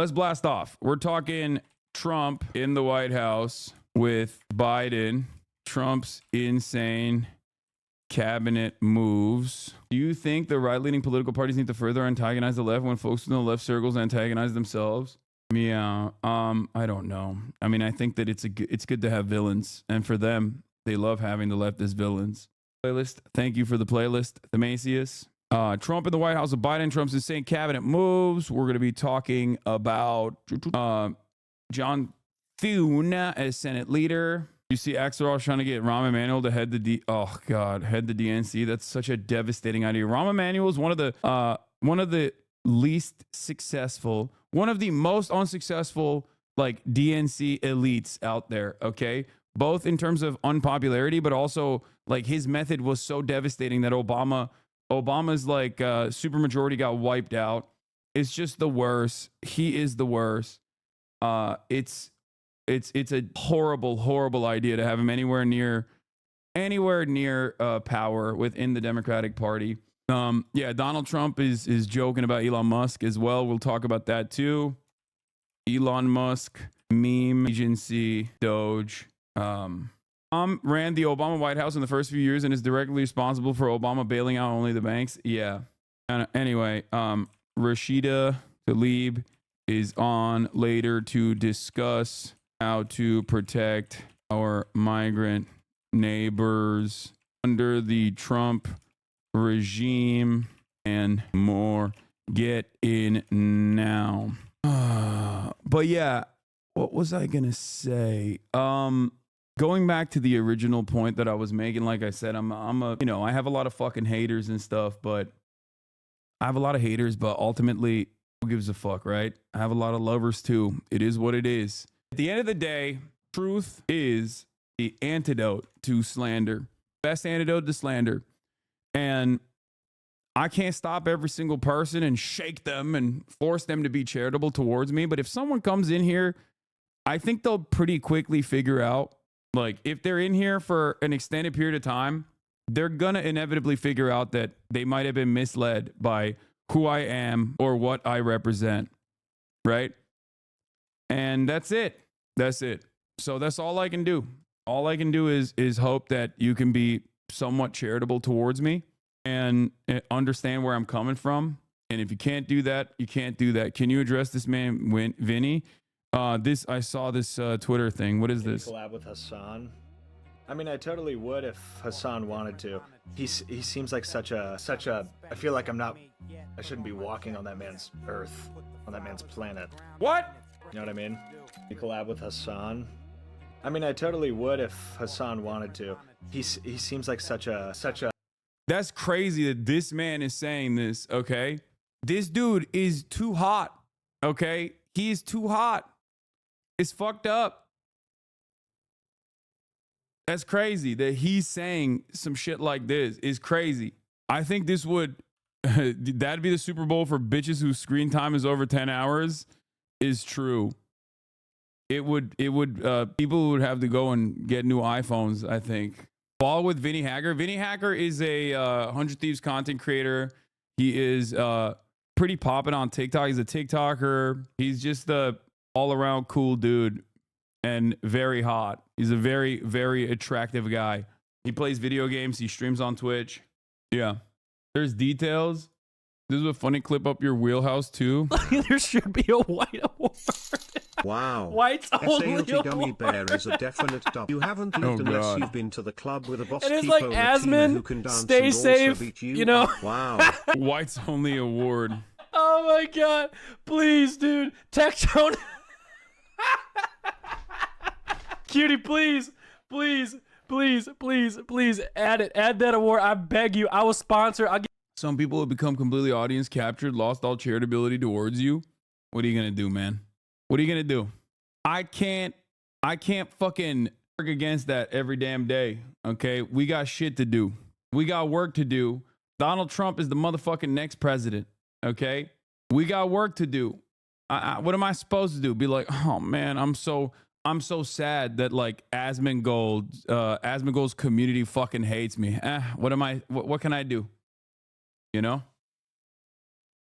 Let's blast off. We're talking Trump in the White House with Biden. Trump's insane cabinet moves. Do you think the right-leaning political parties need to further antagonize the left when folks in the left circles antagonize themselves? Yeah, I don't know. I mean, I think that it's good to have villains, and for them, they love having the left as villains. Playlist. Thank you for the playlist, Themasius. Trump in the White House with Biden. Trump's insane cabinet moves. We're going to be talking about John Thune as Senate leader. You see Axelrod trying to get Rahm Emanuel to head the head the DNC. That's such a devastating idea. Rahm Emanuel is one of the least successful, one of the most unsuccessful like DNC elites out there. Okay, both in terms of unpopularity, but also like his method was so devastating that Obama's like supermajority got wiped out. It's just the worst. He is the worst. It's a horrible idea to have him anywhere near power within the Democratic Party. Yeah, Donald Trump is joking about Elon Musk as well. We'll talk about that too. Elon Musk meme agency Doge. Ran the Obama White House in the first few years and is directly responsible for Obama bailing out only the banks. Yeah. Anyway, Rashida Tlaib is on later to discuss how to protect our migrant neighbors under the Trump regime and more. Get in now. But yeah, what was I gonna say? Going back to the original point that I was making, like I said, I have a lot of fucking haters and stuff, but ultimately, who gives a fuck, right? I have a lot of lovers too. It is what it is. At the end of the day, truth is the antidote to slander. Best antidote to slander. And I can't stop every single person and shake them and force them to be charitable towards me. But if someone comes in here, I think they'll pretty quickly figure out, like, if they're in here for an extended period of time, they're going to inevitably figure out that they might have been misled by who I am or what I represent. Right? And that's it. That's it. So that's all I can do. All I can do is hope that you can be somewhat charitable towards me and understand where I'm coming from. And if you can't do that, you can't do that. Can you address this man, Vinny? I saw this Twitter thing. What is this? Collab with Hassan. I mean, I totally would if Hassan wanted to. He seems like such a. I feel like I shouldn't be walking on that man's earth, on that man's planet. What? You know what I mean? You collab with Hassan. I mean, I totally would if Hassan wanted to. He seems like such a. That's crazy that this man is saying this. Okay, this dude is too hot. Okay, he is too hot. It's fucked up. That's crazy that he's saying some shit like this is crazy. I think this would, that'd be the Super Bowl for bitches whose screen time is over 10 hours is true. It would, people would have to go and get new iPhones, I think. Ball with Vinny Hacker. Vinny Hacker is a 100 Thieves content creator. He is pretty popping on TikTok. He's a TikToker. He's just a all around cool dude and very hot. He's a very, very attractive guy. He plays video games. He streams on Twitch. Yeah. There's details. This is a funny clip up your wheelhouse too. There should be a white award. Wow. White's only SALT Gummy award. Bear is a definite dub. You haven't lived unless you've been to the club with a boss And it's keeper like, or a teamer Asman, who can dance stay and also safe, beat you know? Wow. White's only award. Oh my god. Please, dude. Tectone. Cutie, please. Please. Please. Please. Please. Add it. Add that award. I beg you. I will sponsor. I'll get. Some people have become completely audience captured, lost all charitability towards you. What are you going to do, man? What are you going to do? I can't fucking work against that every damn day. Okay. We got shit to do. We got work to do. Donald Trump is the motherfucking next president. Okay. We got work to do. What am I supposed to do? Be like, oh man, I'm so sad that like Asmongold's community fucking hates me. What can I do? You know?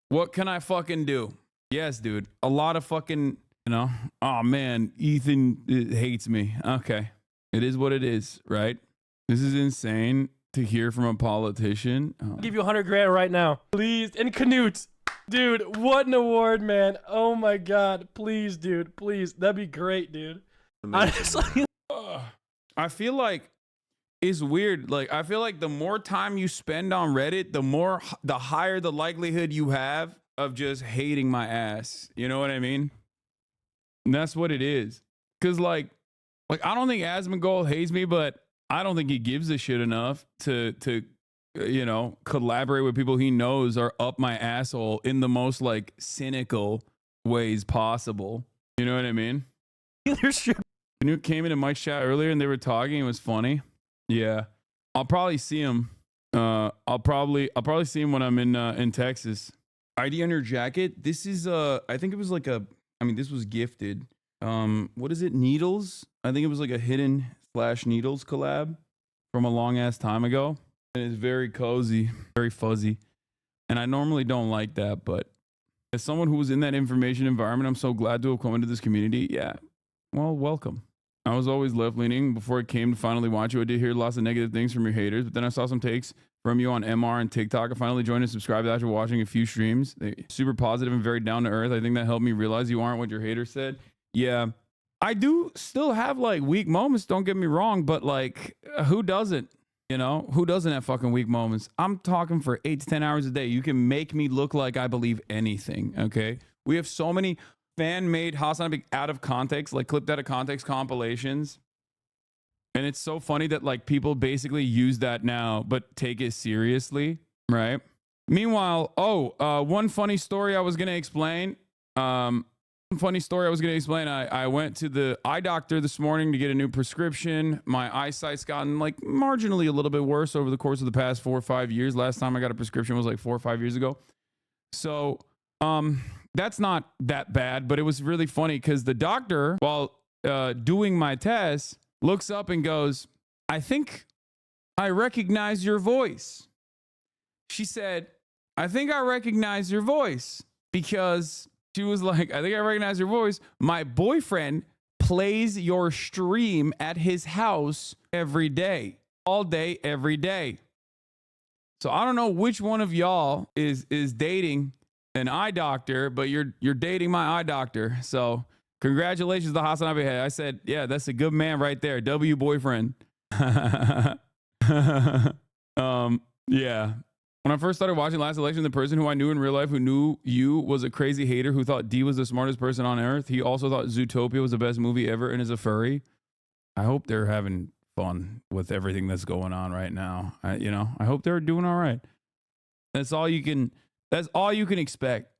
What can I fucking do? Yes, dude. A lot of fucking, oh man, Ethan hates me. Okay. It is what it is, right? This is insane to hear from a politician. I'll give you $100,000 right now. Please. And Canute. Dude, what an award, man. Oh my God. Please, dude. Please. That'd be great, dude. Honestly. I feel like it's weird. Like, I feel like the more time you spend on Reddit, the higher the likelihood you have of just hating my ass. You know what I mean? And that's what it is. Cause like I don't think Asmongold hates me, but I don't think he gives a shit enough to collaborate with people he knows are up my asshole in the most like cynical ways possible. You know what I mean? You came into Mike's chat earlier and they were talking. It was funny. Yeah, I'll probably see him. I'll probably see him when I'm in Texas. ID on your jacket. This is I think it was like this was gifted. What is it? Needles? I think it was like a Hidden / Needles collab from a long ass time ago. And it's very cozy, very fuzzy. And I normally don't like that, but as someone who was in that information environment, I'm so glad to have come into this community. Yeah. Well, welcome. I was always left-leaning before I came to finally watch you. I did hear lots of negative things from your haters, but then I saw some takes from you on MR and TikTok. I finally joined and subscribed after watching a few streams. They're super positive and very down to earth. I think that helped me realize you aren't what your haters said. Yeah. I do still have like weak moments, don't get me wrong, but like who doesn't? Who doesn't have fucking weak moments? I'm talking for 8 to 10 hours a day. You can make me look like I believe anything, okay? We have so many fan-made Hasanabi out of context, like clipped out of context compilations. And it's so funny that like people basically use that now, but take it seriously, right? Meanwhile, one funny story I was going to explain. I went to the eye doctor this morning to get a new prescription. My eyesight's gotten like marginally a little bit worse over the course of the past 4 or 5 years. Last time I got a prescription was like 4 or 5 years ago. So, that's not that bad, but it was really funny because the doctor, while doing my test, looks up and goes, "I think I recognize your voice." She said, "I think I recognize your voice," because she was like, "I think I recognize your voice. My boyfriend plays your stream at his house every day, all day, every day." So I don't know which one of y'all is dating an eye doctor, but you're dating my eye doctor. So congratulations to Hasanabi head. I said, yeah, that's a good man right there. W boyfriend. Yeah. When I first started watching last election, the person who I knew in real life who knew you was a crazy hater who thought D was the smartest person on earth. He also thought Zootopia was the best movie ever and is a furry. I hope they're having fun with everything that's going on right now. I hope they're doing all right. That's all you can expect.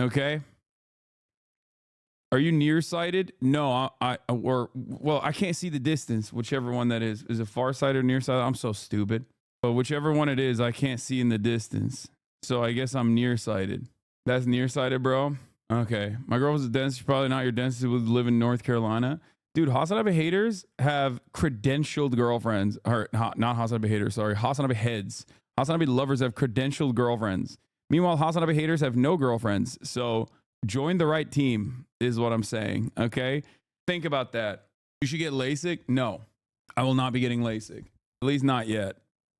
Okay? Are you nearsighted? No, I can't see the distance, whichever one that is. Is it farsighted or nearsighted? I'm so stupid. But whichever one it is, I can't see in the distance. So I guess I'm nearsighted. That's nearsighted, bro. Okay. My girl was a dentist. She's probably not your dentist who would live in North Carolina. Dude, Hasanabi haters have credentialed girlfriends. Or not Hasanabi haters, sorry. Hasanabi heads. Hasanabi lovers have credentialed girlfriends. Meanwhile, Hasanabi haters have no girlfriends. So join the right team is what I'm saying. Okay? Think about that. You should get LASIK? No. I will not be getting LASIK. At least not yet.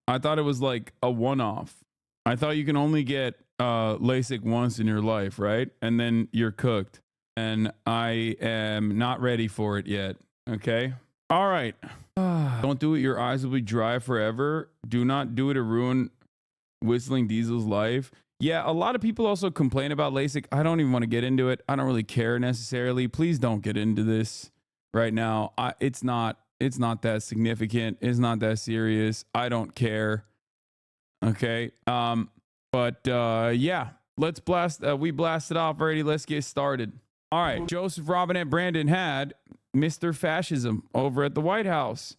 I thought it was like a one-off. I thought you can only get LASIK once in your life, right? And then you're cooked. And I am not ready for it yet. Okay? All right. Don't do it. Your eyes will be dry forever. Do not do it to ruin Whistling Diesel's life. Yeah, a lot of people also complain about LASIK. I don't even want to get into it. I don't really care necessarily. Please don't get into this right now. It's not that significant. It's not that serious. I don't care. Okay. Yeah, let's blast. We blasted off already. Let's get started. All right. Joseph Robinette Brandon had Mr. Fascism over at the White House,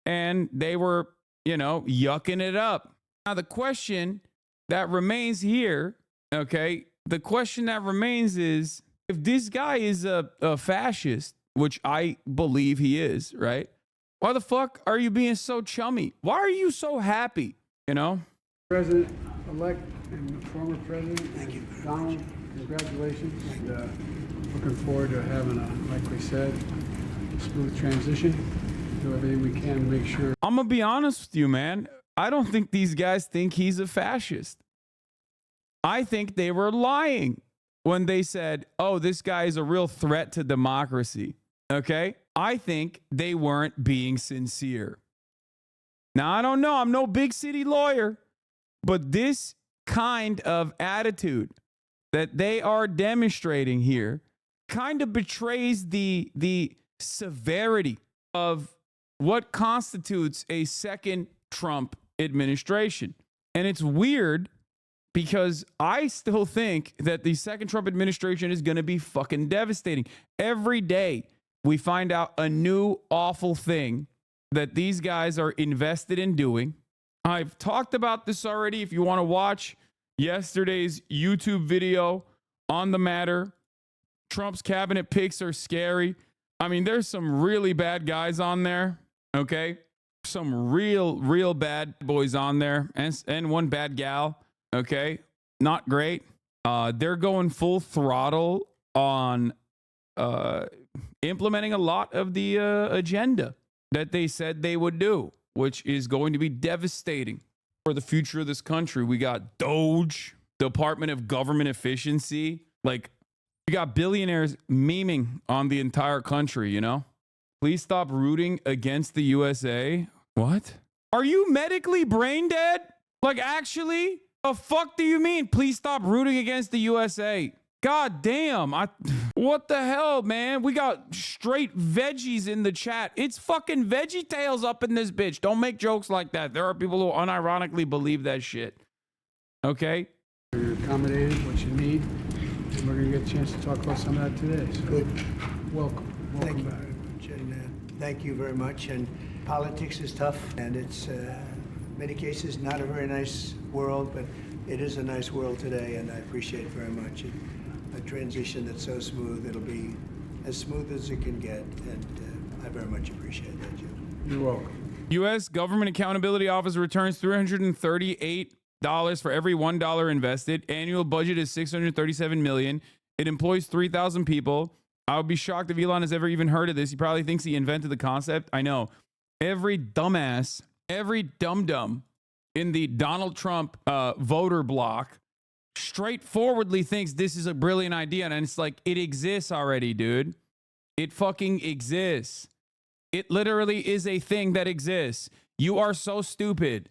and they were, yucking it up. Now, the question that remains here, okay, the question that remains is, if this guy is a fascist, which I believe he is, right? Why the fuck are you being so chummy? Why are you so happy? President-elect and the former president. Thank you. Donald, congratulations. And looking forward to having a, like we said, smooth transition. Do everything we can to make sure. I'm going to be honest with you, man. I don't think these guys think he's a fascist. I think they were lying when they said, oh, this guy is a real threat to democracy. Okay? I think they weren't being sincere. Now, I don't know. I'm no big city lawyer, but this kind of attitude that they are demonstrating here kind of betrays the severity of what constitutes a second Trump administration. And it's weird because I still think that the second Trump administration is going to be fucking devastating. Every day we find out a new awful thing that these guys are invested in doing. I've talked about this already. If you want to watch yesterday's YouTube video on the matter, Trump's cabinet picks are scary. I mean, there's some really bad guys on there, okay? Some real bad boys on there, and one bad gal, okay? Not great. They're going full throttle on implementing a lot of the agenda that they said they would do, which is going to be devastating for the future of this country. We got Doge, Department of Government Efficiency. Like, we got billionaires memeing on the entire country, you know? Please stop rooting against the USA. What? Are you medically brain dead? Like, actually? The fuck do you mean? Please stop rooting against the USA. God damn. What the hell, man? We got straight veggies in the chat. It's fucking Veggie Tales up in this bitch. Don't make jokes like that. There are people who unironically believe that shit. Okay? You're accommodated, what you need. And we're going to get a chance to talk about some of that today. So Good. Welcome. Thank you Welcome back. very much. And thank you very much. And politics is tough, and it's in many cases not a very nice world, but it is a nice world today, and I appreciate very much a transition that's so smooth. It'll be as smooth as it can get, and I very much appreciate that, Jim. You're welcome. U.S. Government Accountability Office returns $338 for every $1 invested. Annual budget is $637 million. It employs 3,000 people. I would be shocked if Elon has ever even heard of this. He probably thinks he invented the concept. I know. Every dumbass, every dum-dum in the Donald Trump voter bloc straightforwardly thinks this is a brilliant idea. And it's like, it exists already, dude. It fucking exists. It literally is a thing that exists. You are so stupid.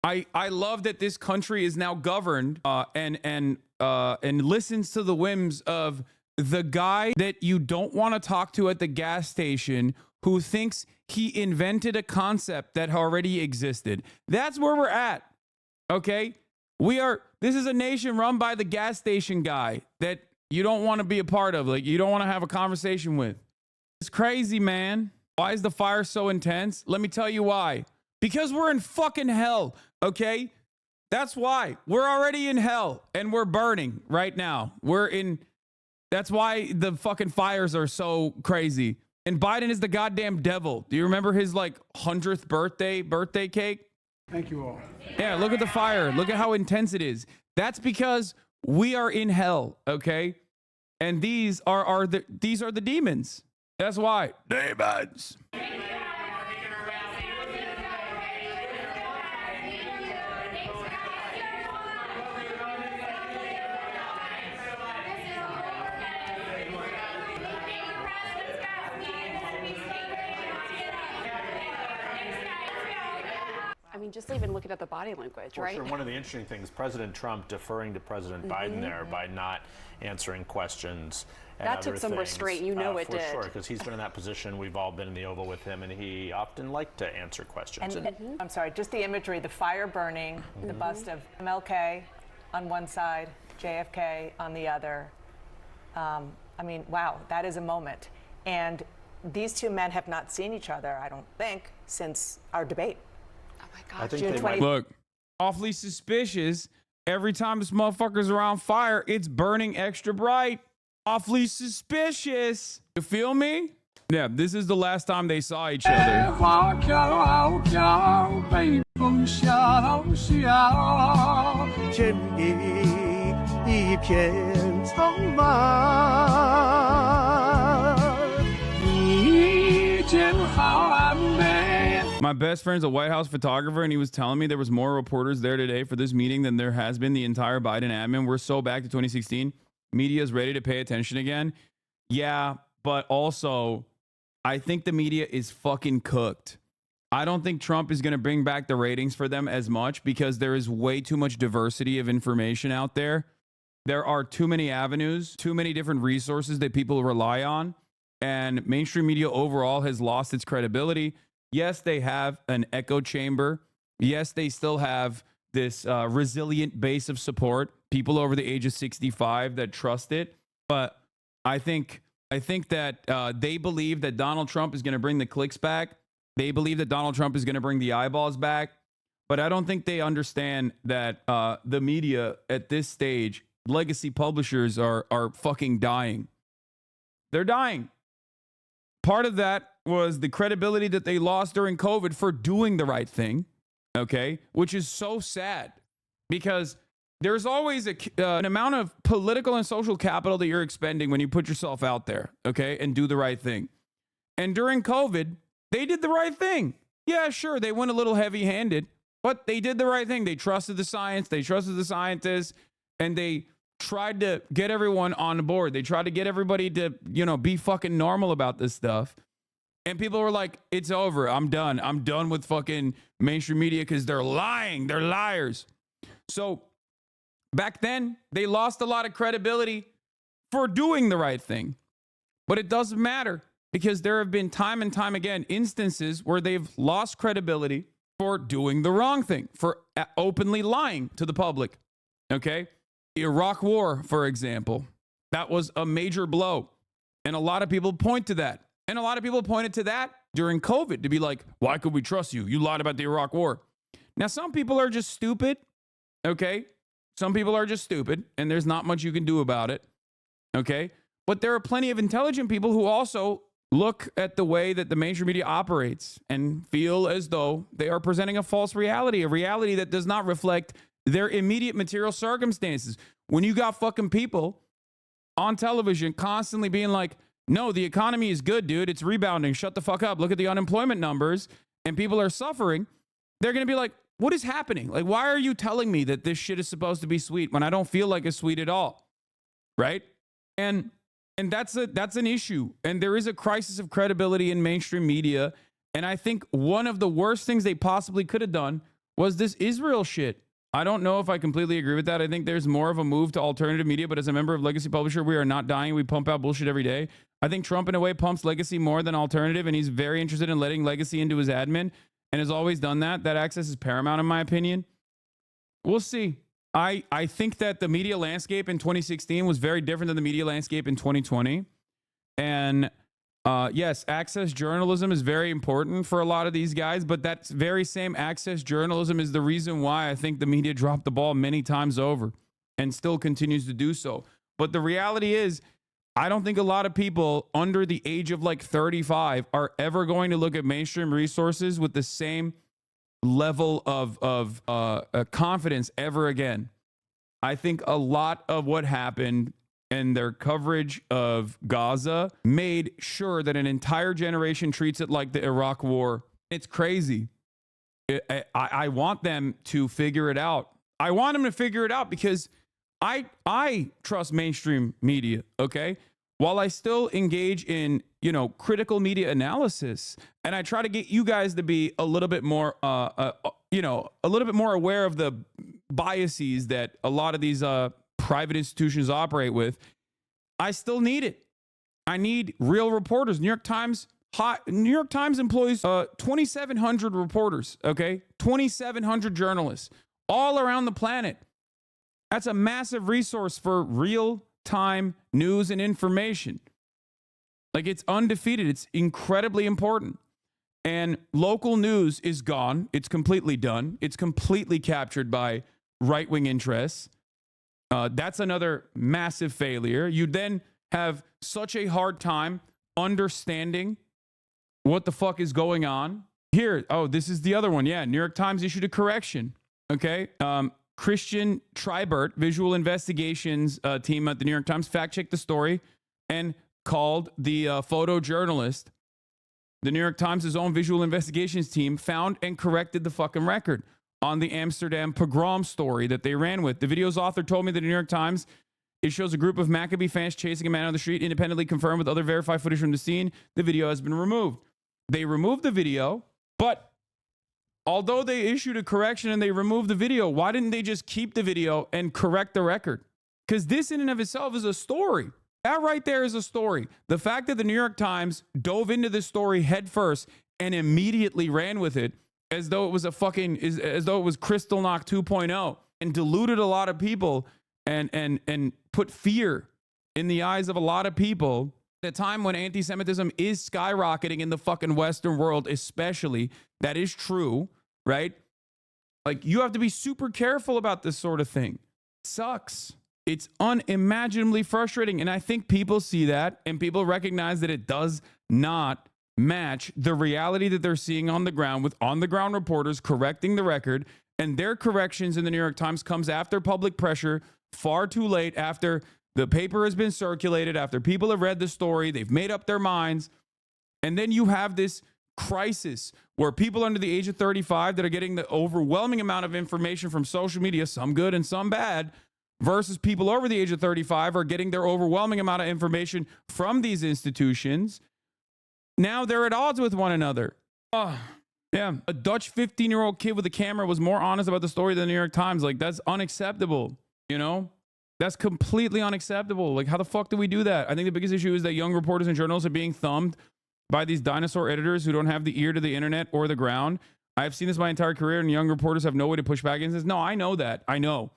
I love that this country is now governed and listens to the whims of the guy that you don't want to talk to at the gas station who thinks he invented a concept that already existed. That's where we're at. Okay? This is a nation run by the gas station guy that you don't want to be a part of. Like, you don't want to have a conversation with. It's crazy, man. Why is the fire so intense? Let me tell you why. Because we're in fucking hell, okay? That's why. We're already in hell, and we're burning right now. That's why the fucking fires are so crazy. And Biden is the goddamn devil. Do you remember his, 100th birthday cake? Thank you all. Yeah, look at the fire. Look at how intense it is. That's because we are in hell, okay? And these are the demons. That's why. Demons. I mean, just even looking at the body language, right? Sure. One of the interesting things, President Trump deferring to President Biden there by not answering questions. And that took some restraint, it for did. Sure, because he's been in that position. We've all been in the Oval with him, and he often liked to answer questions. And I'm sorry, just the imagery, the fire burning, the bust of MLK on one side, JFK on the other. I mean, wow, that is a moment. And these two men have not seen each other, I don't think, since our debate. Oh my God, June 20th. Look, awfully suspicious. Every time this motherfucker's around fire, it's burning extra bright. Awfully suspicious. You feel me? Yeah, this is the last time they saw each other. 见一片苍茫。一见好安美。 My best friend's a White House photographer, and he was telling me there was more reporters there today for this meeting than there has been the entire Biden admin. We're so back to 2016. Media's ready to pay attention again. Yeah, but also, I think the media is fucking cooked. I don't think Trump is going to bring back the ratings for them as much because there is way too much diversity of information out there. There are too many avenues, too many different resources that people rely on, and mainstream media overall has lost its credibility. Yes, they have an echo chamber. Yes, they still have this resilient base of support, people over the age of 65 that trust it. But I think that they believe that Donald Trump is going to bring the clicks back. They believe that Donald Trump is going to bring the eyeballs back. But I don't think they understand that the media at this stage, legacy publishers are fucking dying. They're dying. Part of that was the credibility that they lost during COVID for doing the right thing, okay, which is so sad because there's always an amount of political and social capital that you're expending when you put yourself out there, okay, and do the right thing. And during COVID, they did the right thing. Yeah, sure, they went a little heavy-handed, but they did the right thing. They trusted the science, they trusted the scientists, and they tried to get everyone on board. They tried to get everybody to, be fucking normal about this stuff. And people were like, it's over. I'm done. I'm done with fucking mainstream media because they're lying. They're liars. So back then, they lost a lot of credibility for doing the right thing. But it doesn't matter because there have been time and time again instances where they've lost credibility for doing the wrong thing, for openly lying to the public. Okay? Iraq War, for example, that was a major blow. And a lot of people point to that. And a lot of people pointed to that during COVID to be like, why could we trust you? You lied about the Iraq War. Now, some people are just stupid. Okay? Some people are just stupid, and there's not much you can do about it. Okay? But there are plenty of intelligent people who also look at the way that the mainstream media operates and feel as though they are presenting a false reality, a reality that does not reflect their immediate material circumstances. When you got fucking people on television constantly being like, no, the economy is good, dude. It's rebounding. Shut the fuck up. Look at the unemployment numbers. And people are suffering. They're going to be like, what is happening? Like, why are you telling me that this shit is supposed to be sweet when I don't feel like it's sweet at all? Right? And that's an issue. And there is a crisis of credibility in mainstream media. And I think one of the worst things they possibly could have done was this Israel shit. I don't know if I completely agree with that. I think there's more of a move to alternative media, but as a member of Legacy Publisher, we are not dying. We pump out bullshit every day. I think Trump, in a way, pumps Legacy more than alternative, and he's very interested in letting Legacy into his admin and has always done that. That access is paramount, in my opinion. We'll see. I think that the media landscape in 2016 was very different than the media landscape in 2020. And yes, access journalism is very important for a lot of these guys, but that very same access journalism is the reason why I think the media dropped the ball many times over and still continues to do so. But the reality is, I don't think a lot of people under the age of like 35 are ever going to look at mainstream resources with the same level of confidence ever again. I think a lot of what happened and their coverage of Gaza made sure that an entire generation treats it like the Iraq War. It's crazy. I want them to figure it out. I want them to figure it out because I trust mainstream media, okay? While I still engage in, critical media analysis, and I try to get you guys to be a little bit more, a little bit more aware of the biases that a lot of these private institutions operate with, I still need it. I need real reporters. New York Times employs 2,700 reporters, okay? 2,700 journalists all around the planet. That's a massive resource for real-time news and information. Like, it's undefeated. It's incredibly important. And local news is gone. It's completely done. It's completely captured by right-wing interests. That's another massive failure. You then have such a hard time understanding what the fuck is going on. Here, this is the other one. Yeah, New York Times issued a correction. Okay. Christian Tribert, visual investigations team at the New York Times, fact-checked the story and called the photojournalist. The New York Times' own visual investigations team found and corrected the fucking record on the Amsterdam pogrom story that they ran with. The video's author told me that the New York Times, it shows a group of Maccabee fans chasing a man on the street, independently confirmed with other verified footage from the scene. The video has been removed. They removed the video, but although they issued a correction and they removed the video, why didn't they just keep the video and correct the record? Because this in and of itself is a story. That right there is a story. The fact that the New York Times dove into this story head first and immediately ran with it as though it was as though it was Crystal Knock 2.0 and deluded a lot of people and put fear in the eyes of a lot of people at a time when anti-Semitism is skyrocketing in the fucking Western world, especially. That is true, right? Like, you have to be super careful about this sort of thing. It sucks. It's unimaginably frustrating. And I think people see that and people recognize that it does not match the reality that they're seeing on the ground, with on-the-ground reporters correcting the record. And their corrections in the New York Times comes after public pressure, far too late, after the paper has been circulated, after people have read the story, they've made up their minds. And then you have this crisis where people under the age of 35 that are getting the overwhelming amount of information from social media, some good and some bad, versus people over the age of 35 are getting their overwhelming amount of information from these institutions. Now they're at odds with one another. Yeah, a Dutch 15-year-old kid with a camera was more honest about the story than the New York Times. Like, that's unacceptable, you know? That's completely unacceptable. Like, how the fuck do we do that? I think the biggest issue is that young reporters and journalists are being thumbed by these dinosaur editors who don't have the ear to the internet or the ground. I've seen this my entire career, and young reporters have no way to push back against this. No, I know that. I know.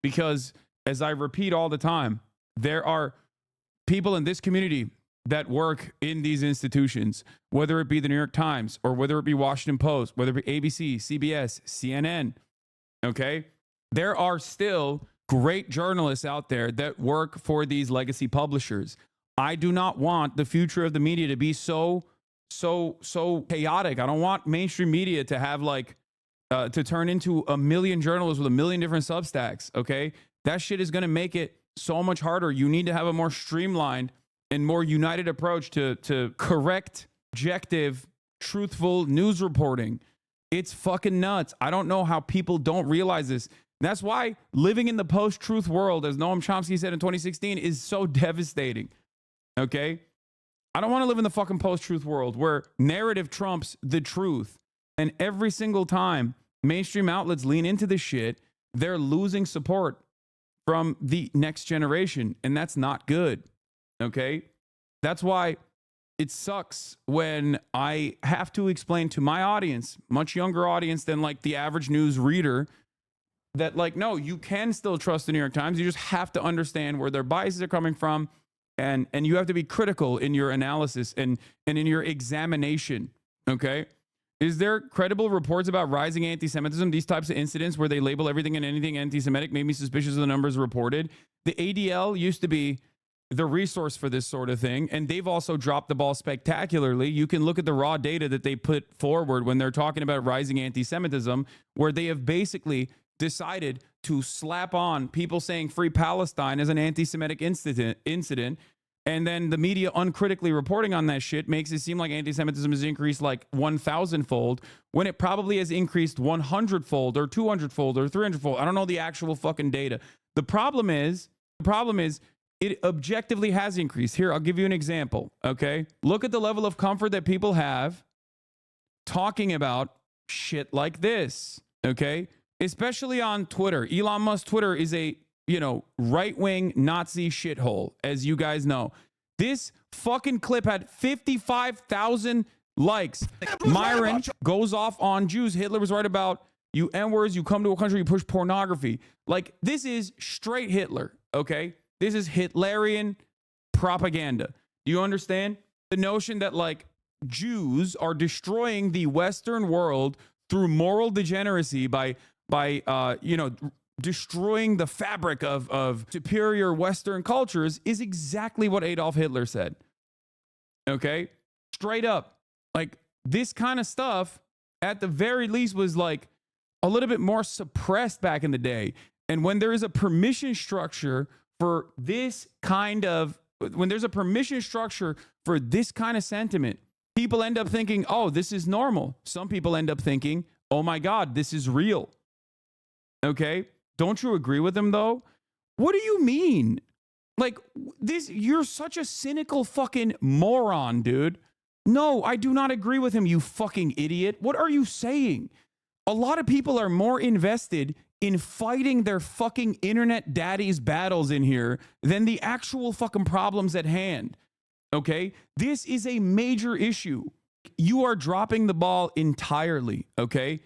Because, as I repeat all the time, there are people in this community that work in these institutions, whether it be the New York Times or whether it be Washington Post, whether it be ABC, CBS, CNN, okay? There are still great journalists out there that work for these legacy publishers. I do not want the future of the media to be so chaotic. I don't want mainstream media to have to turn into a million journalists with a million different Substacks, okay? That shit is going to make it so much harder. You need to have a more streamlined and more united approach to correct, objective, truthful news reporting. It's fucking nuts. I don't know how people don't realize this. That's why living in the post-truth world, as Noam Chomsky said in 2016, is so devastating. Okay? I don't want to live in the fucking post-truth world where narrative trumps the truth. And every single time mainstream outlets lean into this shit, they're losing support from the next generation. And that's not good. Okay? That's why it sucks when I have to explain to my audience, much younger audience than like the average news reader, that like, no, you can still trust the New York Times. You just have to understand where their biases are coming from. And you have to be critical in your analysis and in your examination. Okay? Is there credible reports about rising anti-Semitism? These types of incidents where they label everything and anything anti-Semitic made me suspicious of the numbers reported. The ADL used to be the resource for this sort of thing, and they've also dropped the ball spectacularly. You can look at the raw data that they put forward when they're talking about rising anti-Semitism, where they have basically decided to slap on people saying free Palestine as an anti-Semitic incident. And then the media uncritically reporting on that shit makes it seem like anti-Semitism has increased like 1,000-fold when it probably has increased 100-fold or 200-fold or 300-fold. I don't know the actual fucking data. The problem is it objectively has increased. Here, I'll give you an example, okay? Look at the level of comfort that people have talking about shit like this, okay? Especially on Twitter. Elon Musk's Twitter is a right-wing Nazi shithole, as you guys know. This fucking clip had 55,000 likes. Myron goes off on Jews. Hitler was right about you N-words, you come to a country, you push pornography. Like, this is straight Hitler, okay? This is Hitlerian propaganda. Do you understand? The notion that, like, Jews are destroying the Western world through moral degeneracy by destroying the fabric of superior Western cultures is exactly what Adolf Hitler said. Okay? Straight up. Like, this kind of stuff, at the very least, was like a little bit more suppressed back in the day. And when there is a permission structure for this kind of, when there's a permission structure for this kind of sentiment, people end up thinking, oh, this is normal. Some people end up thinking, oh my God, this is real. Okay? Don't you agree with them though? What do you mean? Like this, you're such a cynical fucking moron, dude. No, I do not agree with him, you fucking idiot. What are you saying? A lot of people are more invested in fighting their fucking internet daddies' battles in here than the actual fucking problems at hand. Okay? This is a major issue. You are dropping the ball entirely, okay?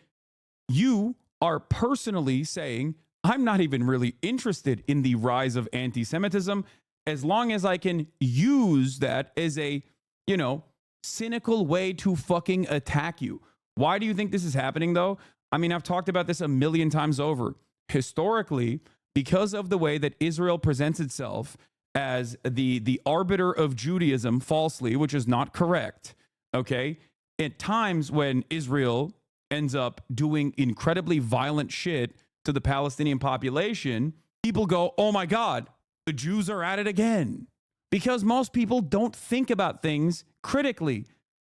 You are personally saying, I'm not even really interested in the rise of anti-Semitism as long as I can use that as a, you know, cynical way to fucking attack you. Why do you think this is happening though? I mean, I've talked about this a million times over. Historically, because of the way that Israel presents itself as the arbiter of Judaism falsely, which is not correct, okay? At times when Israel ends up doing incredibly violent shit to the Palestinian population, people go, oh my God, the Jews are at it again. Because most people don't think about things critically.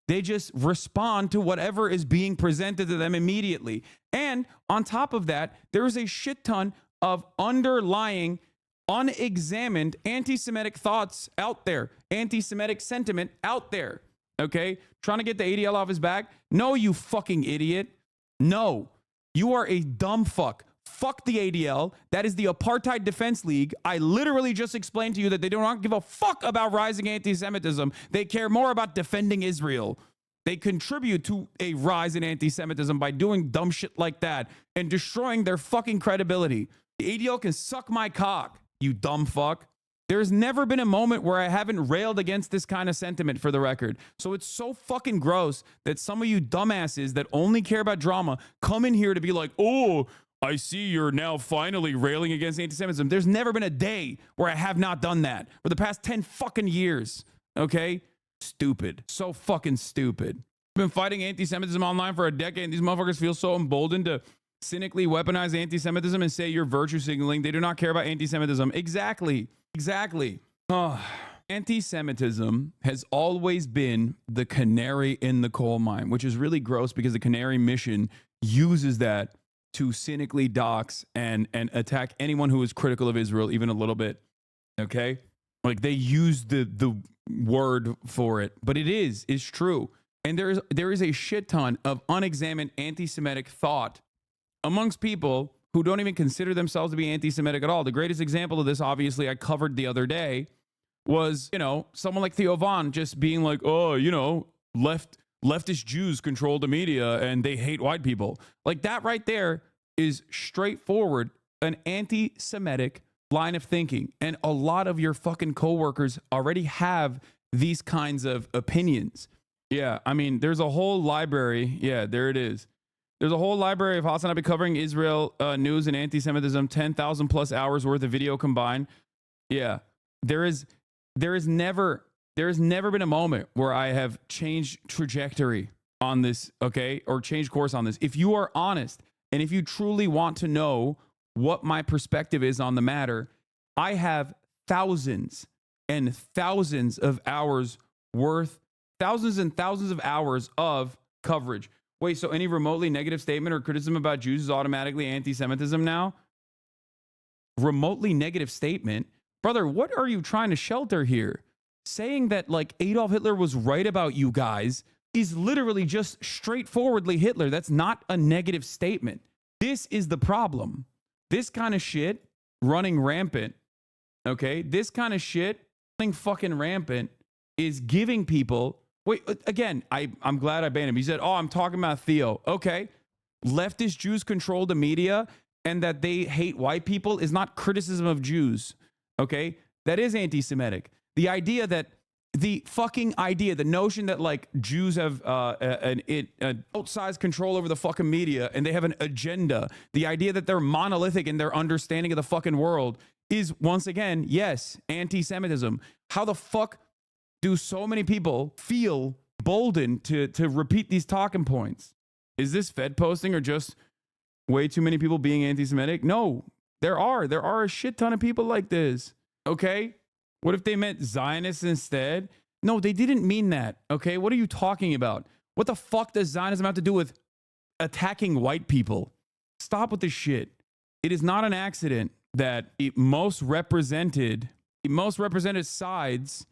They just respond to whatever is being presented to them immediately. And on top of that, there is a shit ton of underlying, unexamined anti-Semitic thoughts out there, anti-Semitic sentiment out there. Okay? Trying to get the ADL off his back? No, you fucking idiot. No, you are a dumb fuck. Fuck the ADL. That is the Apartheid Defense League. I literally just explained to you that they do not give a fuck about rising anti-Semitism. They care more about defending Israel. They contribute to a rise in anti-Semitism by doing dumb shit like that and destroying their fucking credibility. The ADL can suck my cock, you dumb fuck. There's never been a moment where I haven't railed against this kind of sentiment, for the record. So it's so fucking gross that some of you dumbasses that only care about drama come in here to be like, oh, I see you're now finally railing against anti-Semitism. There's never been a day where I have not done that for the past 10 fucking years. Okay? Stupid. So fucking stupid. I've been fighting anti-Semitism online for a decade, and these motherfuckers feel so emboldened to cynically weaponize anti-Semitism and say you're virtue signaling. They do not care about anti-Semitism. Exactly. Exactly. Anti-Semitism has always been the canary in the coal mine, which is really gross because the Canary Mission uses that to cynically dox and attack anyone who is critical of Israel, even a little bit. Okay? Like they use the word for it, but it's true. And there is a shit ton of unexamined anti-Semitic thought amongst people who don't even consider themselves to be anti-Semitic at all. The greatest example of this, obviously, I covered the other day, was, you know, someone like Theo Von just being like, oh, you know, leftist Jews control the media and they hate white people. Like that right there is straightforward an anti-Semitic line of thinking. And a lot of your fucking coworkers already have these kinds of opinions. Yeah, I mean, there's a whole library. Yeah, there it is. There's a whole library of Hasanabi covering Israel news and anti-Semitism, 10,000 plus hours worth of video combined. Yeah, there is never been a moment where I have changed trajectory on this, okay, or changed course on this. If you are honest and if you truly want to know what my perspective is on the matter, I have thousands and thousands of hours worth, thousands and thousands of hours of coverage. Wait, so any remotely negative statement or criticism about Jews is automatically anti-Semitism now? Remotely negative statement? Brother, what are you trying to shelter here? Saying that like Adolf Hitler was right about you guys is literally just straightforwardly Hitler. That's not a negative statement. This is the problem. This kind of shit running rampant, okay? This kind of shit running fucking rampant is giving people... Wait, again, I'm glad I banned him. He said, oh, I'm talking about Theo. Okay. Leftist Jews control the media and that they hate white people is not criticism of Jews. Okay. That is anti-Semitic. The idea that the notion that like Jews have an outsized control over the fucking media and they have an agenda. The idea that they're monolithic in their understanding of the fucking world is once again, yes, anti-Semitism. How the fuck do so many people feel boldened to repeat these talking points? Is this Fed posting or just way too many people being anti-Semitic? No, there are a shit ton of people like this. Okay. What if they meant Zionists instead? No, they didn't mean that. Okay. What are you talking about? What the fuck does Zionism have to do with attacking white people? Stop with this shit. It is not an accident that the most represented sides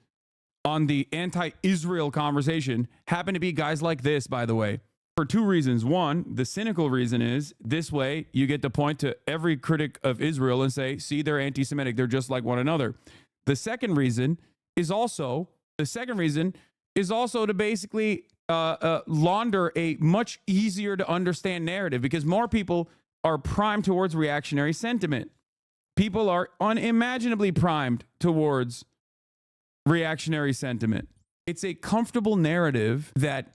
on the anti-Israel conversation happen to be guys like this, by the way, for two reasons. One, the cynical reason is this way you get to point to every critic of Israel and say, see, they're anti-Semitic. They're just like one another. The second reason is also to basically launder a much easier to understand narrative, because more people are primed towards reactionary sentiment. People are unimaginably primed towards reactionary sentiment. It's a comfortable narrative that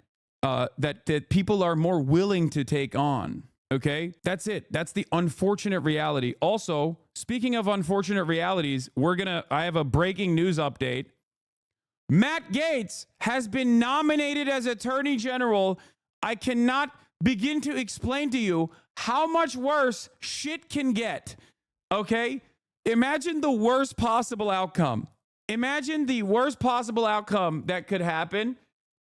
people are more willing to take on. Okay, that's it. That's the unfortunate reality. Also, speaking of unfortunate realities, I have a breaking news update. Matt Gaetz has been nominated as Attorney General. I cannot begin to explain to you how much worse shit can get. Okay? Imagine the worst possible outcome. Imagine the worst possible outcome that could happen.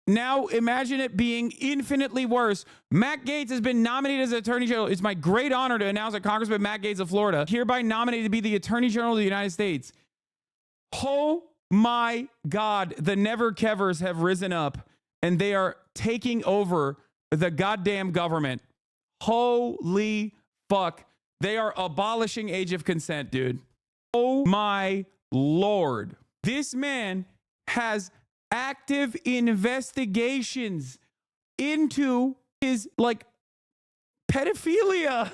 Now imagine it being infinitely worse. Matt Gaetz has been nominated as Attorney General. It's my great honor to announce that Congressman Matt Gaetz of Florida, hereby nominated to be the Attorney General of the United States. Oh my God, the never-kevers have risen up and they are taking over the goddamn government. Holy fuck. They are abolishing age of consent, dude. Oh my Lord. This man has active investigations into his pedophilia.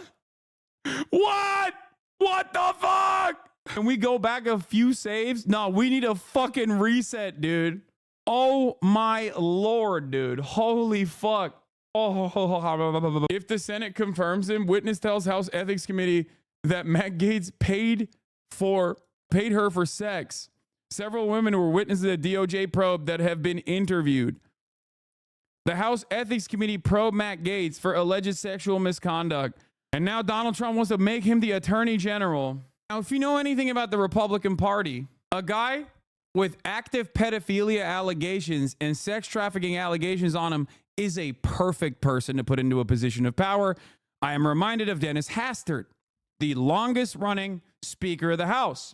What the fuck? Can we go back a few saves? No, we need a fucking reset, dude. Oh my Lord, dude. Holy fuck. Oh, if the Senate confirms him, witness tells House Ethics Committee that Matt Gaetz paid her for sex. Several women were witnesses of the DOJ probe that have been interviewed. The House Ethics Committee probed Matt Gaetz for alleged sexual misconduct. And now Donald Trump wants to make him the Attorney General. Now, if you know anything about the Republican Party, a guy with active pedophilia allegations and sex trafficking allegations on him is a perfect person to put into a position of power. I am reminded of Dennis Hastert, the longest running Speaker of the House.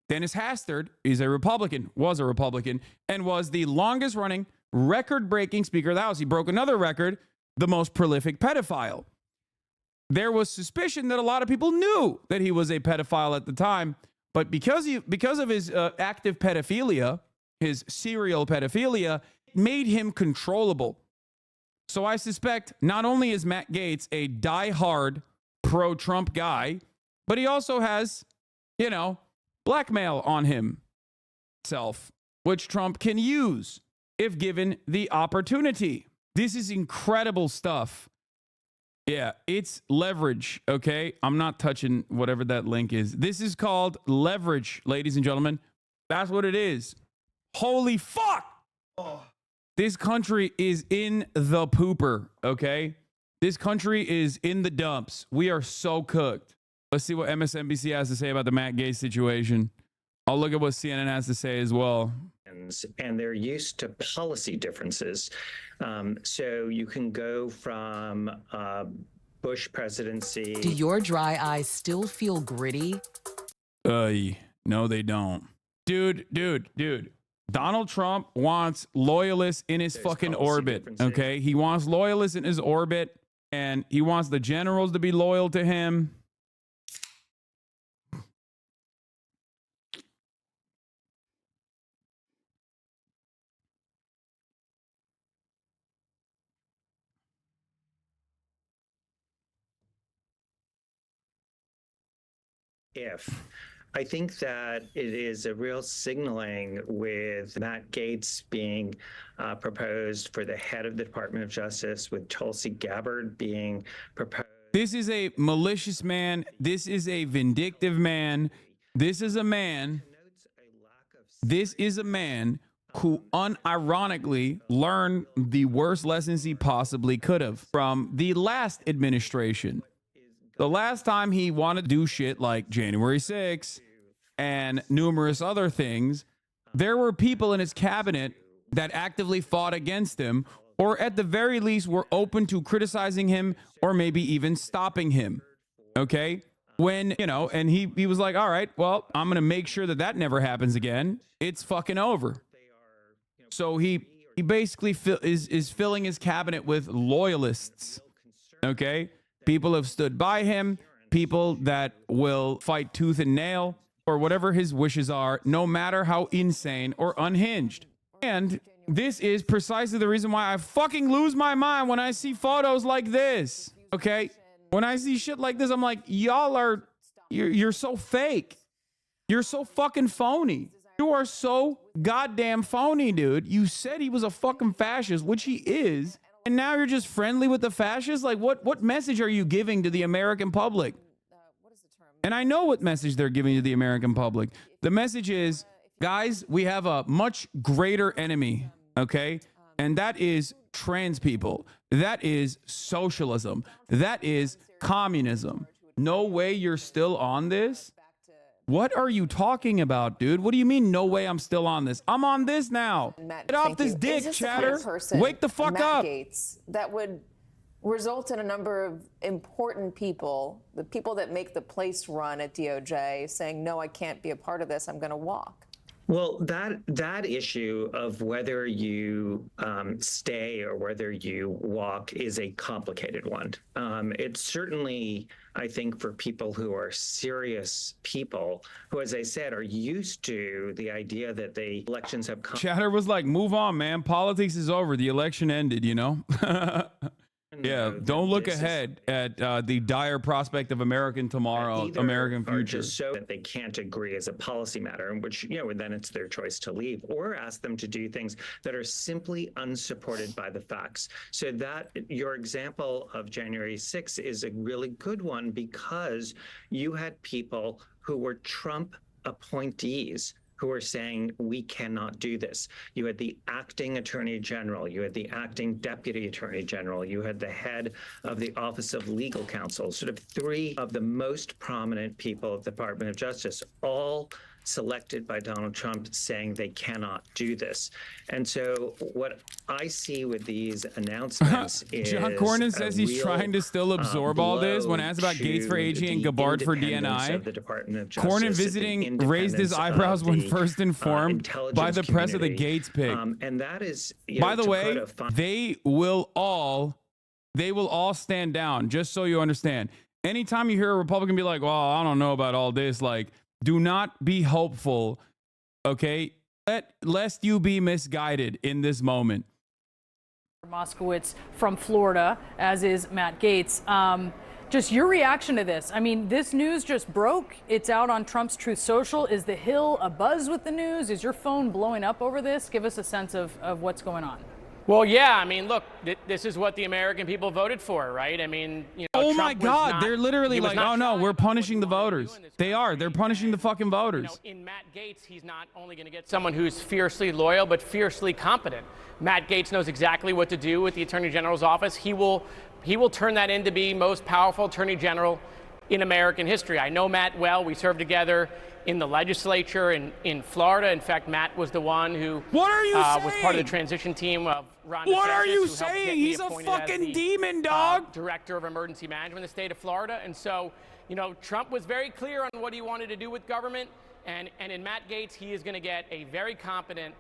Dennis Hastert is a Republican, was a Republican, and was the longest running record-breaking Speaker of the House. He broke another record, the most prolific pedophile. There was suspicion that a lot of people knew that he was a pedophile at the time, but because of his active pedophilia, his serial pedophilia, it made him controllable. So I suspect not only is Matt Gaetz a diehard pro-Trump guy, but he also has, blackmail on himself, which Trump can use if given the opportunity. This is incredible stuff. Yeah, it's leverage, okay? I'm not touching whatever that link is. This is called leverage, ladies and gentlemen. That's what it is. Holy fuck! Oh. This country is in the pooper, okay? This country is in the dumps. We are so cooked. Let's see what MSNBC has to say about the Matt Gaetz situation. I'll look at what CNN has to say as well. And they're used to policy differences. So you can go from Bush presidency. Do your dry eyes still feel gritty? No, they don't. Dude. Donald Trump wants loyalists in his fucking orbit, okay? He wants loyalists in his orbit, and he wants the generals to be loyal to him. I think that it is a real signaling with Matt Gaetz being proposed for the head of the Department of Justice, with Tulsi Gabbard being proposed. This is a malicious man. This is a vindictive man. This is a man who unironically learned the worst lessons he possibly could have from the last administration. The last time he wanted to do shit like January 6th and numerous other things, there were people in his cabinet that actively fought against him, or at the very least were open to criticizing him or maybe even stopping him. Okay? When, you know, and he was like, all right, well, I'm going to make sure that that never happens again. It's fucking over. So he basically is filling his cabinet with loyalists. Okay? People have stood by him, people that will fight tooth and nail or whatever his wishes are, no matter how insane or unhinged. And this is precisely the reason why I fucking lose my mind when I see photos like this. Okay? When I see shit like this, I'm like, you're so fake. You're so fucking phony. You are so goddamn phony, dude. You said he was a fucking fascist, which he is. And now you're just friendly with the fascists? Like, what message are you giving to the American public? And I know what message they're giving to the American public. The message is, guys, we have a much greater enemy, okay? And that is trans people. That is socialism. That is communism. No way you're still on this? What are you talking about, dude? What do you mean, no way I'm still on this? I'm on this now. Get off this dick, chatter. Wake the fuck up. Gates, that would result in a number of important people, the people that make the place run at DOJ, saying, no, I can't be a part of this. I'm going to walk. Well, that issue of whether you stay or whether you walk is a complicated one. It's certainly, I think, for people who are serious people who, as I said, are used to the idea that the elections have come. Chatter was like, move on, man. Politics is over. The election ended, you know? Yeah, don't look ahead at the dire prospect of American tomorrow, American future. Just so that they can't agree as a policy matter, in which, you know, then it's their choice to leave, or ask them to do things that are simply unsupported by the facts. So that your example of January 6th is a really good one, because you had people who were Trump appointees who are saying, we cannot do this. You had the acting attorney general, you had the acting deputy attorney general, you had the head of the Office of Legal Counsel, sort of three of the most prominent people at the Department of Justice, all selected by Donald Trump, saying they cannot do this. And so what I see with these announcements is John Cornyn says he's trying to still absorb all this. When asked about Gates for AG and Gabbard for DNI, Cornyn visiting raised his eyebrows when first informed by the press of the Gates pick. And that is, by the way, they will all stand down, just so you understand. Anytime you hear a Republican be like, well, I don't know about all this, like, do not be hopeful, okay? Lest you be misguided in this moment. Moskowitz from Florida, as is Matt Gaetz. Just your reaction to this. I mean, this news just broke. It's out on Trump's Truth Social. Is the Hill abuzz with the news? Is your phone blowing up over this? Give us a sense of what's going on. Well, yeah, I mean, look, this is what the American people voted for, right? I mean, you know, oh Trump my God, not, they're literally like, oh no, we're punishing the voters. They are. They're punishing the fucking voters. You know, in Matt Gaetz, he's not only going to get someone who's fiercely loyal, but fiercely competent. Matt Gaetz knows exactly what to do with the Attorney General's office. He will turn that into be most powerful Attorney General in American history. I know Matt well. We served together in the legislature in Florida. In fact, Matt was the one who was part of the transition team of Ron DeSantis. What are you saying? He's a fucking demon, dog. Director of Emergency Management in the state of Florida. And so, you know, Trump was very clear on what he wanted to do with government. And in Matt Gaetz, he is going to get a very competent,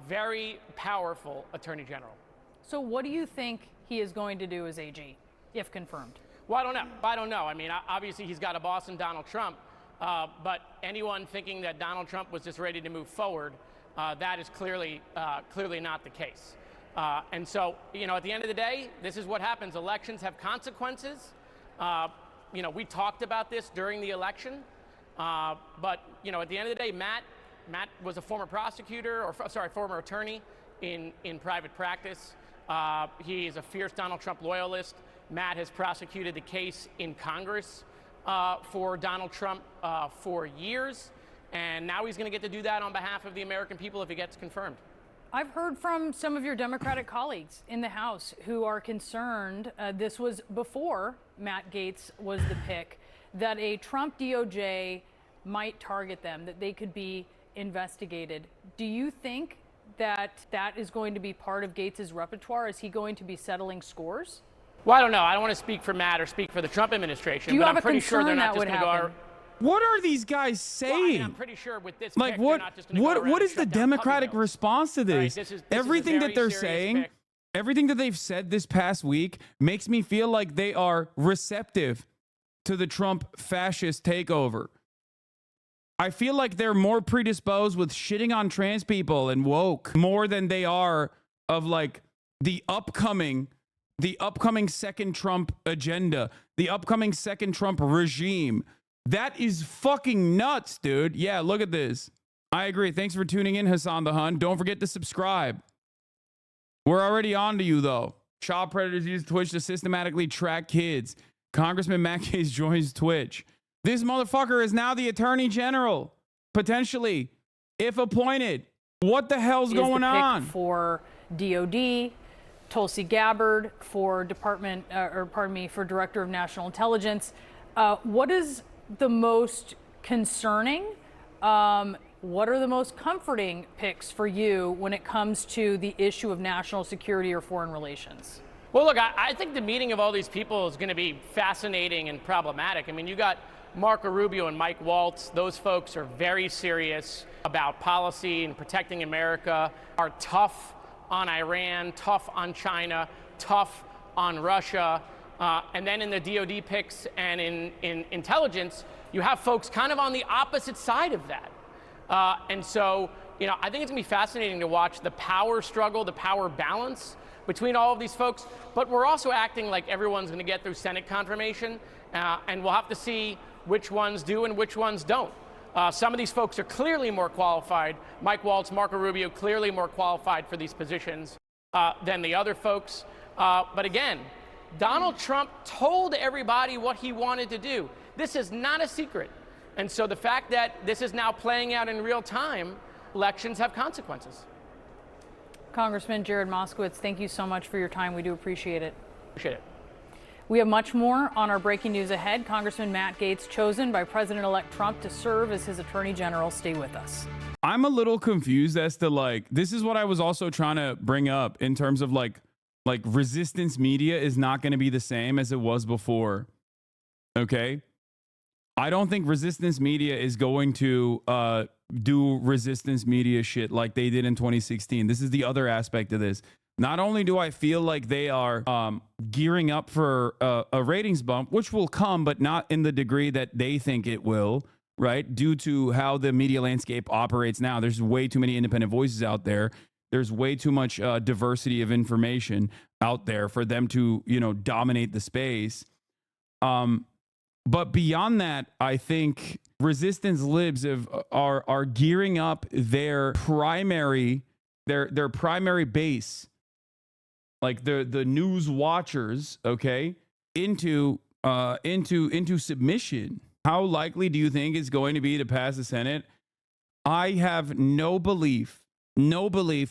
very powerful Attorney General. So what do you think he is going to do as AG, if confirmed? Well, I don't know. I mean, obviously he's got a boss in Donald Trump. But anyone thinking that Donald Trump was just ready to move forward, that is clearly not the case. And so, you know, at the end of the day, this is what happens. Elections have consequences. You know, we talked about this during the election. But, you know, at the end of the day, Matt was a former prosecutor, former attorney in private practice. He is a fierce Donald Trump loyalist. Matt has prosecuted the case in Congress for Donald Trump for years, and now he's going to get to do that on behalf of the American people if he gets confirmed. I've heard from some of your Democratic colleagues in the House who are concerned, this was before Matt Gaetz was the pick, that a Trump DOJ might target them, that they could be investigated. Do you think that that is going to be part of Gaetz's repertoire? Is he going to be settling scores? Well, I don't know. I don't want to speak for Matt or speak for the Trump administration, Do you but have I'm a pretty sure they're concern not that just would going to go. happen? What are these guys saying? Well, I mean, I'm pretty sure with this Like pick, what? they're not just going to go around What and is the shut down Democratic puppy mills. response to All right, this? this is Everything a that very they're serious saying, pick. everything that they've said this past week makes me feel like they are receptive to the Trump fascist takeover. I feel like they're more predisposed with shitting on trans people and woke more than they are of like the upcoming second Trump agenda, the upcoming second Trump regime. That is fucking nuts, dude. Yeah, look at this. I agree. Thanks for tuning in, Hassan the Hun. Don't forget to subscribe. We're already on to you, though. Child predators use Twitch to systematically track kids. Congressman Matt Gaetz joins Twitch. This motherfucker is now the Attorney General, potentially, if appointed. What the hell's going on? For DOD, Tulsi Gabbard for for Director of National Intelligence. What is the most concerning? What are the most comforting picks for you when it comes to the issue of national security or foreign relations? Well, look, I think the meeting of all these people is going to be fascinating and problematic. I mean, you got Marco Rubio and Mike Waltz. Those folks are very serious about policy and protecting America, are tough on Iran, tough on China, tough on Russia. And then in the DOD picks and in intelligence, you have folks kind of on the opposite side of that. And so, I think it's going to be fascinating to watch the power struggle, the power balance between all of these folks. But we're also acting like everyone's going to get through Senate confirmation, and we'll have to see which ones do and which ones don't. Some of these folks are clearly more qualified. Mike Waltz, Marco Rubio, clearly more qualified for these positions than the other folks. But again, Donald Trump told everybody what he wanted to do. This is not a secret. And so the fact that this is now playing out in real time, elections have consequences. Congressman Jared Moskowitz, thank you so much for your time. We do appreciate it. Appreciate it. We have much more on our breaking news ahead. Congressman Matt Gaetz chosen by President-elect Trump to serve as his Attorney General. Stay with us. I'm a little confused as to this is what I was also trying to bring up in terms of like resistance media is not going to be the same as it was before. Okay. I don't think resistance media is going to do resistance media shit like they did in 2016. This is the other aspect of this. Not only do I feel like they are gearing up for a ratings bump, which will come, but not in the degree that they think it will, right? Due to how the media landscape operates now. There's way too many independent voices out there. There's way too much diversity of information out there for them to, dominate the space. But beyond that, I think resistance libs are gearing up their primary base, like the news watchers, okay, into submission. How likely do you think it's going to be to pass the Senate? I have no belief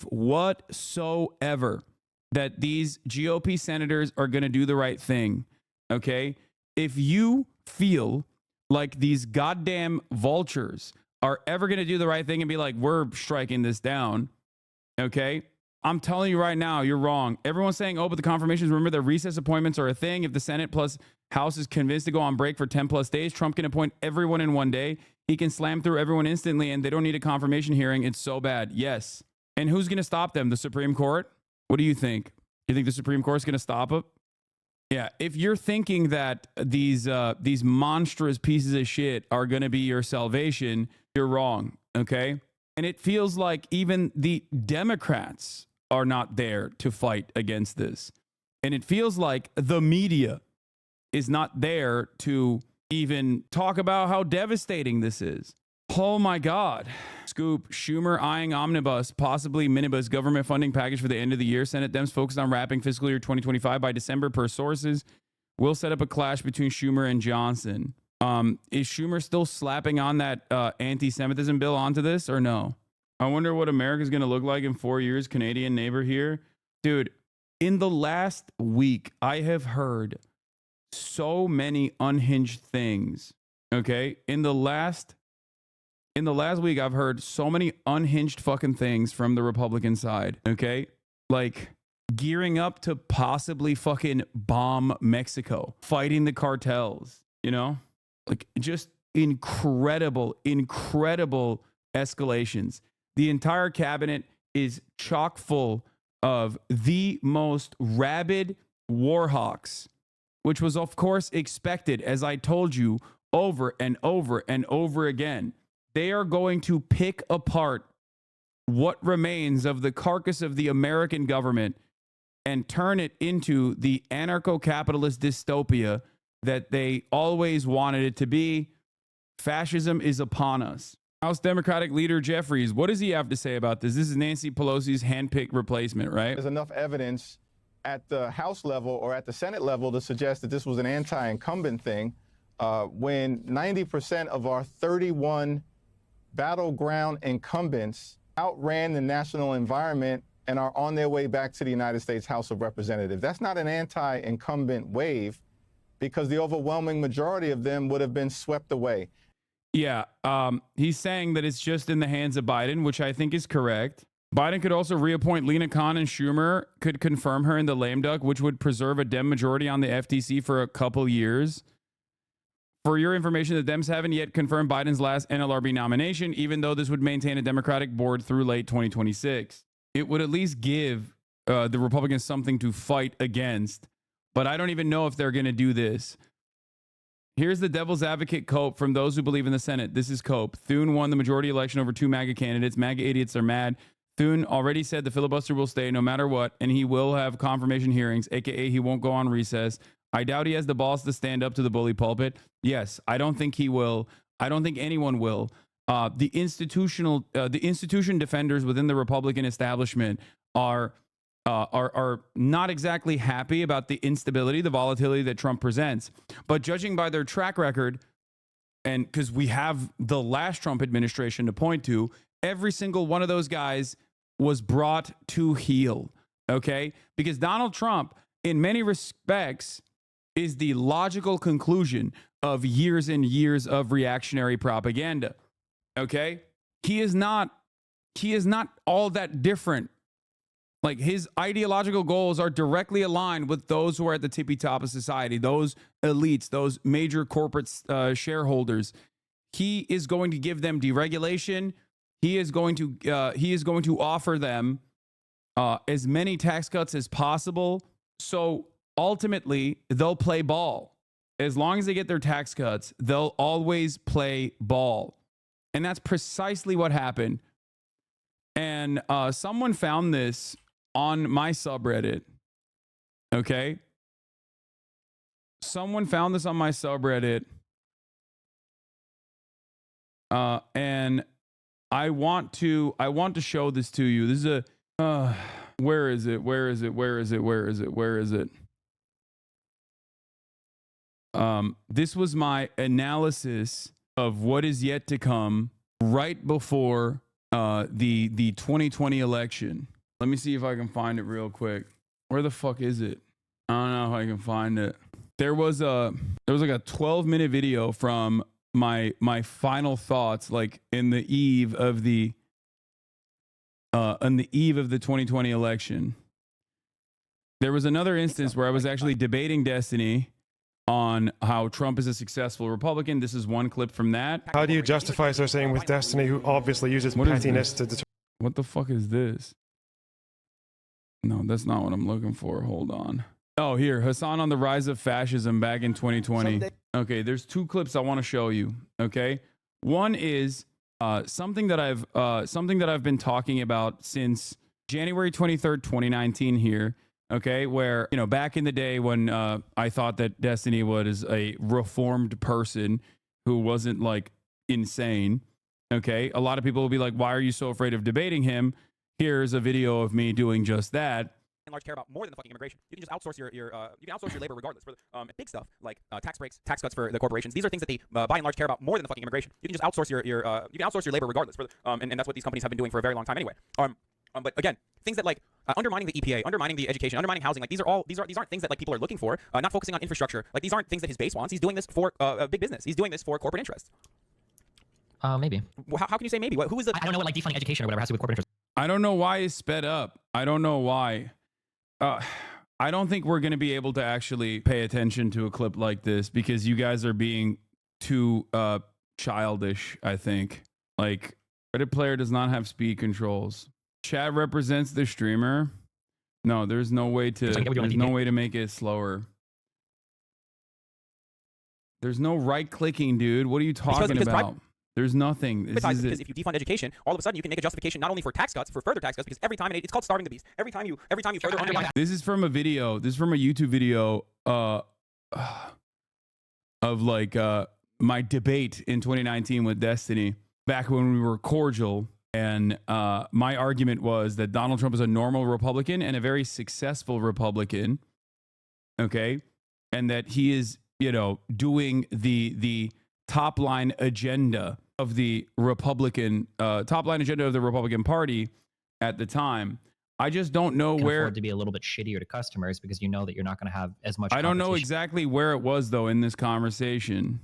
whatsoever that these GOP senators are going to do the right thing. Okay, if you feel like these goddamn vultures are ever going to do the right thing and be like, we're striking this down, okay, I'm telling you right now, you're wrong. Everyone's saying, oh, but the confirmations, remember that recess appointments are a thing. If the Senate plus House is convinced to go on break for 10 plus days, Trump can appoint everyone in one day. He can slam through everyone instantly and they don't need a confirmation hearing. It's so bad. Yes. And who's going to stop them? The Supreme Court? What do you think? You think the Supreme Court's going to stop it? Yeah, if you're thinking that these monstrous pieces of shit are going to be your salvation, you're wrong, okay? And it feels like even the Democrats are not there to fight against this. And it feels like the media is not there to even talk about how devastating this is. Oh my God. Scoop, Schumer eyeing omnibus, possibly minibus government funding package for the end of the year. Senate Dems focused on wrapping fiscal year 2025 by December per sources. Will set up a clash between Schumer and Johnson. Is Schumer still slapping on that anti-Semitism bill onto this or no? I wonder what America's going to look like in 4 years. Canadian neighbor here. Dude, in the last week, I have heard so many unhinged things. Okay? In the last week, I've heard so many unhinged fucking things from the Republican side. Okay? Like gearing up to possibly fucking bomb Mexico, fighting the cartels, you know? Like just incredible escalations. The entire cabinet is chock full of the most rabid war hawks, which was of course expected, as I told you over and over and over again. They are going to pick apart what remains of the carcass of the American government and turn it into the anarcho-capitalist dystopia that they always wanted it to be. Fascism is upon us. House Democratic leader Jeffries, what does he have to say about this? This is Nancy Pelosi's handpicked replacement, right? There's enough evidence at the House level or at the Senate level to suggest that this was an anti-incumbent thing when 90% of our 31 battleground incumbents outran the national environment and are on their way back to the United States House of Representatives. That's not an anti-incumbent wave because the overwhelming majority of them would have been swept away. Yeah, he's saying that it's just in the hands of Biden, which I think is correct. Biden could also reappoint Lena Khan, and Schumer could confirm her in the lame duck, which would preserve a Dem majority on the FTC for a couple years. For your information, the Dems haven't yet confirmed Biden's last NLRB nomination, even though this would maintain a Democratic board through late 2026. It would at least give the Republicans something to fight against, but I don't even know if they're going to do this. Here's the devil's advocate Cope from those who believe in the Senate. This is Cope. Thune won the majority election over 2 MAGA candidates. MAGA idiots are mad. Thune already said the filibuster will stay no matter what, and he will have confirmation hearings, aka he won't go on recess. I doubt he has the balls to stand up to the bully pulpit. Yes, I don't think he will. I don't think anyone will. The institution defenders within the Republican establishment are not exactly happy about the instability, the volatility that Trump presents. But judging by their track record, and because we have the last Trump administration to point to, every single one of those guys was brought to heel. Okay? Because Donald Trump, in many respects, is the logical conclusion of years and years of reactionary propaganda. Okay? He is not all that different. Like, his ideological goals are directly aligned with those who are at the tippy top of society, those elites, those major corporate shareholders. He is going to give them deregulation. He is going to offer them as many tax cuts as possible. So ultimately, they'll play ball. As long as they get their tax cuts, they'll always play ball. And that's precisely what happened. And someone found this on my subreddit. Okay? Someone found this on my subreddit. And I want to show this to you. This is a where is it? This was my analysis of what is yet to come right before the 2020 election. Let me see if I can find it real quick. Where the fuck is it? I don't know if I can find it. There was like a 12-minute video from my final thoughts, like in the eve of the 2020 election. There was another instance where I was actually debating Destiny on how Trump is a successful Republican. This is one clip from that. How do you justify so saying with Destiny, who obviously uses pettiness to determine? What the fuck is this? No, that's not what I'm looking for. Hold on. Oh, here, Hassan on the rise of fascism back in 2020. Okay, there's two clips I want to show you. Okay, one is something that I've been talking about since January 23rd, 2019 here. Okay, where, you know, back in the day when I thought that Destiny was a reformed person who wasn't like insane. Okay, a lot of people will be like, why are you so afraid of debating him? Here's a video of me doing just that. and large care about more than the fucking immigration. You can just outsource your labor regardless for the big stuff like tax breaks, tax cuts for the corporations. These are things that they by and large care about more than the fucking immigration. You can just outsource your labor regardless for and that's what these companies have been doing for a very long time anyway. But again, things that like undermining the EPA, undermining the education, undermining housing, like these aren't things that like people are looking for. Not focusing on infrastructure, like these aren't things that his base wants. He's doing this for big business. He's doing this for corporate interests. Maybe. How can you say maybe? Who is the? I don't know what like defunding education or whatever has to do with corporate interests. I don't know why it's sped up. I don't know why. I don't think we're going to be able to actually pay attention to a clip like this because you guys are being too childish, I think. Like, Reddit player does not have speed controls. Chat represents the streamer. No, there's no way to make it slower. There's no right clicking, dude. What are you talking about? There's nothing. Because if you defund education, all of a sudden you can make a justification not only for tax cuts, for further tax cuts, because every time it's called starving the beast. Every time you further undermine. This is from a video. This is from a YouTube video of like my debate in 2019 with Destiny, back when we were cordial. And my argument was that Donald Trump is a normal Republican and a very successful Republican. Okay. And that he is, doing the top line agenda of the Republican Party at the time. I just don't know where afford to be a little bit shittier to customers because you know that you're not going to have as much. I don't know exactly where it was though in this conversation.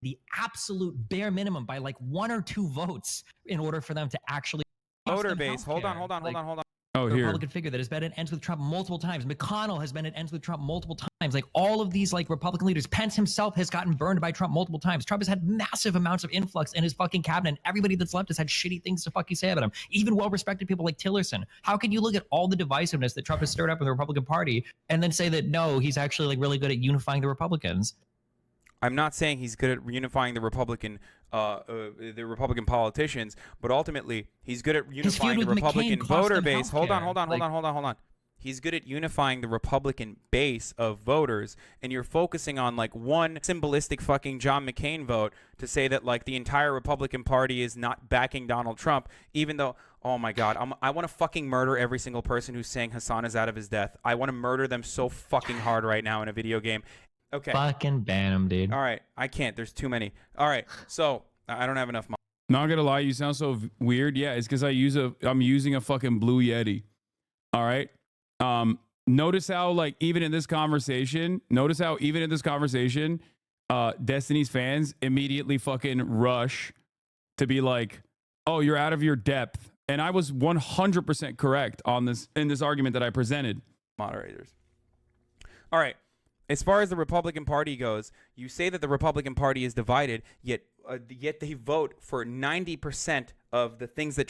The absolute bare minimum by like 1 or 2 votes in order for them to actually voter base. Hold on. Oh, the Republican figure that has been at ends with Trump multiple times. McConnell has been at ends with Trump multiple times. Like all of these like Republican leaders, Pence himself has gotten burned by Trump multiple times. Trump has had massive amounts of influx in his fucking cabinet. And everybody that's left has had shitty things to fucking say about him. Even well-respected people like Tillerson. How can you look at all the divisiveness that Trump has stirred up in the Republican Party and then say that no, he's actually like really good at unifying the Republicans? I'm not saying he's good at unifying the Republican politicians, but ultimately he's good at unifying the Republican voter base. Hold on. He's good at unifying the Republican base of voters, and you're focusing on like one symbolistic fucking John McCain vote to say that like the entire Republican Party is not backing Donald Trump, even though, oh my God, I want to fucking murder every single person who's saying Hassan is out of his death. I want to murder them so fucking hard right now in a video game. Okay. Fucking ban him, dude. All right. I can't. There's too many. All right. So I don't have enough money. Not gonna lie, you sound so weird. Yeah, it's because I'm using a fucking Blue Yeti. All right. Notice how like even in this conversation, Destiny's fans immediately fucking rush to be like, oh, you're out of your depth. And I was 100% correct on this in this argument that I presented. Moderators. All right. As far as the Republican Party goes, you say that the Republican Party is divided, yet they vote for 90% of the things that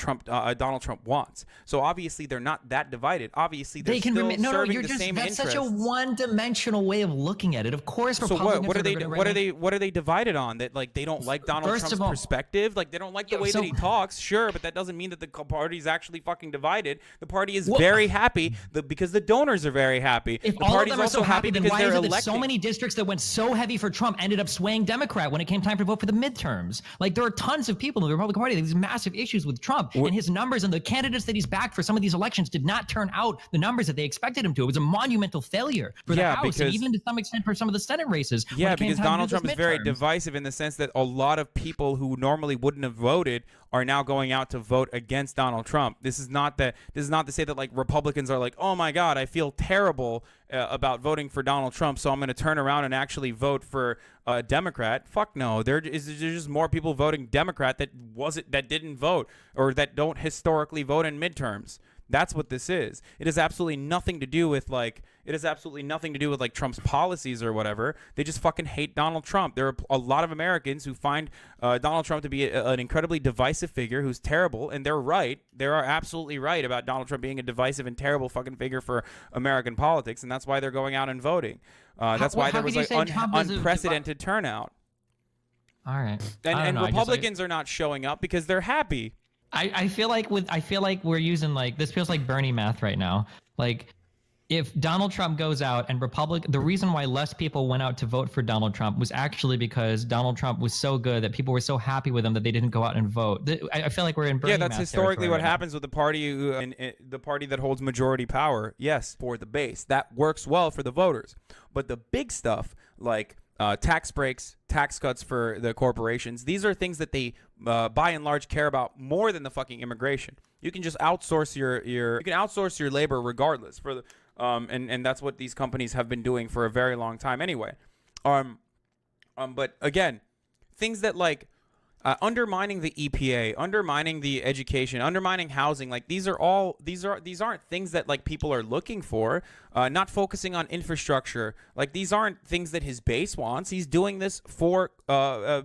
Donald Trump wants. So obviously they're not that divided. Obviously they're still serving the same interests. That's such a one-dimensional way of looking at it. Of course, so what are they divided on? That like they don't like Donald Trump's perspective? Like they don't like the way that he talks? Sure, but that doesn't mean that the party is actually fucking divided. The party is very happy because the donors are very happy. If the all party's of them are also so happy, then because why they're is it that electing. so many districts that went so heavy for Trump ended up swaying Democrat when it came time to vote for the midterms? Like there are tons of people in the Republican Party that have these massive issues with Trump. And his numbers and the candidates that he's backed for some of these elections did not turn out the numbers that they expected him to. It was a monumental failure for the House and even to some extent for some of the Senate races. Yeah, because Donald Trump is very divisive in the sense that a lot of people who normally wouldn't have voted are now going out to vote against Donald Trump. This is not to say that like Republicans are like, oh my God, I feel terrible about voting for Donald Trump, so I'm going to turn around and actually vote for a Democrat. Fuck no. There's just more people voting Democrat that didn't vote or that don't historically vote in midterms. That's what this is. It has absolutely nothing to do with like Trump's policies or whatever. They just fucking hate Donald Trump. There are a lot of Americans who find Donald Trump to be an incredibly divisive figure who's terrible, and they're right. They are absolutely right about Donald Trump being a divisive and terrible fucking figure for American politics, and that's why they're going out and voting. That's why there was like unprecedented turnout. All right. And Republicans are not showing up because they're happy. I feel like we're using like this feels like Bernie math right now. Like if Donald Trump goes out and the reason why less people went out to vote for Donald Trump was actually because Donald Trump was so good that people were so happy with him that they didn't go out and vote. I feel like we're in Bernie that's Mac historically territory what right now. happens with the party, the party that holds majority power. Yes, for the base, that works well for the voters. But the big stuff like tax breaks, tax cuts for the corporations, these are things that they by and large care about more than the fucking immigration. You can just outsource your labor regardless for the and that's what these companies have been doing for a very long time anyway. But again, things that like undermining the EPA, undermining the education, undermining housing, like these aren't things that like people are looking for. Not focusing on infrastructure, like these aren't things that his base wants. He's doing this for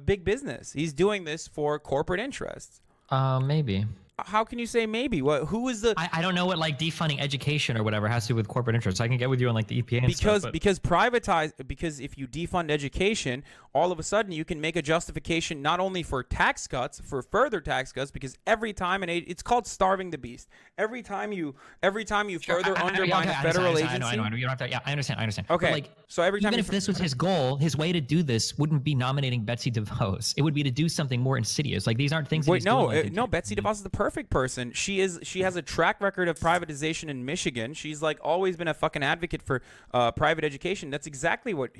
big business. He's doing this for corporate interests. Maybe. How can you say maybe? Who is the? I don't know what like defunding education or whatever has to do with corporate interests. I can get with you on like the EPA and stuff. Because if you defund education, all of a sudden you can make a justification not only for tax cuts, for further tax cuts, because every time it's called starving the beast. Every time you further undermine a federal agency. I know. You don't have to. Yeah, I understand. Okay. But like, so every time even if this was his goal, his way to do this wouldn't be nominating Betsy DeVos. It would be to do something more insidious. Like these aren't things. Wait, no. Betsy DeVos is the perfect person. She has a track record of privatization in Michigan. She's like always been a fucking advocate for private education. That's exactly what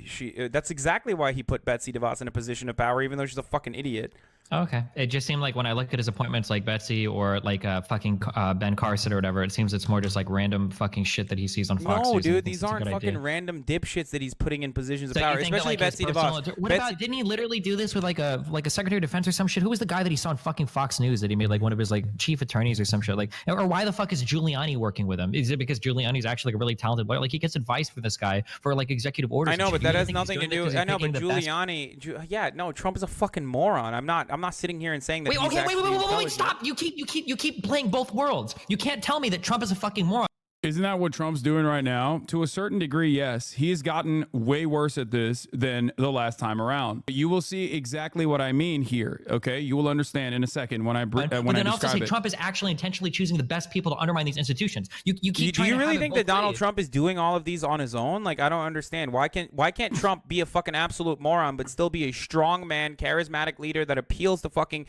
that's exactly why he put Betsy DeVos in a position of power, even though she's a fucking idiot. Okay. It just seemed like when I look at his appointments like Betsy or like fucking Ben Carson or whatever, it seems it's more just like random fucking shit that he sees on Fox. No, dude, these aren't fucking random dipshits that he's putting in positions of power, especially that, like, Betsy DeVos. What about, didn't he literally do this with like a Secretary of Defense or some shit? Who was the guy that he saw on fucking Fox News that he made like one of his like chief attorneys or some shit? Like, or why the fuck is Giuliani working with him? Is it because Giuliani's actually like a really talented lawyer? Like he gets advice from this guy for like executive orders. I know, but that has nothing to do. I know, but Giuliani, Trump is a fucking moron. I'm not sitting here and saying that. Wait, stop. You keep playing both worlds. You can't tell me that Trump is a fucking moron. Isn't that what Trump's doing right now? To a certain degree, yes. He has gotten way worse at this than the last time around. You will see exactly what I mean here, okay? You will understand in a second when I describe it. Trump is actually intentionally choosing the best people to undermine these institutions. You keep do trying you to really have think it that both Donald ways. Trump is doing all of these on his own? Like, I don't understand. Why can't Trump be a fucking absolute moron but still be a strong man, charismatic leader that appeals to fucking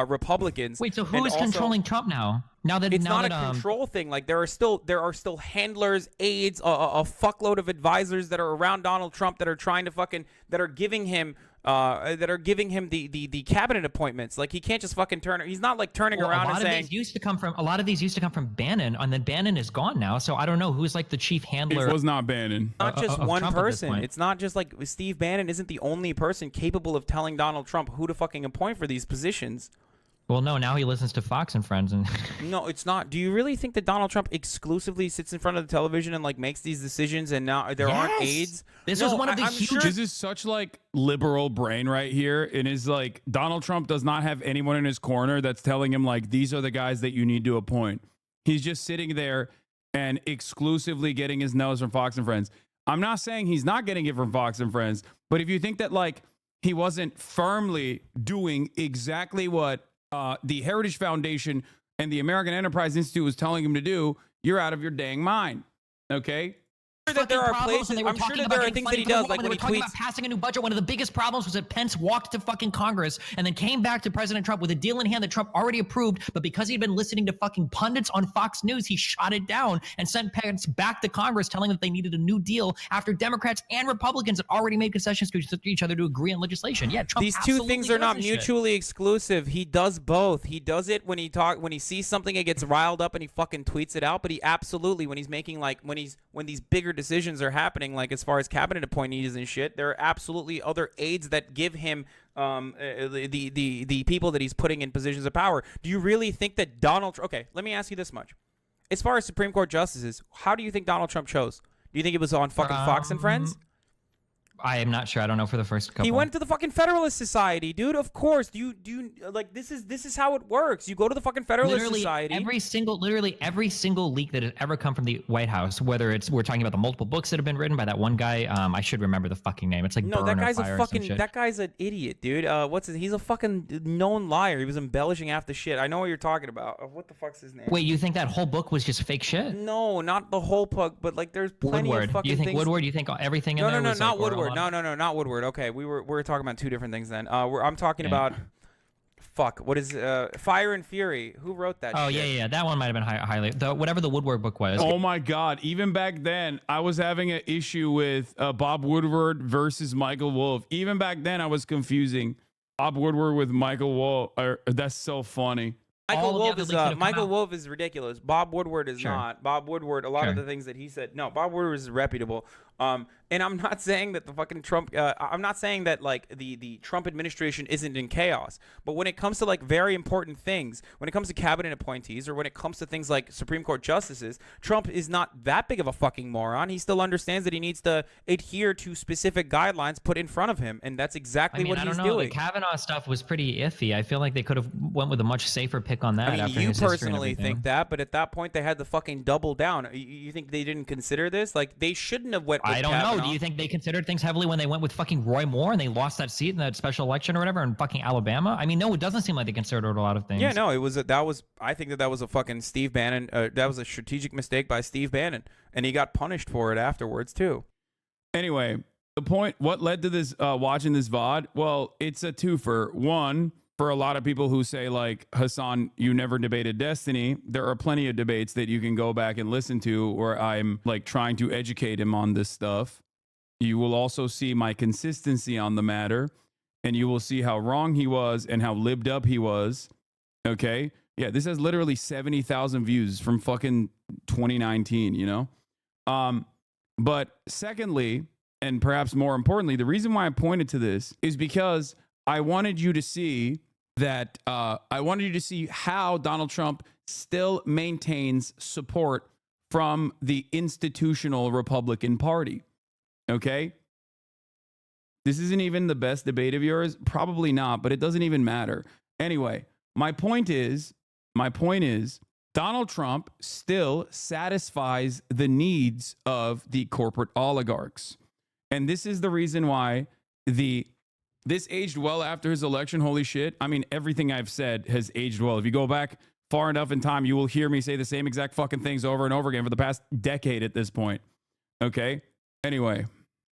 Republicans? Wait, so who is controlling Trump now? It's not a control thing. Like there are still handlers, aides, a fuckload of advisors that are around Donald Trump that are trying to that are giving him the cabinet appointments. Like he can't just fucking turn. He's not like turning around and saying. A lot of these used to come from Bannon, and then Bannon is gone now. So I don't know who's like the chief handler. It was not Bannon. Not just one Trump person. It's not just like Steve Bannon isn't the only person capable of telling Donald Trump who to fucking appoint for these positions. Well, no, now he listens to Fox and Friends. And no, it's not. Do you really think that Donald Trump exclusively sits in front of the television and like makes these decisions and now there aren't aides? This was one of the huge... This is such like liberal brain right here. It is like Donald Trump does not have anyone in his corner that's telling him like, these are the guys that you need to appoint. He's just sitting there and exclusively getting his nose from Fox and Friends. I'm not saying he's not getting it from Fox and Friends, but if you think that like he wasn't firmly doing exactly what the Heritage Foundation and the American Enterprise Institute was telling him to do, you're out of your dang mind. Okay? That there are places. I'm sure that there are things that he does, like when he tweets about passing a new budget. One of the biggest problems was that Pence walked to fucking Congress and then came back to President Trump with a deal in hand that Trump already approved. But because he'd been listening to fucking pundits on Fox News, he shot it down and sent Pence back to Congress, telling them that they needed a new deal after Democrats and Republicans had already made concessions to each other to agree on legislation. Yeah, Trump. These two things are not mutually exclusive. He does both. He does it when he sees something and gets riled up and he fucking tweets it out. But he absolutely, when he's making like when these bigger decisions are happening, like as far as cabinet appointees and shit, there are absolutely other aides that give him the people that he's putting in positions of power. Do you really think that okay, let me ask you this much. As far as Supreme Court justices, how do you think Donald Trump chose? Do you think it was on fucking Fox and Friends? I am not sure. I don't know for the first couple. He went to the fucking Federalist Society, dude. Of course. Do you like this is how it works. You go to the fucking Federalist Society. Literally every single leak that has ever come from the White House, whether we're talking about the multiple books that have been written by that one guy. I should remember the fucking name. It's like no, Burn that or guy's Fire a or some fucking shit. that guy's an idiot, dude. He's a fucking known liar. He was embellishing half the shit. I know what you're talking about. What the fuck's his name? Wait, you think that whole book was just fake shit? No, not the whole book, but like there's plenty Woodward. of fucking You think things. Woodward? You think everything in No, there no, was not like, Woodward. No, not Woodward. Okay, we were talking about two different things then. I'm talking about fuck. What is Fire and Fury? Who wrote that? Oh shit? yeah, that one might have been highly whatever the Woodward book was. Oh my God! Even back then, I was having an issue with Bob Woodward versus Michael Wolff. Even back then, I was confusing Bob Woodward with Michael Wolff. That's so funny. Michael Wolff is ridiculous. Bob Woodward is not. Bob Woodward, a lot of the things that he said. No, Bob Woodward is reputable. And I'm not saying that the fucking Trump. I'm not saying that like the Trump administration isn't in chaos. But when it comes to like very important things, when it comes to cabinet appointees, or when it comes to things like Supreme Court justices, Trump is not that big of a fucking moron. He still understands that he needs to adhere to specific guidelines put in front of him, and that's exactly what he's doing. The Kavanaugh stuff was pretty iffy. I feel like they could have went with a much safer pick on that. I mean, after you his history and personally everything. think that, but at that point they had to fucking double down. You think they didn't consider this? Like they shouldn't have went with I don't Kavanaugh. know. Do you think they considered things heavily when they went with fucking Roy Moore and they lost that seat in that special election or whatever in fucking Alabama? I mean, no, it doesn't seem like they considered a lot of things. Yeah, no, I think that was a fucking Steve Bannon. That was a strategic mistake by Steve Bannon, and he got punished for it afterwards too. Anyway, the point, what led to this, watching this VOD? Well, it's a twofer. One, for a lot of people who say like, Hassan, you never debated Destiny, there are plenty of debates that you can go back and listen to where I'm like trying to educate him on this stuff. You will also see my consistency on the matter, and you will see how wrong he was and how libbed up he was. Okay? Yeah, this has literally 70,000 views from fucking 2019, you know? But secondly, and perhaps more importantly, the reason why I pointed to this is because I wanted you to see that I wanted you to see how Donald Trump still maintains support from the institutional Republican Party. Okay? This isn't even the best debate of yours. Probably not, but it doesn't even matter. Anyway, my point is, Donald Trump still satisfies the needs of the corporate oligarchs. And this is the reason why this aged well after his election. Holy shit. I mean, everything I've said has aged well. If you go back far enough in time, you will hear me say the same exact fucking things over and over again for the past decade at this point. Okay? Anyway,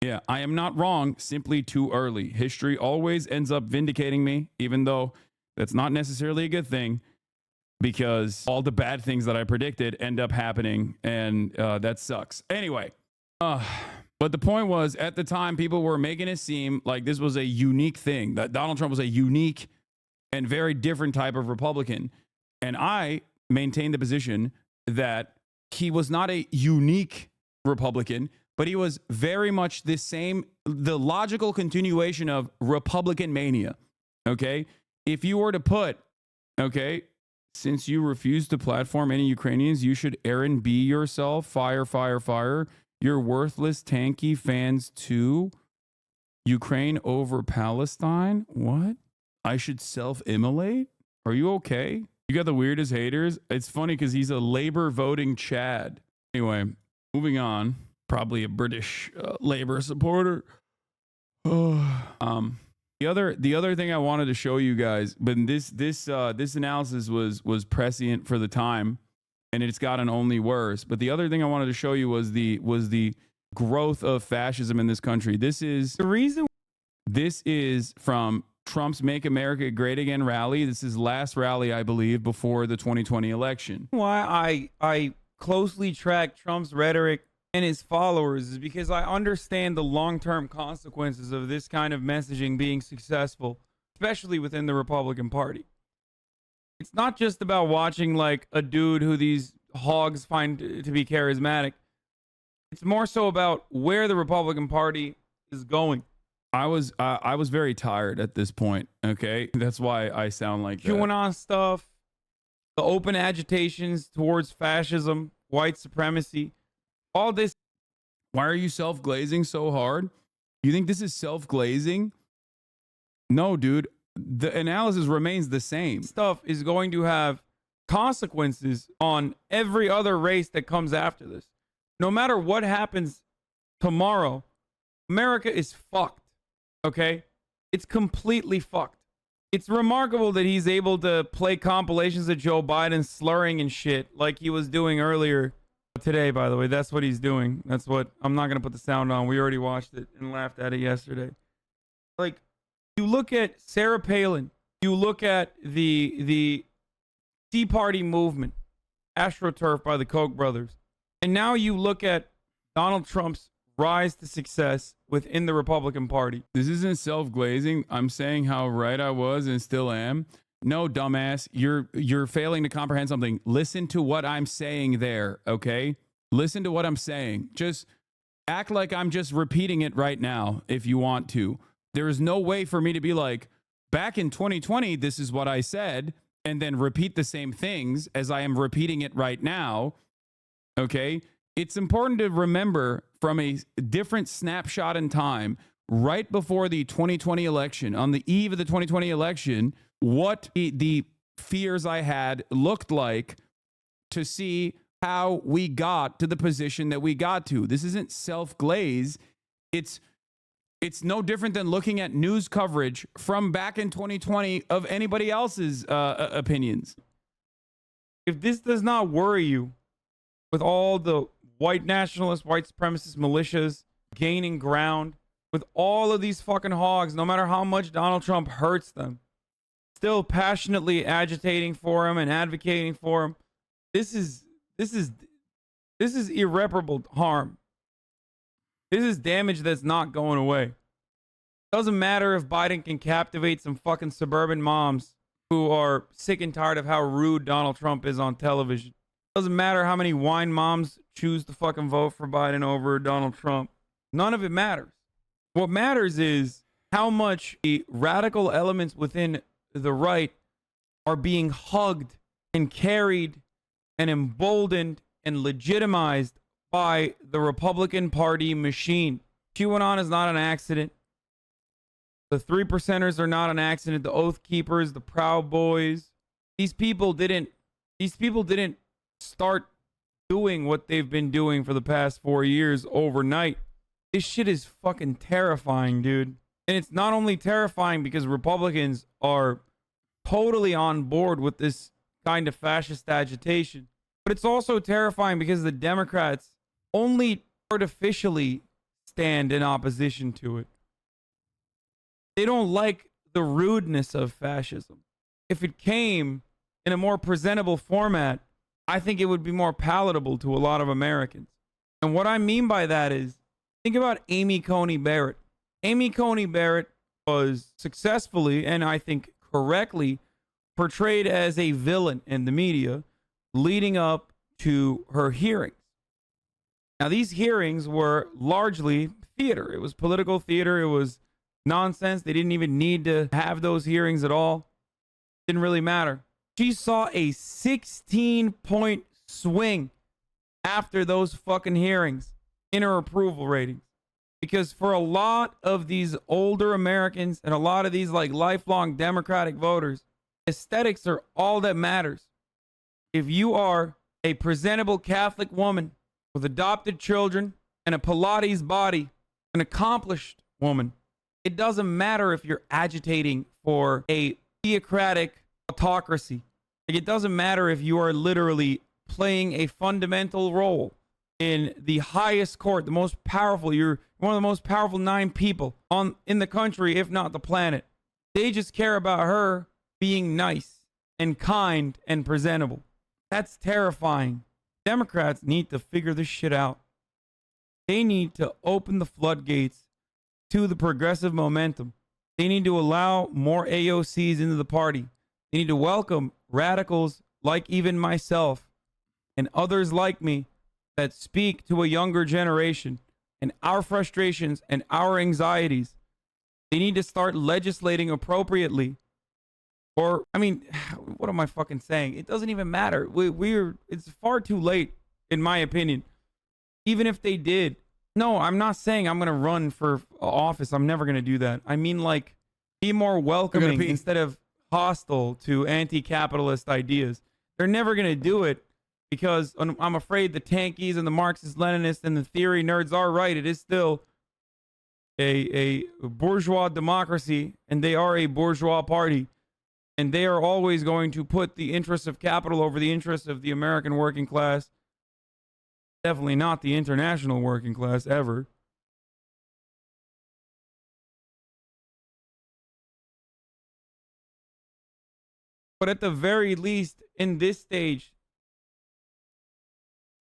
yeah, I am not wrong, simply too early. History always ends up vindicating me, even though that's not necessarily a good thing, because all the bad things that I predicted end up happening, and that sucks. Anyway, but the point was, at the time, people were making it seem like this was a unique thing, that Donald Trump was a unique and very different type of Republican. And I maintained the position that he was not a unique Republican, but he was very much the logical continuation of Republican mania. Okay? If you were to put, okay, since you refuse to platform any Ukrainians, you should Aaron B yourself, fire, fire, fire. You're worthless, tanky fans too. Ukraine over Palestine? What? I should self-immolate? Are you okay? You got the weirdest haters. It's funny because he's a Labor voting Chad. Anyway, moving on. Probably a British Labor supporter. The other thing I wanted to show you guys, but this analysis was prescient for the time, and it's gotten only worse. But the other thing I wanted to show you was the growth of fascism in this country. This is the reason. This is from Trump's Make America Great Again rally. This is last rally, I believe, before the 2020 election. Why I closely track Trump's rhetoric and his followers is because I understand the long-term consequences of this kind of messaging being successful, especially within the Republican Party. It's not just about watching like a dude who these hogs find to be charismatic. It's more so about where the Republican Party is going. I was very tired at this point. Okay, that's why I sound like that. QAnon stuff, the open agitations towards fascism, white supremacy, all this. Why are you self-glazing so hard? You think this is self-glazing? No, dude. The analysis remains the same. Stuff is going to have consequences on every other race that comes after this. No matter what happens tomorrow, America is fucked. Okay? It's completely fucked. It's remarkable that he's able to play compilations of Joe Biden slurring and shit like he was doing earlier today, by the way. That's what he's doing. That's what... I'm not going to put the sound on. We already watched it and laughed at it yesterday. Like, you look at Sarah Palin. You look at the Tea Party movement, AstroTurf by the Koch brothers. And now you look at Donald Trump's rise to success within the Republican Party. This isn't self-glazing. I'm saying how right I was and still am. No, dumbass, you're failing to comprehend something. Listen to what I'm saying there, okay? Listen to what I'm saying. Just act like I'm just repeating it right now if you want to. There is no way for me to be like, back in 2020, this is what I said, and then repeat the same things as I am repeating it right now, okay? It's important to remember from a different snapshot in time, right before the 2020 election, on the eve of the 2020 election, what the fears I had looked like to see how we got to the position that we got to. This isn't self-glaze. It's no different than looking at news coverage from back in 2020 of anybody else's opinions. If this does not worry you with all the white nationalists, white supremacist militias gaining ground, with all of these fucking hogs, no matter how much Donald Trump hurts them, still passionately agitating for him and advocating for him, this is irreparable harm. This is damage that's not going away. Doesn't matter if Biden can captivate some fucking suburban moms who are sick and tired of how rude Donald Trump is on television. Doesn't matter how many wine moms choose to fucking vote for Biden over Donald Trump. None of it matters. What matters is how much the radical elements within the right are being hugged and carried and emboldened and legitimized by the Republican Party machine. QAnon is not an accident. The 3%ers are not an accident. The Oath Keepers, the Proud Boys. These people didn't start doing what they've been doing for the past 4 years overnight. This shit is fucking terrifying, dude. And it's not only terrifying because Republicans are totally on board with this kind of fascist agitation, but it's also terrifying because the Democrats only artificially stand in opposition to it. They don't like the rudeness of fascism. If it came in a more presentable format, I think it would be more palatable to a lot of Americans. And what I mean by that is, think about Amy Coney Barrett. Amy Coney Barrett was successfully, and I think correctly, portrayed as a villain in the media leading up to her hearings. Now, these hearings were largely theater. It was political theater. It was nonsense. They didn't even need to have those hearings at all. Didn't really matter. She saw a 16-point swing after those fucking hearings in her approval ratings. Because for a lot of these older Americans and a lot of these like lifelong Democratic voters, aesthetics are all that matters. If you are a presentable Catholic woman with adopted children and a Pilates body, an accomplished woman, it doesn't matter if you're agitating for a theocratic autocracy. Like, it doesn't matter if you are literally playing a fundamental role in the highest court, the most powerful. You're one of the most powerful 9 people in the country, if not the planet. They just care about her being nice and kind and presentable. That's terrifying. Democrats need to figure this shit out. They need to open the floodgates to the progressive momentum. They need to allow more AOCs into the party. They need to welcome radicals like even myself and others like me that speak to a younger generation and our frustrations and our anxieties. They need to start legislating appropriately. Or, I mean, what am I fucking saying? It doesn't even matter. It's far too late, in my opinion. Even if they did No, I'm not saying I'm going to run for office. I'm never going to do that. I mean, like, be more welcoming instead of hostile to anti-capitalist ideas. They're never going to do it because I'm afraid the tankies and the Marxist-Leninists and the theory nerds are right. It is still a bourgeois democracy, and they are a bourgeois party. And they are always going to put the interests of capital over the interests of the American working class. Definitely not the international working class ever. But at the very least, in this stage,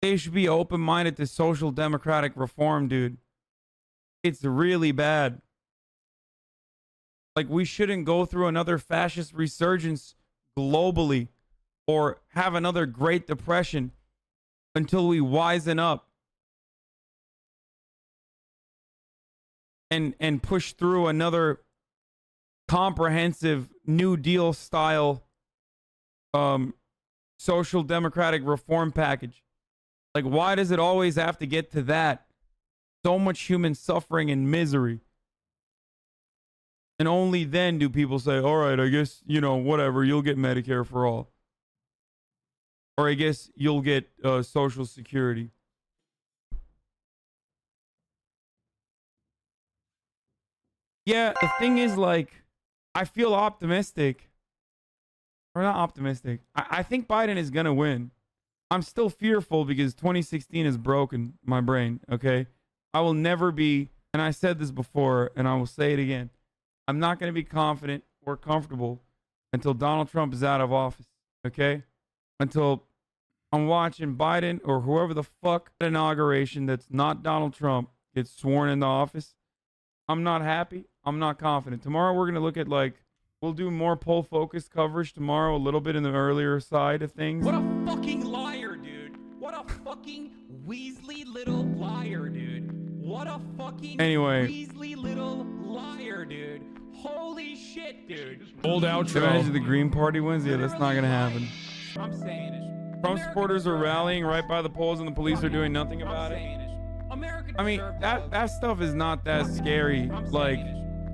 they should be open-minded to social democratic reform, dude. It's really bad. Like, we shouldn't go through another fascist resurgence globally or have another Great Depression until we wisen up and push through another comprehensive New Deal style social democratic reform package. Like, why does it always have to get to that? So much human suffering and misery. And only then do people say, all right, I guess, you know, whatever, you'll get Medicare for all. Or I guess you'll get Social Security. Yeah, the thing is, like, I feel optimistic. Or not optimistic. I think Biden is going to win. I'm still fearful because 2016 has broken my brain, okay? I will never be, and I said this before, and I will say it again. I'm not going to be confident or comfortable until Donald Trump is out of office, okay? Until I'm watching Biden or whoever the fuck inauguration that's not Donald Trump gets sworn into office. I'm not happy. I'm not confident. Tomorrow we're going to look at, like, we'll do more poll focus coverage tomorrow, a little bit in the earlier side of things. What a fucking liar, dude. What a fucking Weasley little liar, dude. What a fucking Weasley little liar, dude. Holy shit, dude. Old outro. Imagine the Green Party wins. Yeah, that's not going to happen. I'm saying it. Trump supporters are rallying right by the polls and the police are doing nothing about it. I mean, that stuff is not that scary. Like,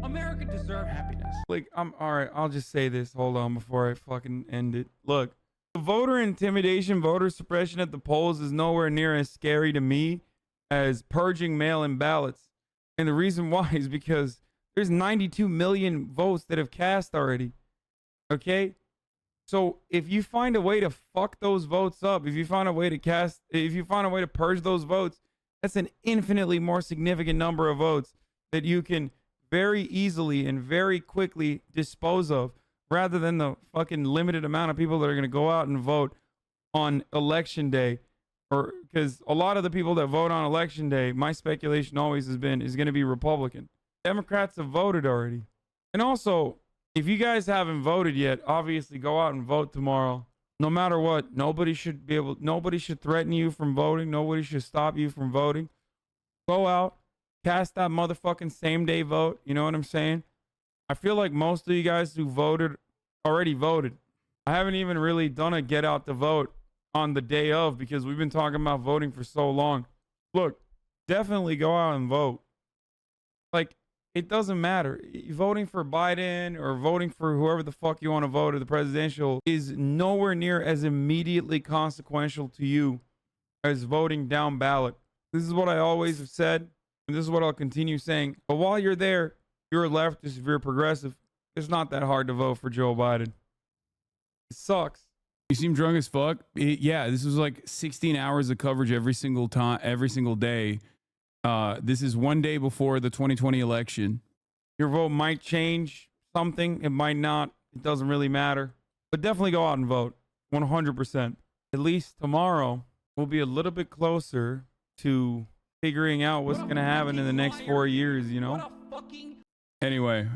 America deserves happiness. Like, all right, I'll just say this. Hold on before I fucking end it. Look, the voter intimidation, voter suppression at the polls is nowhere near as scary to me as purging mail-in ballots. And the reason why is because there's 92 million votes that have cast already. Okay? So if you find a way to fuck those votes up, if you find a way to purge those votes, that's an infinitely more significant number of votes that you can very easily and very quickly dispose of, rather than the fucking limited amount of people that are going to go out and vote on election day. Or because a lot of the people that vote on election day, my speculation always has been, is going to be Republican. Democrats have voted already. And also, if you guys haven't voted yet, obviously go out and vote tomorrow. No matter what, nobody should threaten you from voting. Nobody should stop you from voting. Go out, cast that motherfucking same day vote. You know what I'm saying? I feel like most of you guys who voted already voted. I haven't even really done a get out the vote on the day of because we've been talking about voting for so long. Look, definitely go out and vote. Like, it doesn't matter. Voting for Biden or voting for whoever the fuck you want to vote or the presidential is nowhere near as immediately consequential to you as voting down ballot. This is what I always have said, and this is what I'll continue saying. But while you're there, you're a leftist, if you're a progressive, it's not that hard to vote for Joe Biden. It sucks. You seem drunk as fuck. Yeah, this was like 16 hours of coverage every single time, every single day. This is one day before the 2020 election. Your vote might change something. It might not. It doesn't really matter. But definitely go out and vote. 100%. At least tomorrow, we'll be a little bit closer to figuring out what's going to happen in the next 4 years, you know? Anyway,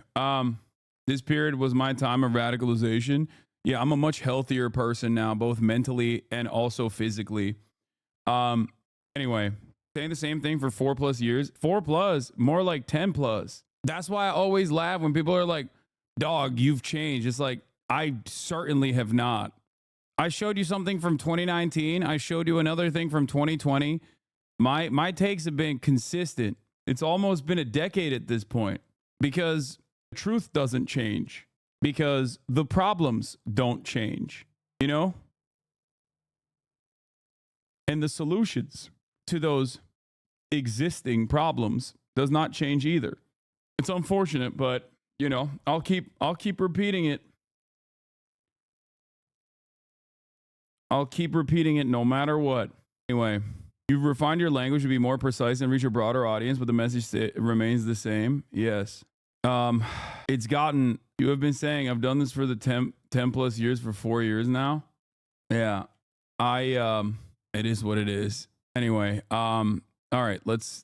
this period was my time of radicalization. Yeah, I'm a much healthier person now, both mentally and also physically. Anyway, saying the same thing for 4+ years. 4+, more like 10+. That's why I always laugh when people are like, dog, you've changed. It's like, I certainly have not. I showed you something from 2019. I showed you another thing from 2020. My takes have been consistent. It's almost been a decade at this point because the truth doesn't change, because the problems don't change, you know? And the solutions to those existing problems does not change either. It's unfortunate, but you know, I'll keep repeating it. I'll keep repeating it no matter what. Anyway, you've refined your language to be more precise and reach a broader audience, but the message remains the same. Yes. It's gotten, you have been saying, I've done this for the 10 plus years, for 4 years now. Yeah. It is what it is. Anyway, all right, let's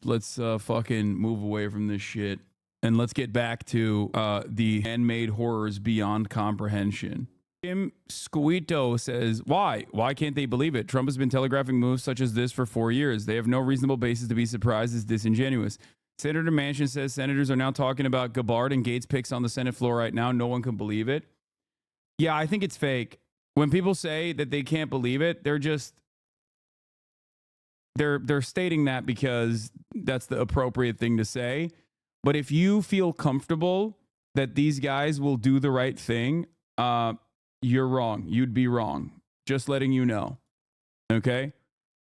fucking move away from this shit and let's get back to the handmade horrors beyond comprehension. Tim Squito says, why can't they believe it? Trump has been telegraphing moves such as this for 4 years. They have no reasonable basis to be surprised. It's disingenuous. Senator Manchin says senators are now talking about Gabbard and Gates picks on the Senate floor right now. No one can believe it. Yeah, I think it's fake. When people say that they can't believe it, they're stating that because that's the appropriate thing to say. But if you feel comfortable that these guys will do the right thing, you're wrong. You'd be wrong. Just letting you know. Okay?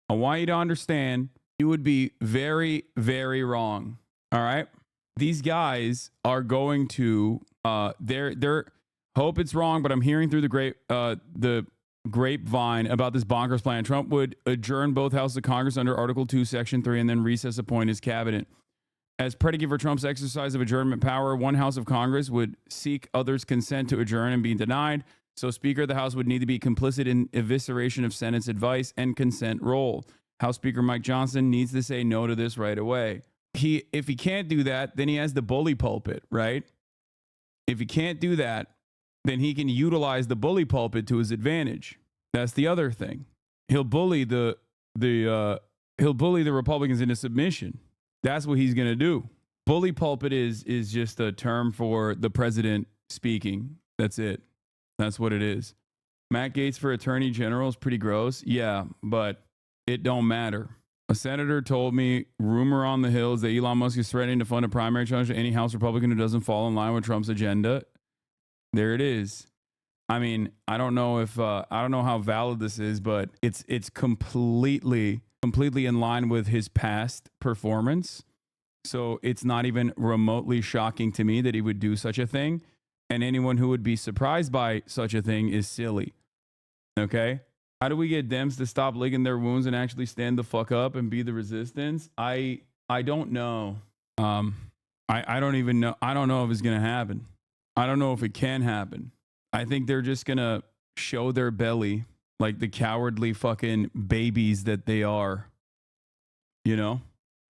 I want you to understand you would be very, very wrong. All right? These guys are going to they're hope it's wrong, but I'm hearing through the grapevine about this bonkers plan. Trump would adjourn both houses of Congress under Article 2, Section 3, and then recess appoint his cabinet. As predicate for Trump's exercise of adjournment power, one house of Congress would seek others' consent to adjourn and be denied. So Speaker of the House would need to be complicit in evisceration of Senate's advice and consent role. House Speaker Mike Johnson needs to say no to this right away. If he can't do that, then he has the bully pulpit, right? If he can't do that, then he can utilize the bully pulpit to his advantage. That's the other thing. He'll bully the Republicans into submission. That's what he's going to do. Bully pulpit is just a term for the president speaking. That's it. That's what it is. Matt Gaetz for attorney general is pretty gross. Yeah, but it don't matter. A senator told me, rumor on the hills, that Elon Musk is threatening to fund a primary challenge to any House Republican who doesn't fall in line with Trump's agenda. There it is. I mean, I don't know how valid this is, but it's completely in line with his past performance. So it's not even remotely shocking to me that he would do such a thing. And anyone who would be surprised by such a thing is silly. Okay? How do we get Dems to stop licking their wounds and actually stand the fuck up and be the resistance? I don't know. I don't even know. I don't know if it's going to happen. I don't know if it can happen. I think they're just going to show their belly like the cowardly fucking babies that they are. You know?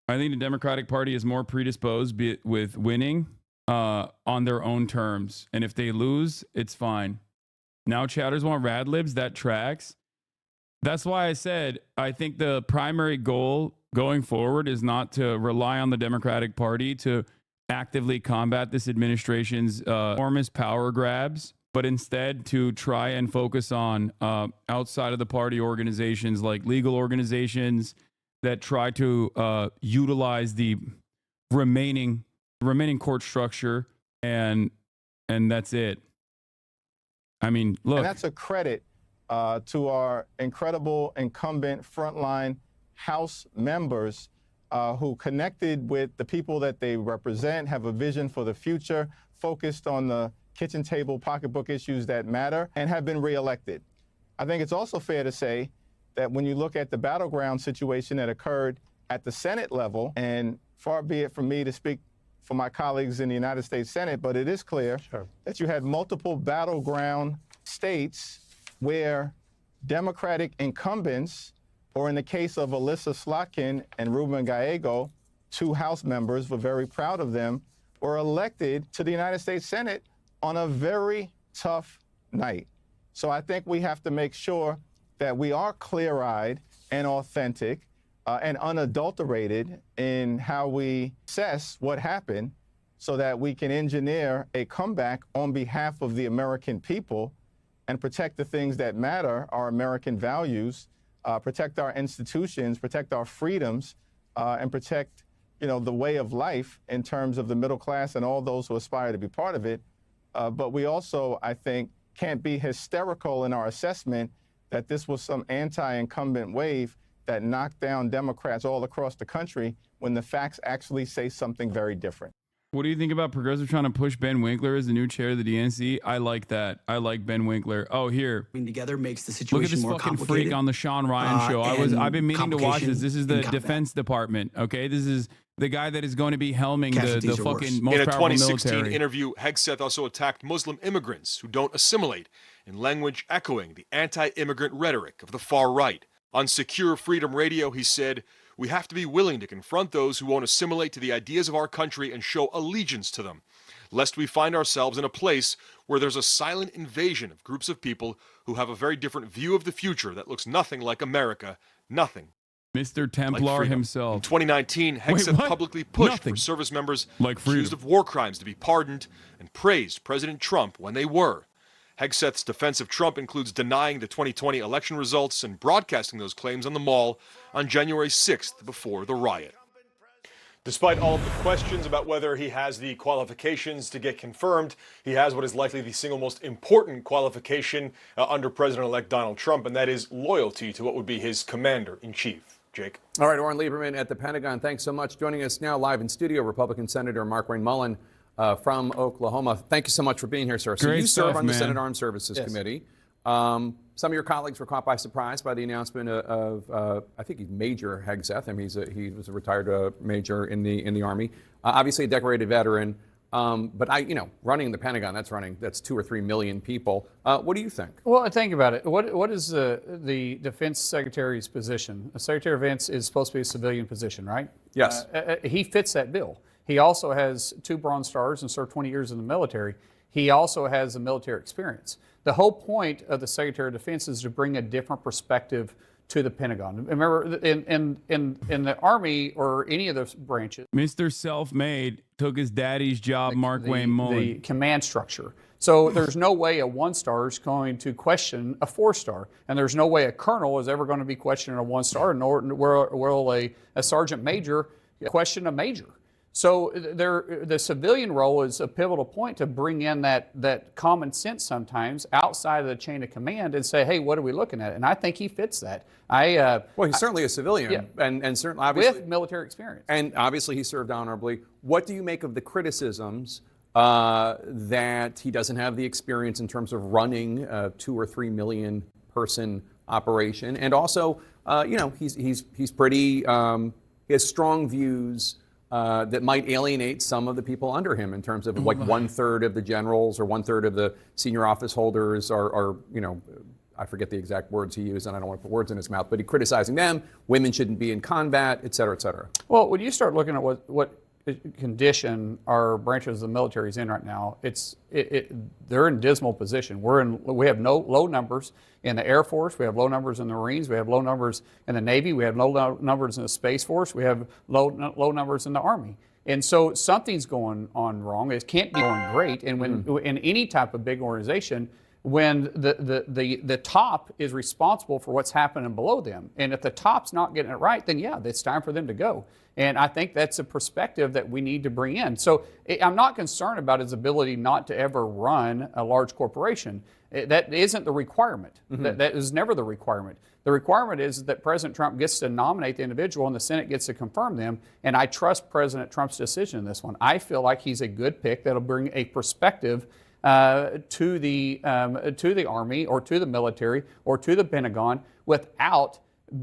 I think the Democratic Party is more predisposed with winning on their own terms. And if they lose, it's fine. Now chatters want rad libs. That tracks. That's why I said I think the primary goal going forward is not to rely on the Democratic Party to actively combat this administration's enormous power grabs, but instead to try and focus on outside of the party organizations, like legal organizations that try to utilize the remaining court structure, and that's it. I mean, look. And that's a credit to our incredible incumbent frontline House members who connected with the people that they represent, have a vision for the future, focused on the kitchen table pocketbook issues that matter, and have been reelected. I think it's also fair to say that when you look at the battleground situation that occurred at the Senate level, and far be it from me to speak for my colleagues in the United States Senate, but it is clear that you had multiple battleground states where Democratic incumbents, or in the case of Alyssa Slotkin and Ruben Gallego, 2 House members, we're very proud of them, were elected to the United States Senate on a very tough night. So I think we have to make sure that we are clear-eyed and authentic and unadulterated in how we assess what happened so that we can engineer a comeback on behalf of the American people and protect the things that matter, our American values, protect our institutions, protect our freedoms, and protect, the way of life in terms of the middle class and all those who aspire to be part of it. But we also, I think, can't be hysterical in our assessment that this was some anti-incumbent wave that knocked down Democrats all across the country when the facts actually say something very different. What do you think about progressive trying to push Ben Winkler as the new chair of the DNC? I like that. I like Ben Winkler. Oh, here. Together makes the situation Look at this more fucking complicated. freak on the Sean Ryan show. I've been meaning to watch this. This is the Defense Department. Okay, this is the guy that is going to be helming the fucking most In a powerful 2016 military. interview, Hegseth also attacked Muslim immigrants who don't assimilate in language echoing the anti-immigrant rhetoric of the far right. On Secure Freedom Radio, he said, "We have to be willing to confront those who won't assimilate to the ideas of our country and show allegiance to them, lest we find ourselves in a place where there's a silent invasion of groups of people who have a very different view of the future that looks nothing like America, nothing." Mr. Templar himself. In 2019, Hegseth what? publicly pushed Nothing. for service members Like accused of war crimes to be pardoned and praised President Trump when they were. Hegseth's defense of Trump includes denying the 2020 election results and broadcasting those claims on the Mall on January 6th before the riot. Despite all of the questions about whether he has the qualifications to get confirmed, he has what is likely the single most important qualification under President-elect Donald Trump, and that is loyalty to what would be his commander-in-chief. Jake. All right, Oren Lieberman at the Pentagon, thanks so much. Joining us now live in studio, Republican Senator Markwayne Mullin from Oklahoma. Thank you so much for being here, sir. So Great you serve stuff, on the man. Senate Armed Services Committee. Some of your colleagues were caught by surprise by the announcement of I think he's Major Hegseth. I mean, he was a retired major in the Army. Obviously a decorated veteran. But running the Pentagon, that's 2 or 3 million people. What do you think? Well, think about it. What is the Defense Secretary's position? A Secretary of Defense is supposed to be a civilian position, right? Yes. He fits that bill. He also has 2 Bronze Stars and served 20 years in the military. He also has a military experience. The whole point of the Secretary of Defense is to bring a different perspective to the Pentagon. Remember, in the Army or any of those branches, Mr. Self-Made took his daddy's job, Markwayne Mullin. the command structure. So there's no way a 1-star is going to question a 4-star, and there's no way a colonel is ever going to be questioning a 1-star, nor will a sergeant major question a major. So the civilian role is a pivotal point to bring in that common sense sometimes outside of the chain of command and say, hey, what are we looking at? And I think he fits that. Well, he's certainly a civilian, and certainly obviously with military experience. And obviously he served honorably. What do you make of the criticisms that he doesn't have the experience in terms of running a 2 or 3 million person operation, and also, he's pretty. He has strong views that might alienate some of the people under him in terms of like 1/3 of the generals or 1/3 of the senior office holders are I forget the exact words he used, and I don't want to put words in his mouth, but he criticizing them. Women shouldn't be in combat, et cetera, et cetera. Well, when you start looking at what condition our branches of the military is in right now, they're in dismal position. We have low numbers in the Air Force, we have low numbers in the Marines, we have low numbers in the Navy, we have low numbers in the Space Force, we have low numbers in the Army. And so something's going on wrong. It can't be going great. And when in any type of big organization, when the top is responsible for what's happening below them, and if the top's not getting it right, then yeah, it's time for them to go. And I think that's a perspective that we need to bring in. So I'm not concerned about his ability not to ever run a large corporation. That isn't the requirement. That is never the requirement. The requirement is that President Trump gets to nominate the individual and the Senate gets to confirm them. And I trust President Trump's decision in this one. I feel like he's a good pick that'll bring a perspective to the Army or to the military or to the Pentagon without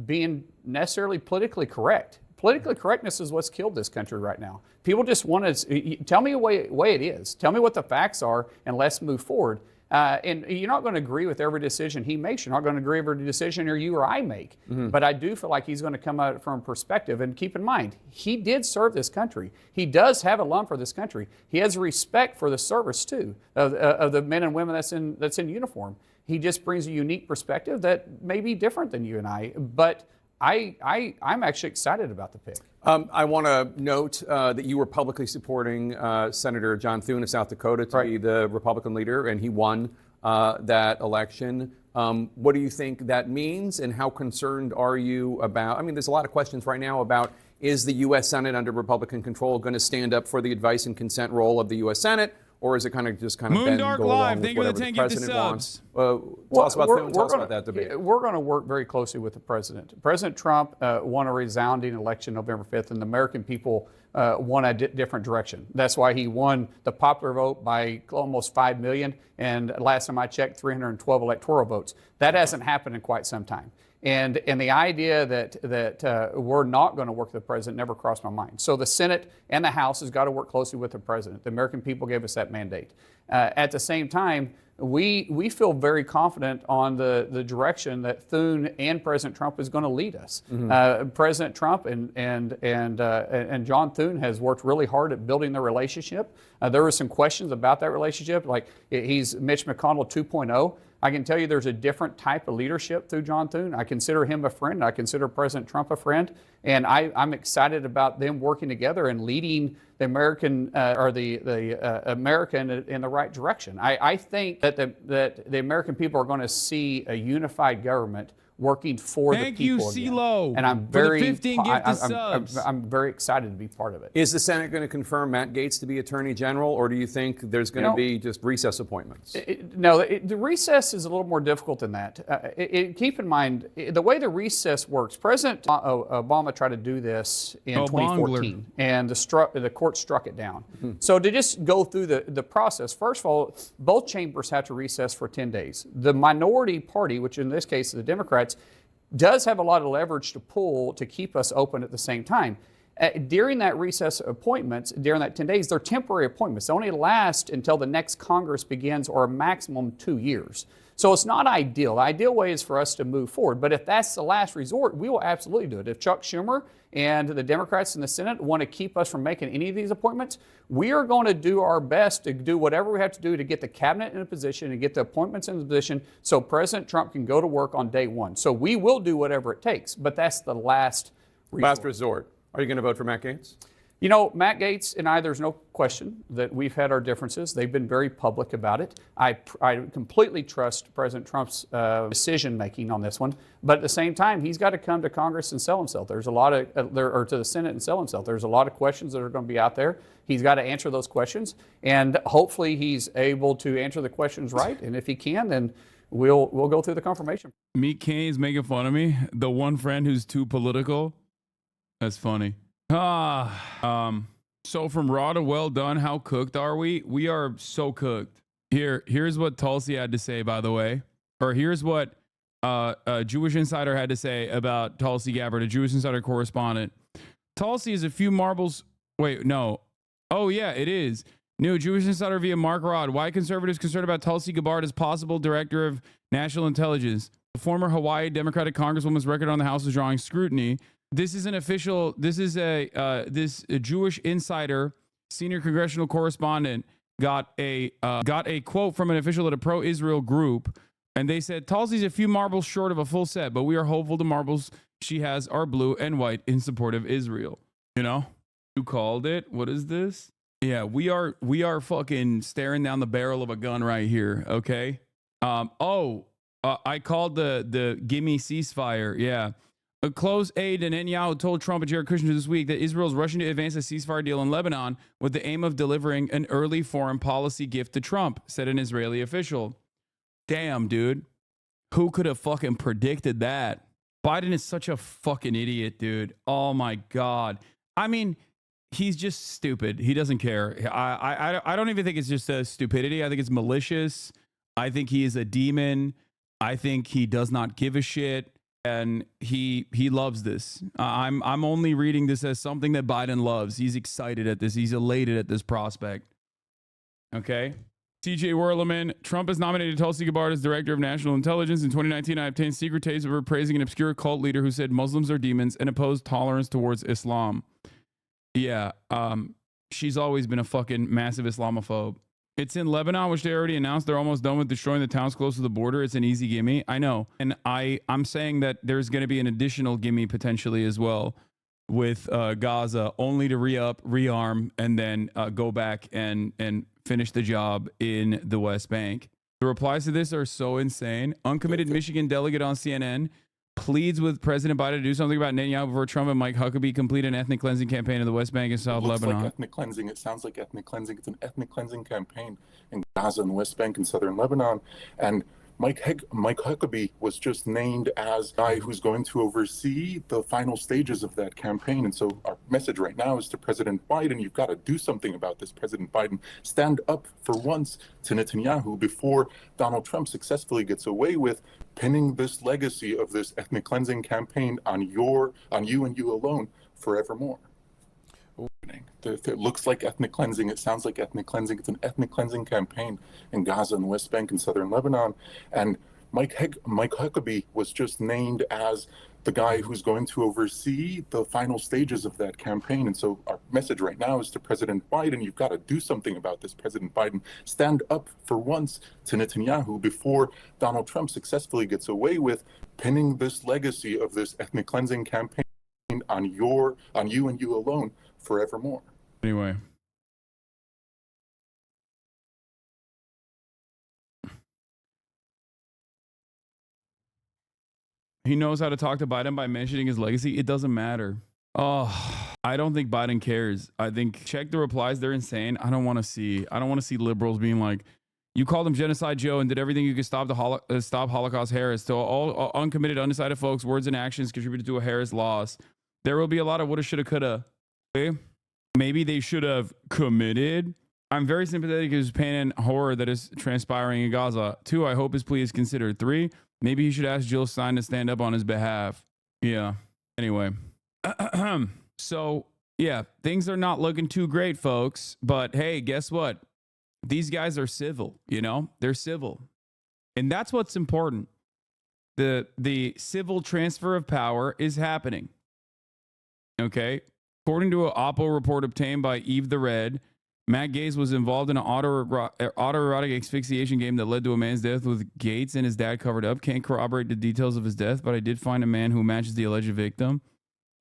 being necessarily politically correct. Politically correctness is what's killed this country right now. People just want to tell me the way it is. Tell me what the facts are, and let's move forward. And you're not going to agree with every decision he makes. You're not going to agree with every decision you or I make. But I do feel like he's going to come out from perspective. And keep in mind, he did serve this country. He does have a love for this country. He has respect for the service too of the men and women that's in uniform. He just brings a unique perspective that may be different than you and I. But I'm actually excited about the pick. I want to note that you were publicly supporting Senator John Thune of South Dakota to be the Republican leader, and he won that election. What do you think that means, and how concerned are you about? I mean, there's a lot of questions right now about, is the U.S. Senate under Republican control going to stand up for the advice and consent role of the U.S. Senate? Or is it kind of just bend, Moondark go Live, along thank with you for the whatever the 10 gifted president subs. wants? Tell us about that debate. We're going to work very closely with the president. President Trump won a resounding election November 5th, and the American people won a different direction. That's why he won the popular vote by almost 5 million, and last time I checked, 312 electoral votes. That hasn't happened in quite some time. And the idea that we're not going to work with the president never crossed my mind. So the Senate and the House has got to work closely with the president. The American people gave us that mandate. At the same time, we feel very confident on the direction that Thune and President Trump is going to lead us. President Trump and John Thune has worked really hard at building the relationship. There were some questions about that relationship, like he's Mitch McConnell 2.0. I can tell you there's a different type of leadership through John Thune. I consider him a friend. I consider President Trump a friend. And I'm excited about them working together and leading the American America in the right direction. I think that the American people are going to see a unified government working for the people. Thank you, CeeLo. And I'm very excited to be part of it. Is the Senate going to confirm Matt Gaetz to be Attorney General, or do you think there's going to be just recess appointments? The recess is a little more difficult than that. Keep in mind, the way the recess works, President Obama tried to do this in 2014, and the court struck it down. So to just go through the process, first of all, both chambers have to recess for 10 days. The minority party, which in this case is the Democrats, does have a lot of leverage to pull to keep us open at the same time. During that recess appointments, during that 10 days, they're temporary appointments. They only last until the next Congress begins, or a maximum 2 years. So it's not ideal. The ideal way is for us to move forward. But if that's the last resort, we will absolutely do it. If Chuck Schumer and the Democrats in the Senate want to keep us from making any of these appointments, we are going to do our best to do whatever we have to do to get the cabinet in a position and get the appointments in a position so President Trump can go to work on day one. So we will do whatever it takes, but that's the last resort. Are you going to vote for Matt Gaetz? You know, Matt Gaetz and I, there's no question that we've had our differences. They've been very public about it. I completely trust President Trump's decision-making on this one. But at the same time, he's got to come to Congress and sell himself. There's a lot of, or to the Senate and sell himself. There's a lot of questions that are going to be out there. He's got to answer those questions. And hopefully he's able to answer the questions right. And if he can, then we'll go through the confirmation. Meek Kenny's making fun of me. The one friend who's too political. That's funny. So from raw to well done, how cooked are we? We are so cooked. Here's what Tulsi had to say, by the way. Or here's what a Jewish Insider had to say about Tulsi Gabbard, a Jewish Insider correspondent. Tulsi is a few marbles. Wait, no. Oh, yeah, it is. New Jewish Insider via Mark Rod. Why conservatives concerned about Tulsi Gabbard as possible director of national intelligence? The former Hawaii Democratic Congresswoman's record on the House is drawing scrutiny. This is an official. This is a Jewish Insider senior congressional correspondent got a quote from an official at a pro-Israel group, and they said Tulsi's a few marbles short of a full set, but we are hopeful the marbles she has are blue and white in support of Israel. You know, you called it. What is this? Yeah, we are fucking staring down the barrel of a gun right here. Okay. I called the gimme ceasefire. Yeah. A close aide to Netanyahu told Trump and Jared Kushner this week that Israel is rushing to advance a ceasefire deal in Lebanon with the aim of delivering an early foreign policy gift to Trump, said an Israeli official. Damn, dude. Who could have fucking predicted that? Biden is such a fucking idiot, dude. Oh my God. I mean, he's just stupid. He doesn't care. I don't even think it's just a stupidity. I think it's malicious. I think he is a demon. I think he does not give a shit. And he loves this. I'm only reading this as something that Biden loves. He's excited at this. He's elated at this prospect. Okay. TJ Werleman, Trump has nominated Tulsi Gabbard as director of national intelligence. In 2019, I obtained secret tapes of her praising an obscure cult leader who said Muslims are demons and opposed tolerance towards Islam. Yeah. She's always been a fucking massive Islamophobe. It's in Lebanon, which they already announced they're almost done with destroying the towns close to the border. It's an easy gimme. I know. And I'm saying that there's going to be an additional gimme potentially as well with Gaza, only to re-up, rearm, and then go back and finish the job in the West Bank. The replies to this are so insane. Uncommitted Michigan delegate on CNN pleads with President Biden to do something about Netanyahu before Trump and Mike Huckabee complete an ethnic cleansing campaign in the West Bank and South It looks Lebanon. like ethnic cleansing. It sounds like ethnic cleansing. It's an ethnic cleansing campaign in Gaza and the West Bank and southern Lebanon. And Mike Huckabee was just named as the guy who's going to oversee the final stages of that campaign. And so our message right now is to President Biden, you've got to do something about this. President Biden, stand up for once to Netanyahu before Donald Trump successfully gets away with pinning this legacy of this ethnic cleansing campaign on you and you alone forevermore. It looks like ethnic cleansing. It sounds like ethnic cleansing. It's an ethnic cleansing campaign in Gaza and the West Bank and southern Lebanon. And Mike Huckabee was just named as the guy who's going to oversee the final stages of that campaign. And so our message right now is to President Biden, you've got to do something about this. President Biden, stand up for once to Netanyahu before Donald Trump successfully gets away with pinning this legacy of this ethnic cleansing campaign on you and you alone forevermore. Anyway. He knows how to talk to Biden by mentioning his legacy. It doesn't matter. Oh, I don't think Biden cares. I think check the replies. They're insane. I don't want to see liberals being like, you called him Genocide Joe and did everything you could stop stop Holocaust Harris. To all uncommitted, undecided folks, words and actions contributed to a Harris loss. There will be a lot of woulda, shoulda, coulda. Okay? Maybe they should have committed. I'm very sympathetic to his pain and horror that is transpiring in Gaza. 2, I hope his plea is considered. 3, maybe he should ask Jill Stein to stand up on his behalf. Yeah. Anyway. So, yeah, things are not looking too great, folks. But hey, guess what? These guys are civil, you know? They're civil. And that's what's important. The civil transfer of power is happening. Okay? According to an Oppo report obtained by Eve the Red, Matt Gaetz was involved in an autoerotic asphyxiation game that led to a man's death with Gaetz and his dad covered up. Can't corroborate the details of his death, but I did find a man who matches the alleged victim.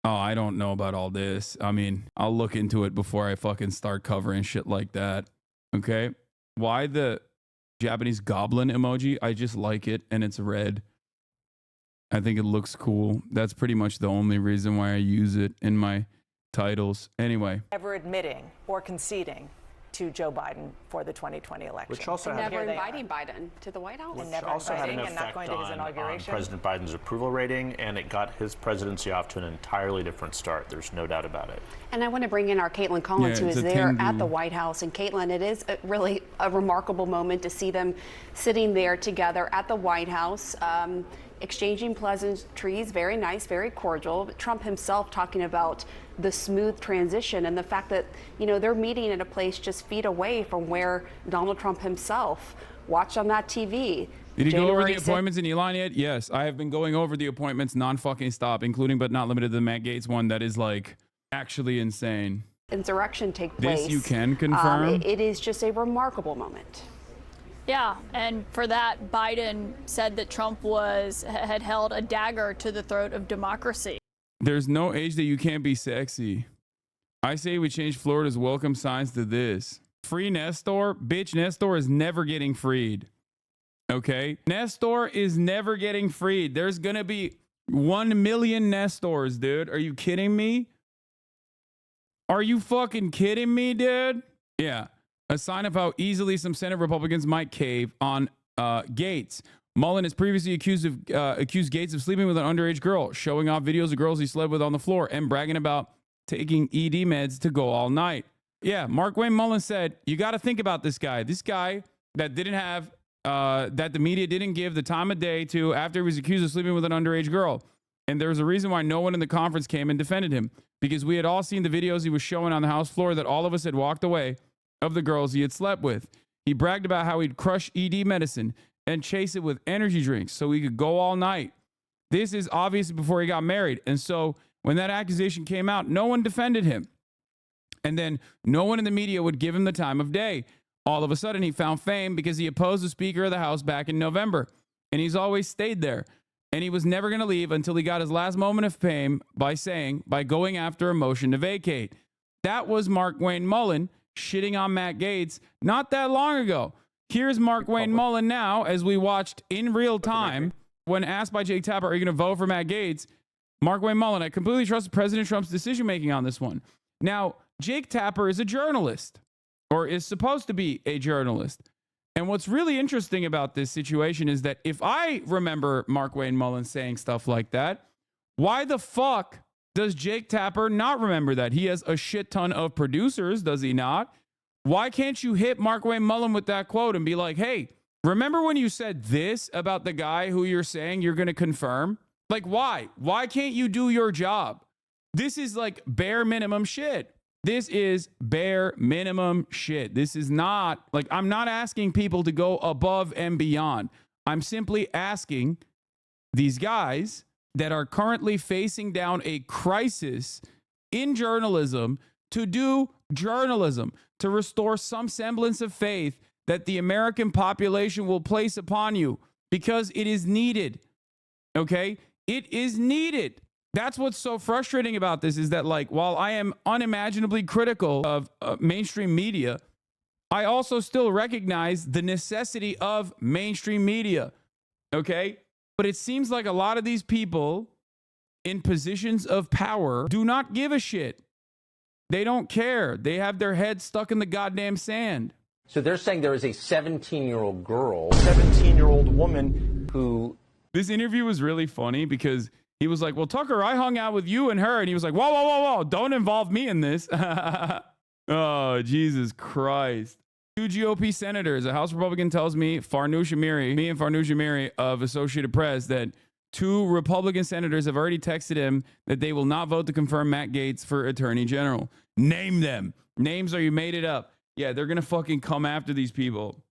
Oh, I don't know about all this. I mean, I'll look into it before I fucking start covering shit like that. Okay? Why the Japanese goblin emoji? I just like it, and it's red. I think it looks cool. That's pretty much the only reason why I use it in my titles. Anyway. Never admitting or conceding to Joe Biden for the 2020 election. Which also And had, never inviting Biden to the White House. And never also had an inviting and not effect going to his on inauguration. President Biden's approval rating, and it got his presidency off to an entirely different start. There's no doubt about it. And I want to bring in our Caitlin Collins, who is there attendee. at the White House. And Caitlin, it is really a remarkable moment to see them sitting there together at the White House, exchanging pleasantries, very nice, very cordial. Trump himself talking about the smooth transition and the fact that, you know, they're meeting at a place just feet away from where Donald Trump himself watched on that TV. Did he go over the appointments in Elon yet? Yes, I have been going over the appointments non-fucking stop, including but not limited to the Matt Gaetz one that is like actually insane. Insurrection take place. This you can confirm? It is just a remarkable moment. Yeah, and for that, Biden said that Trump had held a dagger to the throat of democracy. There's no age that you can't be sexy. I say we change Florida's welcome signs to this. Free Nestor? Bitch, Nestor is never getting freed. Okay? Nestor is never getting freed. There's gonna be 1 million Nestors, dude. Are you kidding me? Are you fucking kidding me, dude? Yeah. A sign of how easily some Senate Republicans might cave on Gaetz. Mullen has previously accused Gaetz of sleeping with an underage girl, showing off videos of girls he slept with on the floor, and bragging about taking ED meds to go all night. Yeah, Markwayne Mullin said, you got to think about this guy. This guy that didn't have, that the media didn't give the time of day to after he was accused of sleeping with an underage girl. And there was a reason why no one in the conference came and defended him, because we had all seen the videos he was showing on the House floor that all of us had walked away of the girls he had slept with. He bragged about how he'd crush ED medicine and chase it with energy drinks so he could go all night. This is obviously before he got married. And so when that accusation came out, no one defended him. And then no one in the media would give him the time of day. All of a sudden, he found fame because he opposed the Speaker of the House back in November. And he's always stayed there. And he was never going to leave until he got his last moment of fame by going after a motion to vacate. That was Markwayne Mullin shitting on Matt Gaetz not that long ago. Here's Mark Wayne Mullen now, as we watched in real time, when asked by Jake Tapper, are you going to vote for Matt Gaetz? Mark Wayne Mullen, I completely trust President Trump's decision-making on this one. Now, Jake Tapper is a journalist, or is supposed to be a journalist. And what's really interesting about this situation is that if I remember Mark Wayne Mullen saying stuff like that, why the fuck does Jake Tapper not remember that? He has a shit ton of producers, does he not? Why can't you hit Mark Wayne Mullen with that quote and be like, hey, remember when you said this about the guy who you're saying you're going to confirm? Like, why? Why can't you do your job? This is like bare minimum shit. This is bare minimum shit. This is not, like, I'm not asking people to go above and beyond. I'm simply asking these guys that are currently facing down a crisis in journalism to do journalism, to restore some semblance of faith that the American population will place upon you, because it is needed. Okay? It is needed. That's what's so frustrating about this, is that, like, while I am unimaginably critical of mainstream media, I also still recognize the necessity of mainstream media. Okay? But it seems like a lot of these people in positions of power do not give a shit. They don't care. They have their heads stuck in the goddamn sand. So they're saying there is a 17-year-old girl, 17-year-old woman who... This interview was really funny because he was like, well, Tucker, I hung out with you and her. And he was like, whoa, whoa, whoa, whoa, don't involve me in this. Oh, Jesus Christ. 2 GOP senators. A House Republican tells me, Farnoosh Amiri of Associated Press, that 2 Republican senators have already texted him that they will not vote to confirm Matt Gaetz for Attorney General. Name them. Names, or you made it up. Yeah, they're going to fucking come after these people.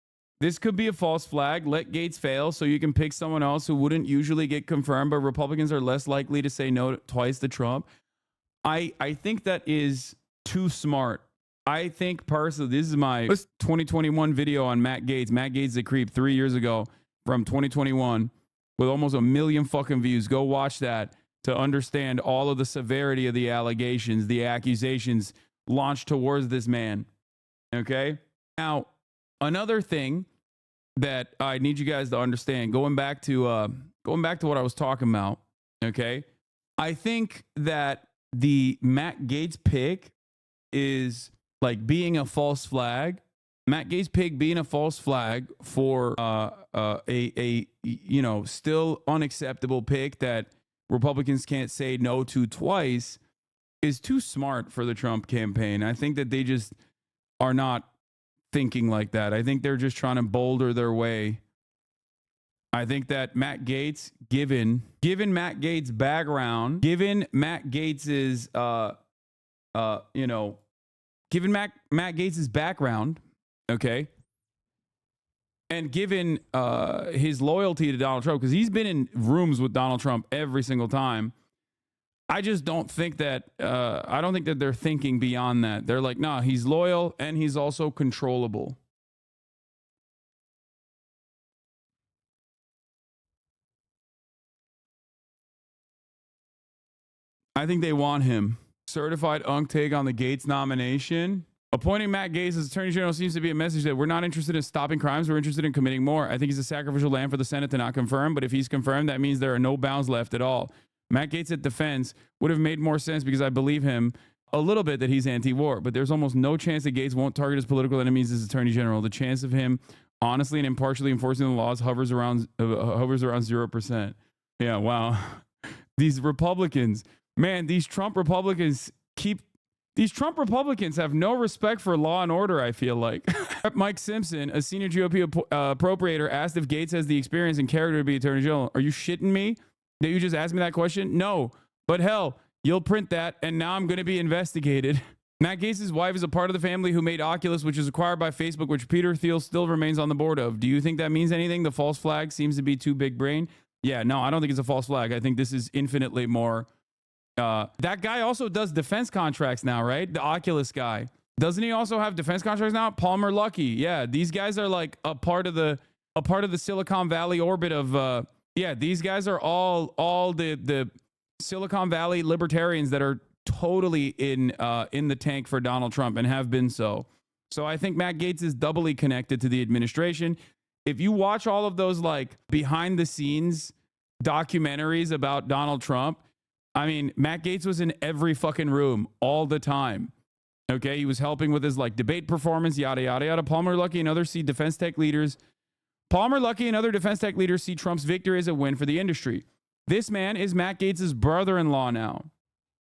This could be a false flag. Let Gaetz fail so you can pick someone else who wouldn't usually get confirmed, but Republicans are less likely to say no twice to Trump. I think that is too smart. I think personally, this is my 2021 video on Matt Gaetz. Matt Gaetz the Creep 3 years ago from 2021 with almost 1 million fucking views. Go watch that to understand all of the severity of the allegations, the accusations launched towards this man. Okay? Now, another thing that I need you guys to understand, going back to what I was talking about, okay? I think that the Matt Gaetz pick is like being a false flag. Matt Gaetz pick being a false flag for a you know, still unacceptable pick that Republicans can't say no to twice is too smart for the Trump campaign. I think that they just are not thinking like that. I think they're just trying to boulder their way. I think that Matt Gaetz, given Matt Gaetz' background, given Matt Gaetz's given Matt Gaetz's background, okay, and given his loyalty to Donald Trump, because he's been in rooms with Donald Trump every single time, I just don't think that, I don't think that they're thinking beyond that. They're like, nah, he's loyal and he's also controllable. I think they want him. Certified unk take on the Gaetz nomination. Appointing Matt Gaetz as Attorney General seems to be a message that we're not interested in stopping crimes. We're interested in committing more. I think he's a sacrificial lamb for the Senate to not confirm, but if he's confirmed, that means there are no bounds left at all. Matt Gaetz at defense would have made more sense because I believe him a little bit that he's anti-war, but there's almost no chance that Gaetz won't target his political enemies as Attorney General. The chance of him honestly and impartially enforcing the laws hovers around 0%. Yeah, wow. These Republicans, man, these Trump Republicans have no respect for law and order, I feel like. Mike Simpson, a senior GOP appropriator, asked if Gaetz has the experience and character to be Attorney General. Are you shitting me that you just asked me that question? No, but hell, you'll print that, and now I'm going to be investigated. Matt Gaetz's wife is a part of the family who made Oculus, which is acquired by Facebook, which Peter Thiel still remains on the board of. Do you think that means anything? The false flag seems to be too big brain. Yeah, no, I don't think it's a false flag. I think this is infinitely more. That guy also does defense contracts now, right? The Oculus guy. Doesn't he also have defense contracts now? Palmer Luckey. Yeah, these guys are like a part of the Silicon Valley orbit of these guys are all the Silicon Valley libertarians that are totally in the tank for Donald Trump and have been so. So I think Matt Gaetz is doubly connected to the administration. If you watch all of those like behind the scenes documentaries about Donald Trump, I mean, Matt Gaetz was in every fucking room all the time. Okay, he was helping with his like debate performance, yada, yada, yada. Palmer Luckey and others see defense tech leaders. Palmer Luckey and other defense tech leaders see Trump's victory as a win for the industry. This man is Matt Gaetz' brother-in-law now.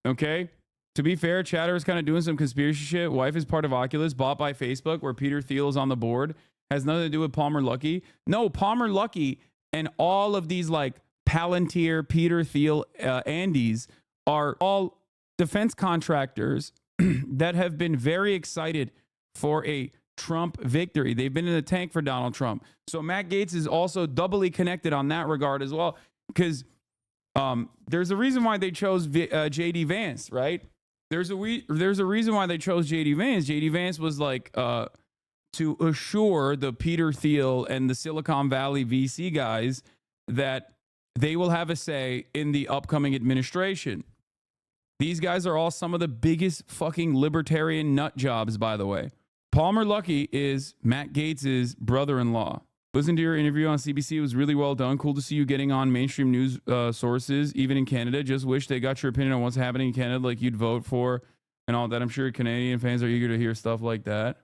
Okay? To be fair, Chatter is kind of doing some conspiracy shit. Wife is part of Oculus, bought by Facebook, where Peter Thiel is on the board. Has nothing to do with Palmer Luckey. No, Palmer Luckey and all of these like Palantir, Peter Thiel, Andes are all defense contractors that have been very excited for a Trump victory. They've been in the tank for Donald Trump. So Matt Gaetz is also doubly connected on that regard as well, because there's a reason why they chose J.D. Vance, right? There's a reason why they chose J.D. Vance. J.D. Vance was like to assure the Peter Thiel and the Silicon Valley VC guys that they will have a say in the upcoming administration. These guys are all some of the biggest fucking libertarian nut jobs, by the way. Palmer Luckey is Matt Gaetz' brother-in-law. Listen to your interview on CBC. It was really well done. Cool to see you getting on mainstream news sources, even in Canada. Just wish they got your opinion on what's happening in Canada, like you'd vote for and all that. I'm sure Canadian fans are eager to hear stuff like that.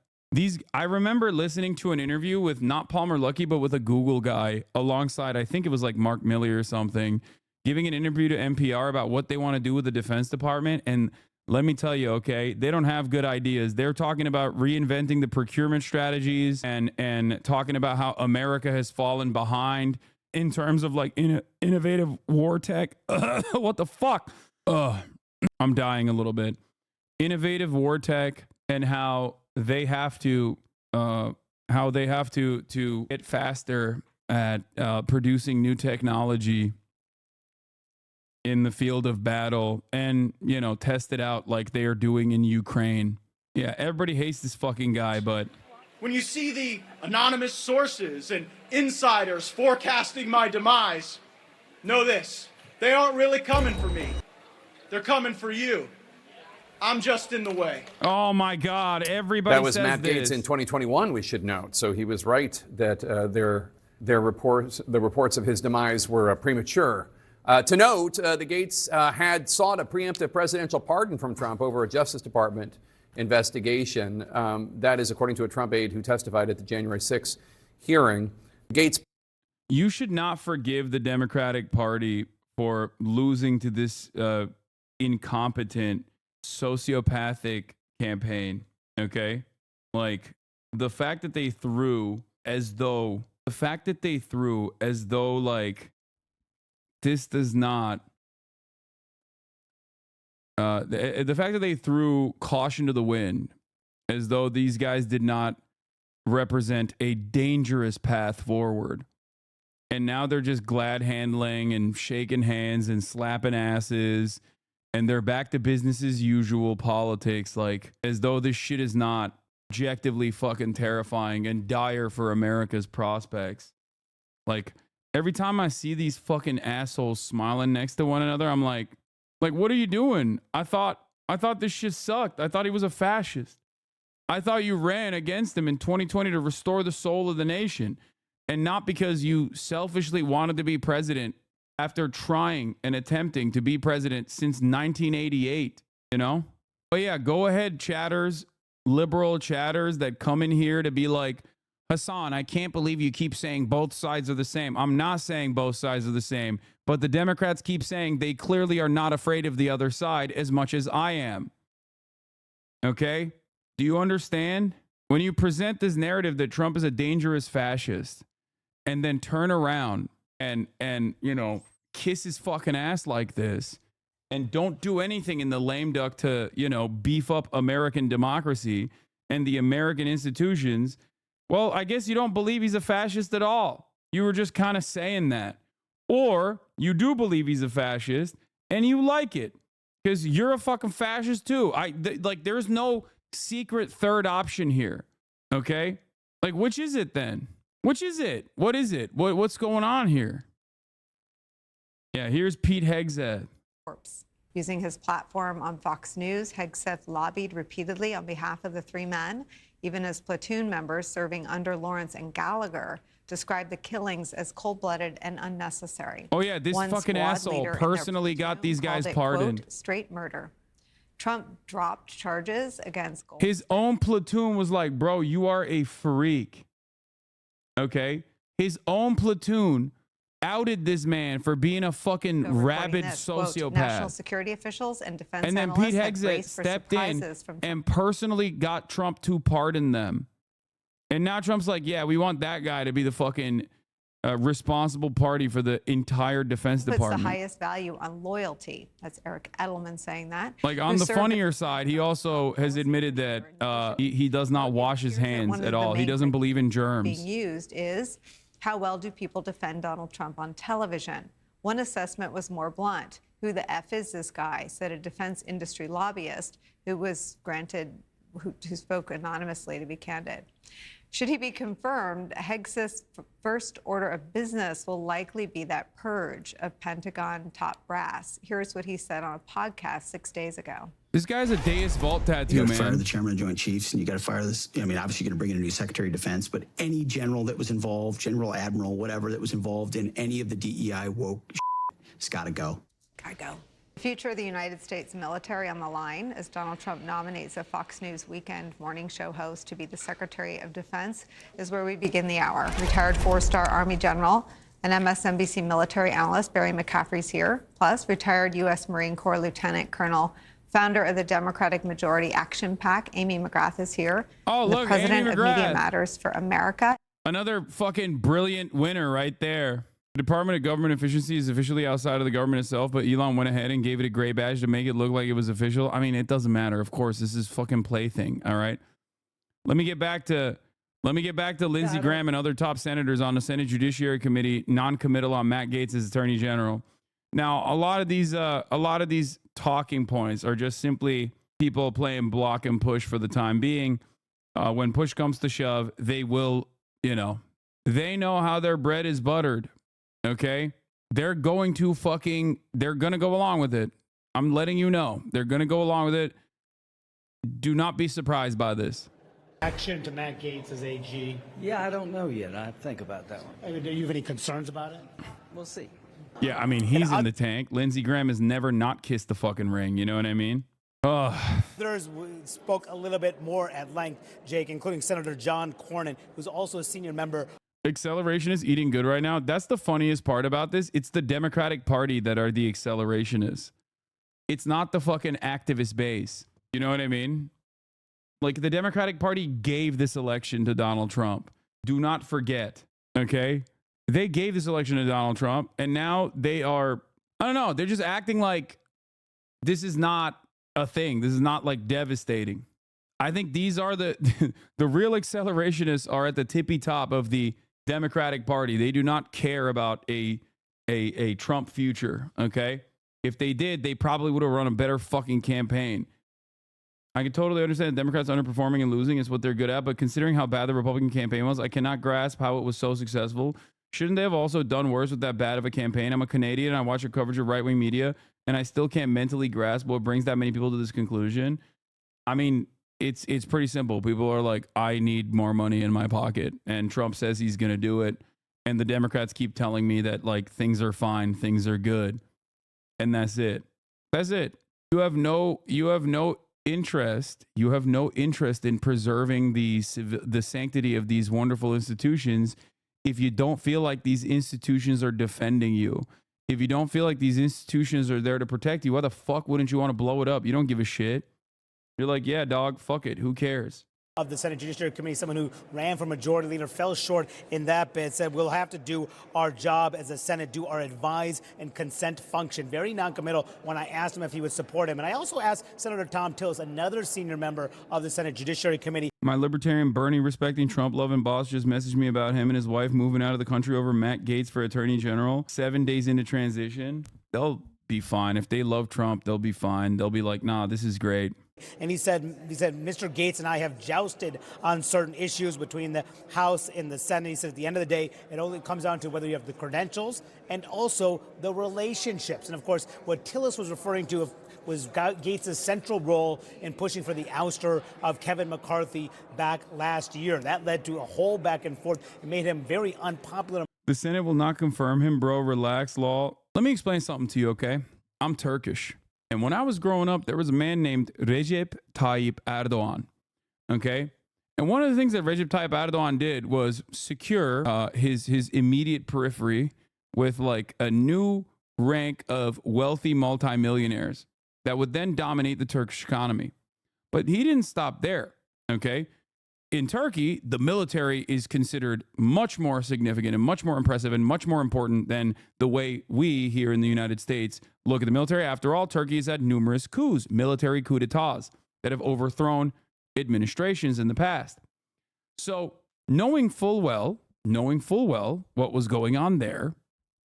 I remember listening to an interview with not Palmer Luckey, but with a Google guy alongside, I think it was like Mark Milley or something, giving an interview to NPR about what they want to do with the Defense Department. And let me tell you, okay, they don't have good ideas. They're talking about reinventing the procurement strategies and talking about how America has fallen behind in terms of like innovative war tech. What the fuck? I'm dying a little bit. Innovative war tech and how they have to get faster at producing new technology in the field of battle and, you know, test it out like they are doing in Ukraine. Yeah, everybody hates this fucking guy, but when you see the anonymous sources and insiders forecasting my demise, know this, they aren't really coming for me. They're coming for you. I'm just in the way. Oh my God, everybody That was says Matt this. Gaetz in 2021, we should note. So he was right that the reports of his demise were premature. To note, the Gaetz had sought a preemptive presidential pardon from Trump over a Justice Department investigation. That is according to a Trump aide who testified at the January 6th hearing. Gaetz. You should not forgive the Democratic Party for losing to this incompetent, sociopathic campaign. Okay? Like the fact that they threw as though like this does not, the fact that they threw caution to the wind as though these guys did not represent a dangerous path forward. And now they're just glad handling and shaking hands and slapping asses. And they're back to business as usual politics, like as though this shit is not objectively fucking terrifying and dire for America's prospects. Like, every time I see these fucking assholes smiling next to one another, I'm like, what are you doing? I thought this shit sucked. I thought he was a fascist. I thought you ran against him in 2020 to restore the soul of the nation, and not because you selfishly wanted to be president after trying and attempting to be president since 1988, you know? But yeah, go ahead, chatters, liberal chatters that come in here to be like, Hassan, I can't believe you keep saying both sides are the same. I'm not saying both sides are the same, but the Democrats keep saying they clearly are not afraid of the other side as much as I am. Okay? Do you understand? When you present this narrative that Trump is a dangerous fascist and then turn around and you know, kiss his fucking ass like this and don't do anything in the lame duck to, you know, beef up American democracy and the American institutions, well, I guess you don't believe he's a fascist at all. You were just kind of saying that. Or you do believe he's a fascist and you like it because you're a fucking fascist too. There's no secret third option here. Okay? Like, which is it then? Which is it? What is it? What's going on here? Yeah, here's Pete Hegseth. Using his platform on Fox News, Hegseth lobbied repeatedly on behalf of the three men even as platoon members serving under Lawrence and Gallagher described the killings as cold-blooded and unnecessary. Oh yeah, this One fucking squad asshole leader in their personally got platoon these guys called it, pardoned. quote, straight murder. Trump dropped charges against Gold. His own platoon was like, bro, you are a freak. Okay? His own platoon outed this man for being a fucking rabid sociopath. National security officials and defense And then Pete analysts had Hegseth braced for stepped in surprises from and personally got Trump to pardon them. And now Trump's like, yeah, we want that guy to be the fucking responsible party for the entire Defense puts Department. the highest value on loyalty. That's Eric Edelman saying that. Like on who the served funnier side, he also has admitted that he does not wash his hands at all. He doesn't believe in germs. being used is how well do people defend Donald Trump on television? One assessment was more blunt. Who the F is this guy? Said a defense industry lobbyist who was granted, who spoke anonymously to be candid. Should he be confirmed, Hegseth's first order of business will likely be that purge of Pentagon top brass. Here's what he said on a podcast 6 days ago. This guy's a Deus Vault tattoo, You got man. to fire the chairman of the Joint Chiefs, and you got to fire this. I mean, obviously, you're going to bring in a new Secretary of Defense, but any general that was involved, general, admiral, whatever that was involved in any of the DEI woke, it's got to go. Gotta go. The future of the United States military on the line as Donald Trump nominates a Fox News weekend morning show host to be the Secretary of Defense is where we begin the hour. Retired four-star Army General and MSNBC military analyst Barry McCaffrey's here. Plus, retired U.S. Marine Corps Lieutenant Colonel, founder of the Democratic Majority Action PAC, Amy McGrath is here. Oh, the look, President Amy of Media McGrath. Matters for America. Another fucking brilliant winner right there. The Department of Government Efficiency is officially outside of the government itself, but Elon went ahead and gave it a gray badge to make it look like it was official. I mean, it doesn't matter. Of course, this is fucking plaything. All right. Let me get back to Lindsey Graham and other top senators on the Senate Judiciary Committee non-committal on Matt Gaetz as Attorney General. Now, a lot of these talking points are just simply people playing block and push for the time being. When push comes to shove, they will, they know how their bread is buttered. Okay? They're going to go along with it. I'm letting you know. They're going to go along with it. Do not be surprised by this. Action to Matt Gaetz as AG. Yeah, I don't know yet. I think about that one. Do you have any concerns about it? We'll see. Yeah, I mean, he's in the tank. Lindsey Graham has never not kissed the fucking ring. You know what I mean? Others spoke a little bit more at length, Jake, including Senator John Cornyn, who's also a senior member. Acceleration is eating good right now. That's the funniest part about this. It's the Democratic Party that are the accelerationists. It's not the fucking activist base. You know what I mean? Like, the Democratic Party gave this election to Donald Trump. Do not forget, okay? They gave this election to Donald Trump, and now they are, I don't know, they're just acting like this is not a thing. This is not like devastating. I think these are the real accelerationists are at the tippy top of the Democratic Party. They do not care about a Trump future, okay? If they did, they probably would have run a better fucking campaign. I can totally understand Democrats underperforming and losing is what they're good at, but considering how bad the Republican campaign was, I cannot grasp how it was so successful. Shouldn't they have also done worse with that bad of a campaign? I'm a Canadian, and I watch your coverage of right-wing media, and I still can't mentally grasp what brings that many people to this conclusion. I mean, it's pretty simple. People are like, I need more money in my pocket, and Trump says he's going to do it, and the Democrats keep telling me that, like, things are fine, things are good, and that's it. That's it. You have no interest in preserving the sanctity of these wonderful institutions if you don't feel like these institutions are defending you. If you don't feel like these institutions are there to protect you, why the fuck wouldn't you want to blow it up? You don't give a shit. You're like, yeah, dog, fuck it. Who cares? Of the Senate Judiciary Committee, someone who ran for majority leader, fell short in that bid, said we'll have to do our job as a Senate, do our advise and consent function. Very noncommittal when I asked him if he would support him. And I also asked Senator Tom Tillis, another senior member of the Senate Judiciary Committee. My libertarian Bernie respecting Trump loving boss just messaged me about him and his wife moving out of the country over Matt Gaetz for Attorney General. 7 days into transition. They'll be fine. If they love Trump, they'll be fine. They'll be like, nah, this is great. And he said, Mr. Gaetz and I have jousted on certain issues between the House and the Senate. He said at the end of the day, it only comes down to whether you have the credentials and also the relationships. And of course, what Tillis was referring to was Gates' central role in pushing for the ouster of Kevin McCarthy back last year. That led to a whole back and forth. It made him very unpopular. The Senate will not confirm him, bro. Relax, law. Let me explain something to you, okay? I'm Turkish. And when I was growing up, there was a man named Recep Tayyip Erdogan, okay? And one of the things that Recep Tayyip Erdogan did was secure his immediate periphery with like a new rank of wealthy multimillionaires that would then dominate the Turkish economy. But he didn't stop there, okay? In Turkey, the military is considered much more significant and much more impressive and much more important than the way we here in the United States look at the military. After all, Turkey has had numerous coups, military coup d'etats that have overthrown administrations in the past. So knowing full well what was going on there,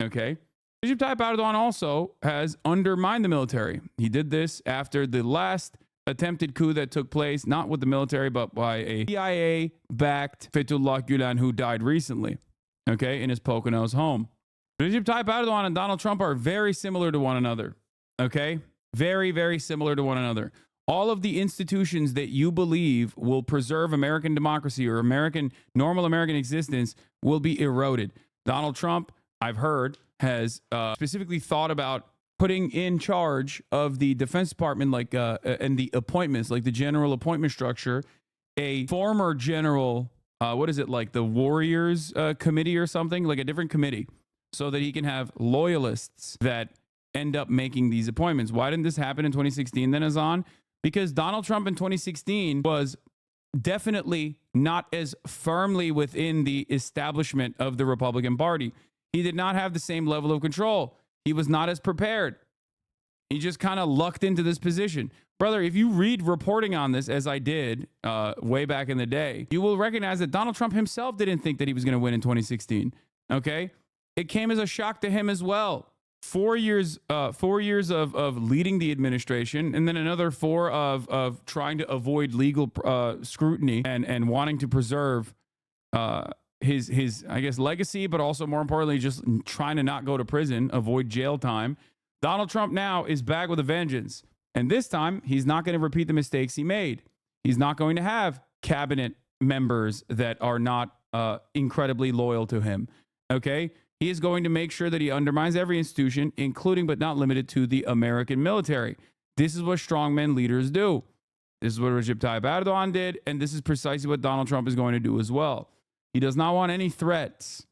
okay, Recep Tayyip Erdogan also has undermined the military. He did this after the last attempted coup that took place, not with the military, but by a CIA-backed Fethullah Gülen who died recently, okay, in his Poconos home. Recep Tayyip Erdogan and Donald Trump are very similar to one another, okay? Very, very similar to one another. All of the institutions that you believe will preserve American democracy or normal American existence will be eroded. Donald Trump, I've heard, has specifically thought about putting in charge of the Defense Department, and the appointments, like the general appointment structure, a former general, the Warriors Committee or something, like a different committee, so that he can have loyalists that end up making these appointments. Why didn't this happen in 2016 then, Azan? Because Donald Trump in 2016 was definitely not as firmly within the establishment of the Republican Party. He did not have the same level of control. He was not as prepared. He just kind of lucked into this position. Brother, if you read reporting on this, as I did way back in the day, you will recognize that Donald Trump himself didn't think that he was going to win in 2016. Okay? It came as a shock to him as well. 4 years of leading the administration, and then another 4 of trying to avoid legal scrutiny and wanting to preserve his I guess legacy, but also more importantly just trying to not go to prison, avoid jail time. Donald Trump now is back with a vengeance, and this time he's not going to repeat the mistakes he made. He's not going to have cabinet members that are not incredibly loyal to him. Okay, he is going to make sure that he undermines every institution, including but not limited to the American military. This is what strongman leaders do. This is what Recep Tayyip Erdogan did, and this is precisely what Donald Trump is going to do as well. He does not want any threats.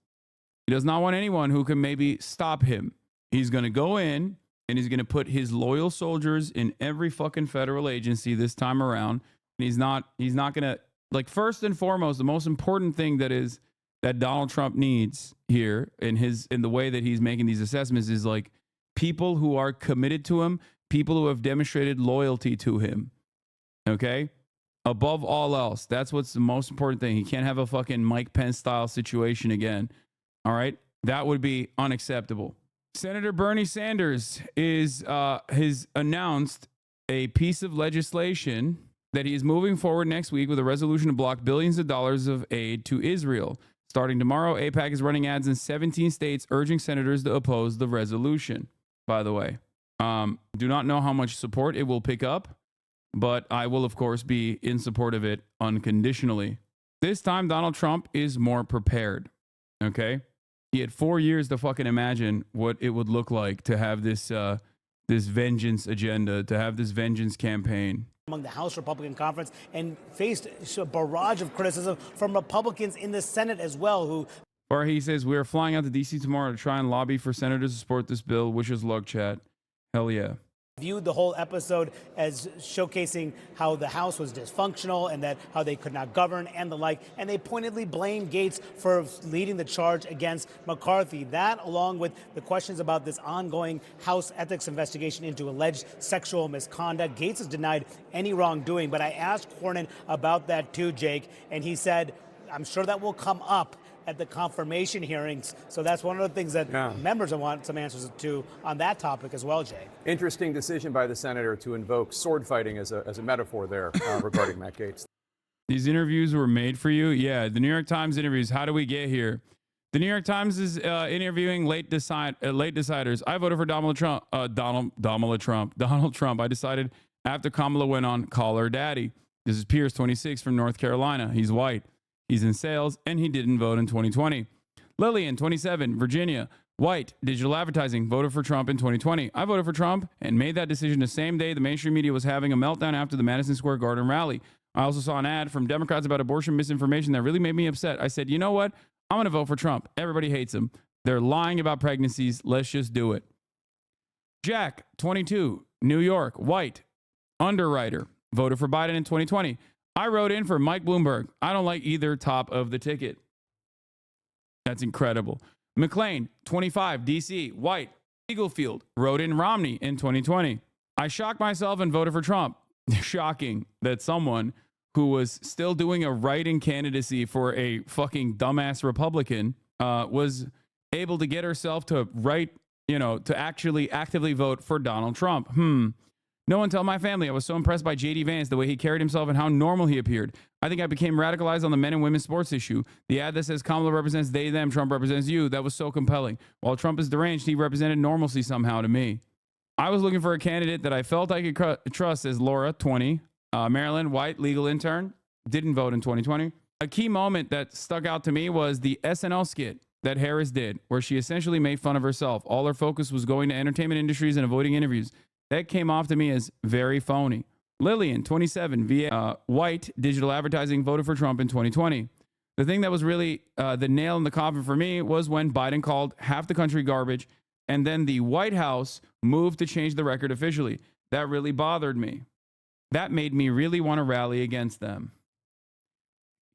He does not want anyone who can maybe stop him. He's going to go in and he's going to put his loyal soldiers in every fucking federal agency this time around. And he's not going to, like, first and foremost, the most important thing that Donald Trump needs here in the way that he's making these assessments is like people who are committed to him, people who have demonstrated loyalty to him. Okay? Above all else, that's what's the most important thing. He can't have a fucking Mike Pence style situation again. All right? That would be unacceptable. Senator Bernie Sanders has announced a piece of legislation that he is moving forward next week with a resolution to block billions of dollars of aid to Israel. Starting tomorrow, AIPAC is running ads in 17 states urging senators to oppose the resolution, by the way. Do not know how much support it will pick up, but I will, of course, be in support of it unconditionally. This time, Donald Trump is more prepared, okay? He had 4 years to fucking imagine what it would look like to have this vengeance agenda, to have this vengeance campaign. Among the House Republican Conference and faced a barrage of criticism from Republicans in the Senate as well. Or he says, we are flying out to D.C. tomorrow to try and lobby for senators to support this bill. Wish us luck, chat. Hell yeah. Viewed the whole episode as showcasing how the House was dysfunctional and that how they could not govern and the like. And they pointedly blamed Gates for leading the charge against McCarthy. That, along with the questions about this ongoing House ethics investigation into alleged sexual misconduct. Gates has denied any wrongdoing. But I asked Cornyn about that too, Jake, and he said, I'm sure that will come up at the confirmation hearings. So that's one of the things that members want some answers to on that topic as well, Jay. Interesting decision by the senator to invoke sword fighting as a metaphor there regarding Matt Gaetz. These interviews were made for you? Yeah, the New York Times interviews. How do we get here? The New York Times is interviewing late deciders. I voted for Donald Trump. Donald Trump. I decided after Kamala went on Call Her Daddy. This is Pierce, 26, from North Carolina. He's white. He's in sales, and he didn't vote in 2020. Lillian, 27, Virginia. White, digital advertising, voted for Trump in 2020. I voted for Trump and made that decision the same day the mainstream media was having a meltdown after the Madison Square Garden rally. I also saw an ad from Democrats about abortion misinformation that really made me upset. I said, you know what? I'm going to vote for Trump. Everybody hates him. They're lying about pregnancies. Let's just do it. Jack, 22, New York, white, underwriter, voted for Biden in 2020. I wrote in for Mike Bloomberg. I don't like either top of the ticket. That's incredible. McLean, 25, DC, white, Eaglefield, wrote in Romney in 2020. I shocked myself and voted for Trump. Shocking that someone who was still doing a write-in candidacy for a fucking dumbass Republican was able to get herself to write, to actually actively vote for Donald Trump. No one tell my family. I was so impressed by J.D. Vance, the way he carried himself and how normal he appeared. I think I became radicalized on the men and women's sports issue. The ad that says Kamala represents they, them, Trump represents you. That was so compelling. While Trump is deranged, he represented normalcy somehow to me. I was looking for a candidate that I felt I could trust, as Laura, 20, Maryland, white, legal intern, didn't vote in 2020. A key moment that stuck out to me was the SNL skit that Harris did, where she essentially made fun of herself. All her focus was going to entertainment industries and avoiding interviews. That came off to me as very phony. Lillian, 27, white, digital advertising, voted for Trump in 2020. The thing that was really the nail in the coffin for me was when Biden called half the country garbage, and then the White House moved to change the record officially. That really bothered me. That made me really want to rally against them.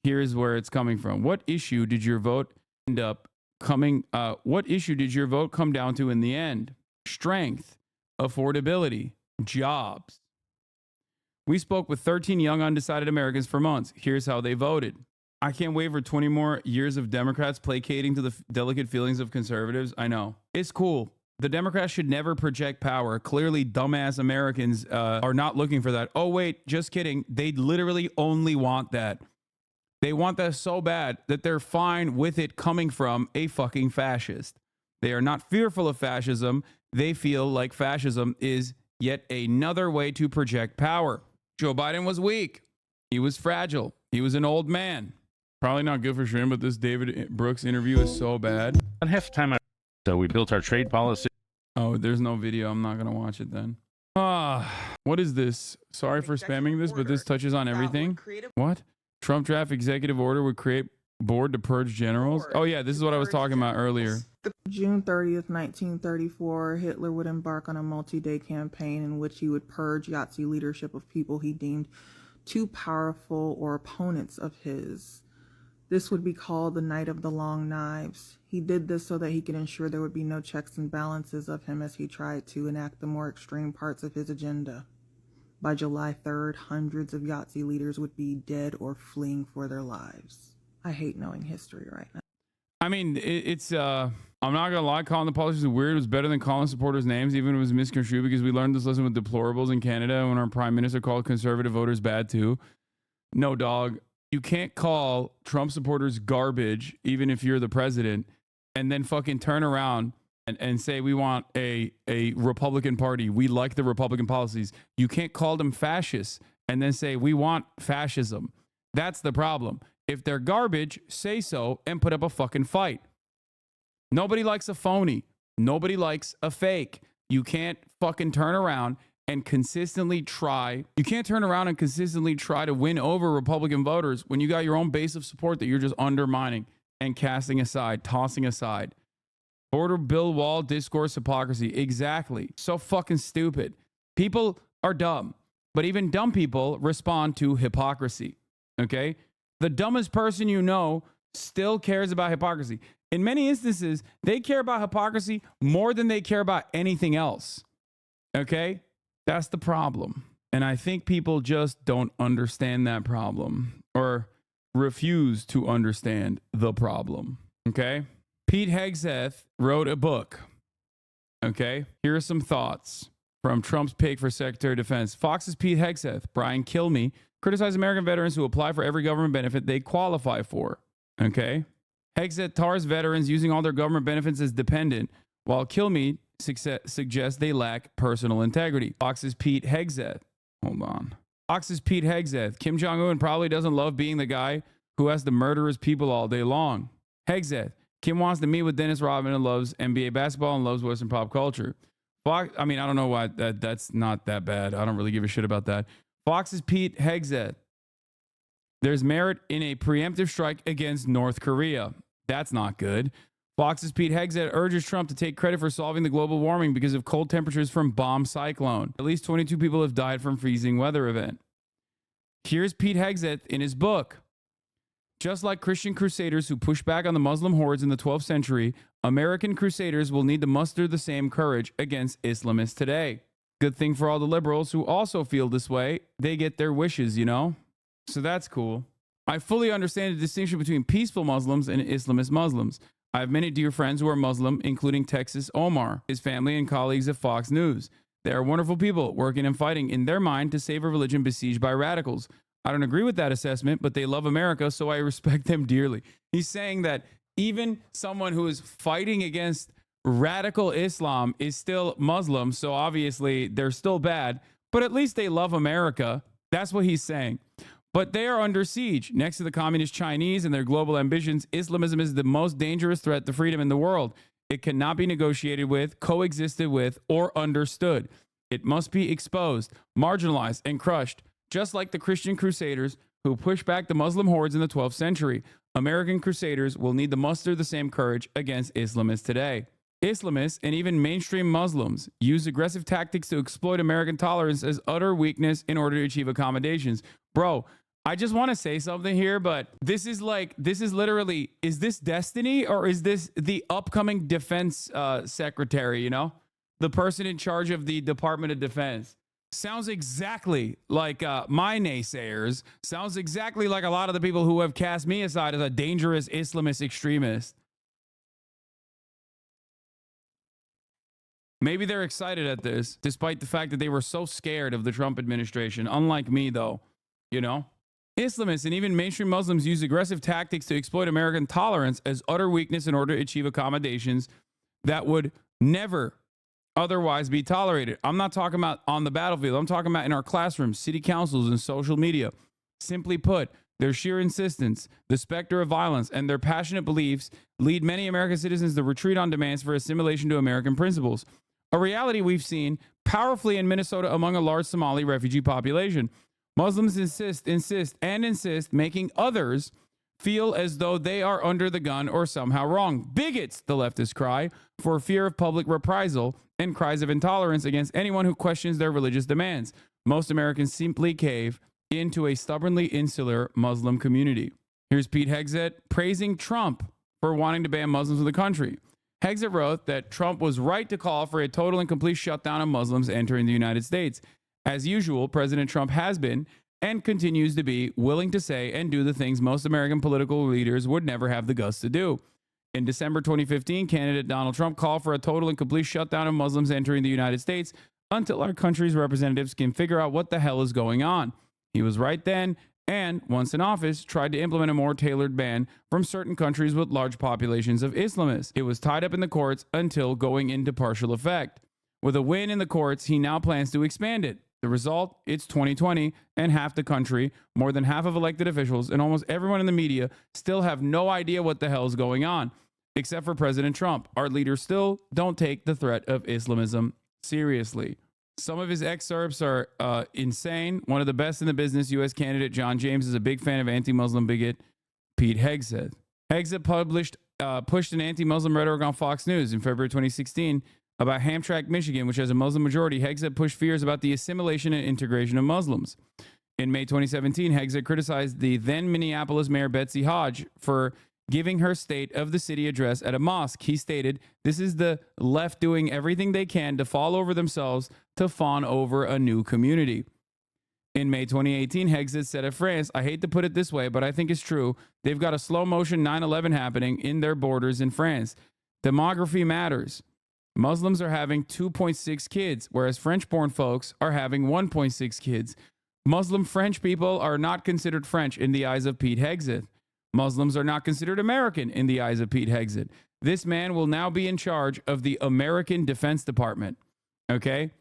Here's where it's coming from. What issue did your vote come down to in the end? Strength, affordability, jobs. We spoke with 13 young undecided Americans for months. Here's how they voted. I can't wait for 20 more years of Democrats placating to the delicate feelings of conservatives. I know. It's cool. The Democrats should never project power. Clearly, dumbass Americans are not looking for that. Oh, wait, just kidding. They literally only want that. They want that so bad that they're fine with it coming from a fucking fascist. They are not fearful of fascism. They feel like fascism is yet another way to project power. Joe Biden was weak. He was fragile. He was an old man. Probably not good for Shrimp, but this David Brooks interview is so bad. And half the time, so we built our trade policy. Oh, there's no video. I'm not going to watch it then. What is this? Sorry for spamming this, but this touches on everything. What? Trump draft executive order would create board to purge generals? Oh, yeah, this is what I was talking about earlier. June 30th, 1934, Hitler would embark on a multi-day campaign in which he would purge Yahtzee leadership of people he deemed too powerful or opponents of his. This would be called the Night of the Long Knives. He did this so that he could ensure there would be no checks and balances of him as he tried to enact the more extreme parts of his agenda. By July 3rd, hundreds of Yahtzee leaders would be dead or fleeing for their lives. I hate knowing history right now. I mean, I'm not going to lie, calling the politicians weird was better than calling supporters names, even if it was misconstrued, because we learned this lesson with deplorables in Canada when our prime minister called conservative voters bad too. No, dog. You can't call Trump supporters garbage, even if you're the president, and then fucking turn around and say we want a Republican Party. We like the Republican policies. You can't call them fascists and then say we want fascism. That's the problem. If they're garbage, say so and put up a fucking fight. Nobody likes a phony. Nobody likes a fake. You can't fucking turn around and consistently try. You can't turn around and consistently try to win over Republican voters when you got your own base of support that you're just undermining and casting aside, tossing aside. Border bill wall discourse hypocrisy. Exactly. So fucking stupid. People are dumb, but even dumb people respond to hypocrisy. Okay? The dumbest person you know still cares about hypocrisy. In many instances, they care about hypocrisy more than they care about anything else. Okay? That's the problem. And I think people just don't understand that problem or refuse to understand the problem. Okay? Pete Hegseth wrote a book. Okay? Here are some thoughts from Trump's pick for Secretary of Defense. Fox's Pete Hegseth, Brian Kilmeade, criticize American veterans who apply for every government benefit they qualify for. Okay? Hegseth tars veterans using all their government benefits as dependent, while Kilmeade suggests they lack personal integrity. Fox's Pete Hegseth. Hold on. Fox's Pete Hegseth. Kim Jong-un probably doesn't love being the guy who has to murder his people all day long. Hegseth. Kim wants to meet with Dennis Rodman and loves NBA basketball and loves Western pop culture. Fox, I mean, I don't know why that's not that bad. I don't really give a shit about that. Fox's Pete Hegseth. There's merit in a preemptive strike against North Korea. That's not good. Fox's Pete Hegseth urges Trump to take credit for solving the global warming because of cold temperatures from bomb cyclone. At least 22 people have died from freezing weather event. Here's Pete Hegseth in his book. Just like Christian crusaders who pushed back on the Muslim hordes in the 12th century, American crusaders will need to muster the same courage against Islamists today. Good thing for all the liberals who also feel this way. They get their wishes, you know? So that's cool. I fully understand the distinction between peaceful Muslims and Islamist Muslims. I have many dear friends who are Muslim, including Texas Omar, his family and colleagues at Fox News. They are wonderful people working and fighting in their mind to save a religion besieged by radicals. I don't agree with that assessment, but they love America, so I respect them dearly. He's saying that even someone who is fighting against radical Islam is still Muslim, so obviously they're still bad, but at least they love America. That's what he's saying. But they are under siege. Next to the communist Chinese and their global ambitions, Islamism is the most dangerous threat to freedom in the world. It cannot be negotiated with, coexisted with, or understood. It must be exposed, marginalized, and crushed, just like the Christian crusaders who pushed back the Muslim hordes in the 12th century. American crusaders will need to muster the same courage against Islamists today. Islamists and even mainstream Muslims use aggressive tactics to exploit American tolerance as utter weakness in order to achieve accommodations. Bro, I just want to say something here, but this is literally, is this destiny or is this the upcoming defense secretary, you know? The person in charge of the Department of Defense. Sounds exactly like my naysayers. Sounds exactly like a lot of the people who have cast me aside as a dangerous Islamist extremist. Maybe they're excited at this, despite the fact that they were so scared of the Trump administration. Unlike me, though, you know? Islamists and even mainstream Muslims use aggressive tactics to exploit American tolerance as utter weakness in order to achieve accommodations that would never otherwise be tolerated. I'm not talking about on the battlefield. I'm talking about in our classrooms, city councils, and social media. Simply put, their sheer insistence, the specter of violence, and their passionate beliefs lead many American citizens to retreat on demands for assimilation to American principles. A reality we've seen powerfully in Minnesota among a large Somali refugee population. Muslims insist, making others feel as though they are under the gun or somehow wrong. Bigots, the leftists cry, for fear of public reprisal and cries of intolerance against anyone who questions their religious demands. Most Americans simply cave into a stubbornly insular Muslim community. Here's Pete Hegseth praising Trump for wanting to ban Muslims from the country. Hegseth wrote that Trump was right to call for a total and complete shutdown of Muslims entering the United States. As usual, President Trump has been and continues to be willing to say and do the things most American political leaders would never have the guts to do. In December 2015, candidate Donald Trump called for a total and complete shutdown of Muslims entering the United States until our country's representatives can figure out what the hell is going on. He was right then, and once in office, tried to implement a more tailored ban from certain countries with large populations of Islamists. It was tied up in the courts until going into partial effect. With a win in the courts, he now plans to expand it. The result, it's 2020, and half the country, more than half of elected officials, and almost everyone in the media still have no idea what the hell is going on, except for President Trump. Our leaders still don't take the threat of Islamism seriously. Some of his excerpts are insane. One of the best in the business, U.S. candidate John James, is a big fan of anti-Muslim bigot Pete Hegseth. Hegseth pushed an anti-Muslim rhetoric on Fox News in February 2016 about Hamtramck, Michigan, which has a Muslim majority. Hegseth pushed fears about the assimilation and integration of Muslims. In May 2017, Hegseth criticized the then Minneapolis Mayor Betsy Hodge for giving her State of the City address at a mosque. He stated, "This is the left doing everything they can to fall over themselves to fawn over a new community." In May 2018, Hegseth said of France, "I hate to put it this way, but I think it's true. They've got a slow motion 9/11 happening in their borders in France. Demography matters. Muslims are having 2.6 kids, whereas French-born folks are having 1.6 kids. Muslim French people are not considered French in the eyes of Pete Hegseth. Muslims are not considered American in the eyes of Pete Hegseth. This man will now be in charge of the American Defense Department. Okay?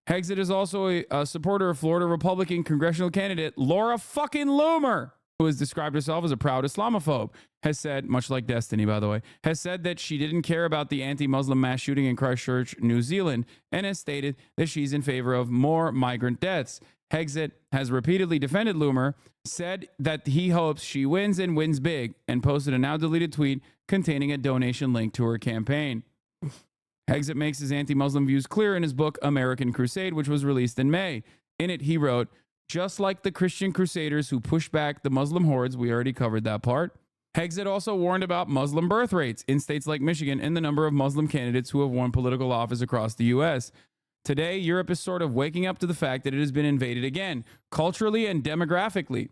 Hegseth is also a supporter of Florida Republican congressional candidate Laura fucking Loomer, who has described herself as a proud Islamophobe, has said, much like Destiny, by the way, has said that she didn't care about the anti-Muslim mass shooting in Christchurch, New Zealand, and has stated that she's in favor of more migrant deaths. Hegseth has repeatedly defended Loomer, said that he hopes she wins and wins big, and posted a now-deleted tweet containing a donation link to her campaign. Hegseth makes his anti-Muslim views clear in his book, American Crusade, which was released in May. In it, he wrote, just like the Christian crusaders who pushed back the Muslim hordes, we already covered that part. Hegseth also warned about Muslim birth rates in states like Michigan and the number of Muslim candidates who have won political office across the U.S. Today, Europe is sort of waking up to the fact that it has been invaded again, culturally and demographically.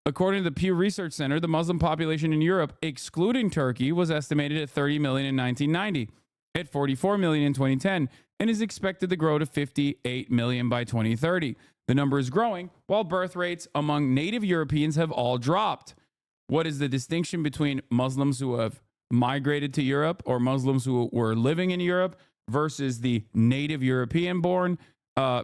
According to the Pew Research Center, the Muslim population in Europe, excluding Turkey, was estimated at 30 million in 1990. At 44 million in 2010, and is expected to grow to 58 million by 2030. The number is growing, while birth rates among native Europeans have all dropped. What is the distinction between Muslims who have migrated to Europe or Muslims who were living in Europe versus the native European-born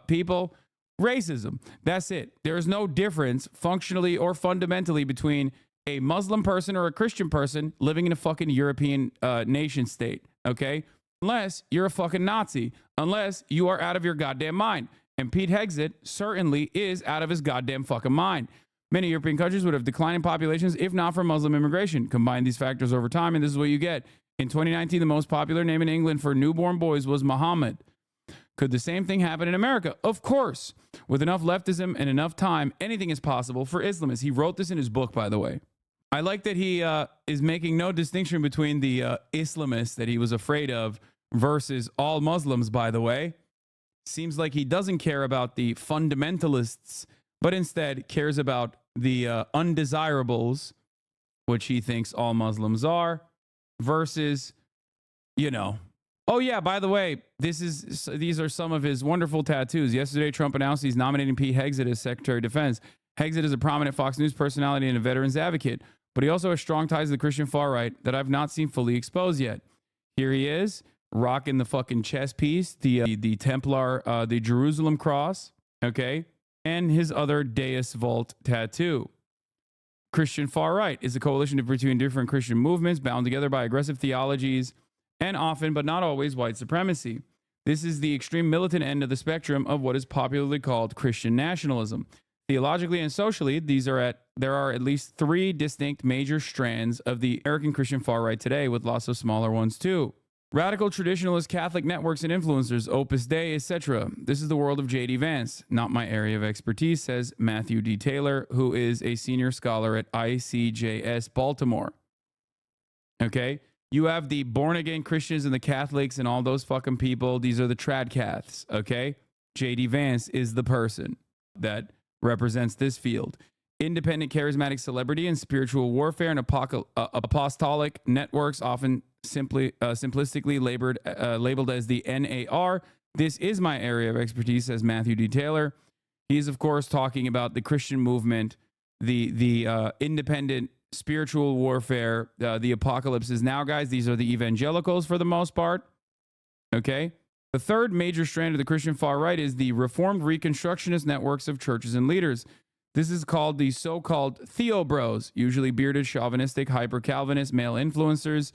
people? Racism. That's it. There is no difference functionally or fundamentally between a Muslim person or a Christian person living in a fucking European nation state, okay? Unless you're a fucking Nazi, unless you are out of your goddamn mind. And Pete Hegseth certainly is out of his goddamn fucking mind. Many European countries would have declining populations if not for Muslim immigration. Combine these factors over time, and this is what you get. In 2019, the most popular name in England for newborn boys was Muhammad. Could the same thing happen in America? Of course. With enough leftism and enough time, anything is possible for Islamists. He wrote this in his book, by the way. I like that he is making no distinction between the Islamists that he was afraid of versus all Muslims, by the way. Seems like he doesn't care about the fundamentalists, but instead cares about the undesirables, which he thinks all Muslims are, versus, you know. Oh, yeah, by the way, these are some of his wonderful tattoos. Yesterday, Trump announced he's nominating Pete Hegseth as Secretary of Defense. Hegseth is a prominent Fox News personality and a veterans advocate, but he also has strong ties to the Christian far right that I've not seen fully exposed yet. Here he is, rocking the fucking chess piece, the Templar, the Jerusalem cross, okay, and his other Deus Vult tattoo. Christian far right is a coalition between different Christian movements bound together by aggressive theologies and often, but not always, white supremacy. This is the extreme militant end of the spectrum of what is popularly called Christian nationalism. Theologically and socially, there are at least three distinct major strands of the American Christian far right today, with lots of smaller ones too. Radical traditionalist Catholic networks and influencers, Opus Dei, etc. This is the world of J.D. Vance, not my area of expertise, says Matthew D. Taylor, who is a senior scholar at ICJS Baltimore. Okay? You have the born-again Christians and the Catholics and all those fucking people. These are the tradcaths, okay? J.D. Vance is the person that represents this field. Independent charismatic celebrity and spiritual warfare and apostolic networks, often simplistically labeled as the NAR. This is my area of expertise, says Matthew D. Taylor. He is, of course, talking about the Christian movement, the independent spiritual warfare. The apocalypse is now, guys. These are the evangelicals for the most part. Okay? The third major strand of the Christian far right is the Reformed Reconstructionist networks of churches and leaders. This is called the so-called Theobros, usually bearded, chauvinistic, hyper-Calvinist male influencers.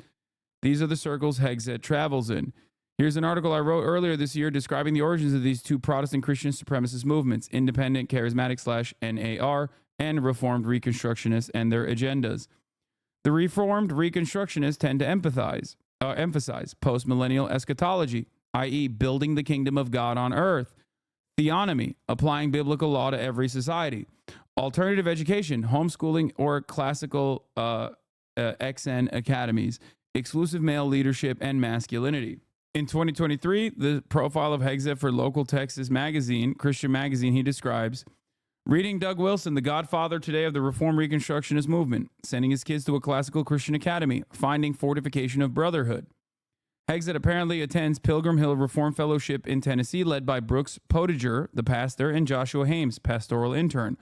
These are the circles Hegseth travels in. Here's an article I wrote earlier this year describing the origins of these two Protestant Christian supremacist movements, independent charismatic / NAR, and Reformed Reconstructionists and their agendas. The Reformed Reconstructionists tend to emphasize post-millennial eschatology, i.e. building the kingdom of God on earth, theonomy, applying biblical law to every society, alternative education, homeschooling, or classical XN academies, exclusive male leadership, and masculinity. In 2023, the profile of Hegseth for local Texas magazine, Christian Magazine, he describes, reading Doug Wilson, the godfather today of the Reformed Reconstructionist movement, sending his kids to a classical Christian academy, finding fortification of brotherhood. Hegseth apparently attends Pilgrim Hill Reformed Fellowship in Tennessee, led by Brooks Potiger, the pastor, and Joshua Hames, pastoral intern.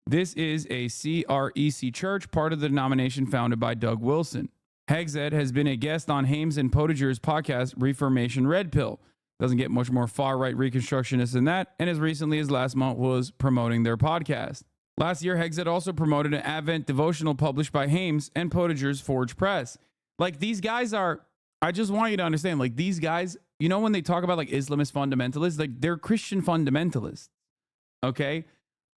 This is a CREC church, part of the denomination founded by Doug Wilson. Hegzed has been a guest on Hames and Potager's podcast, Reformation Red Pill. Doesn't get much more far-right Reconstructionist than that, and as recently as last month was promoting their podcast. Last year, Hegzed also promoted an Advent devotional published by Hames and Potager's Forge Press. Like, these guys are, I just want you to understand, like, these guys, you know, when they talk about, like, Islamist fundamentalists, like, they're Christian fundamentalists, okay?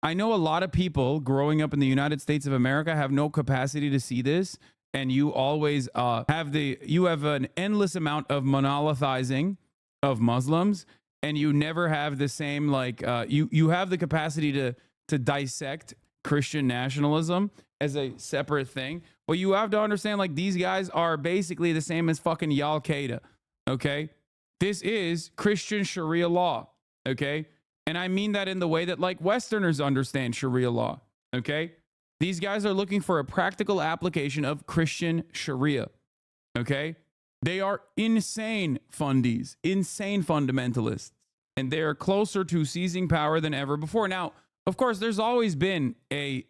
I know a lot of people growing up in the United States of America have no capacity to see this, and you always have an endless amount of monolithizing of Muslims, and you never have the same, like, you have the capacity to dissect Christian nationalism as a separate thing, but you have to understand, like, these guys are basically the same as fucking Al-Qaeda, okay? This is Christian Sharia law, okay? And I mean that in the way that, like, Westerners understand Sharia law, okay? These guys are looking for a practical application of Christian Sharia, okay? They are insane fundies, insane fundamentalists, and they are closer to seizing power than ever before. Now, of course, there's always been a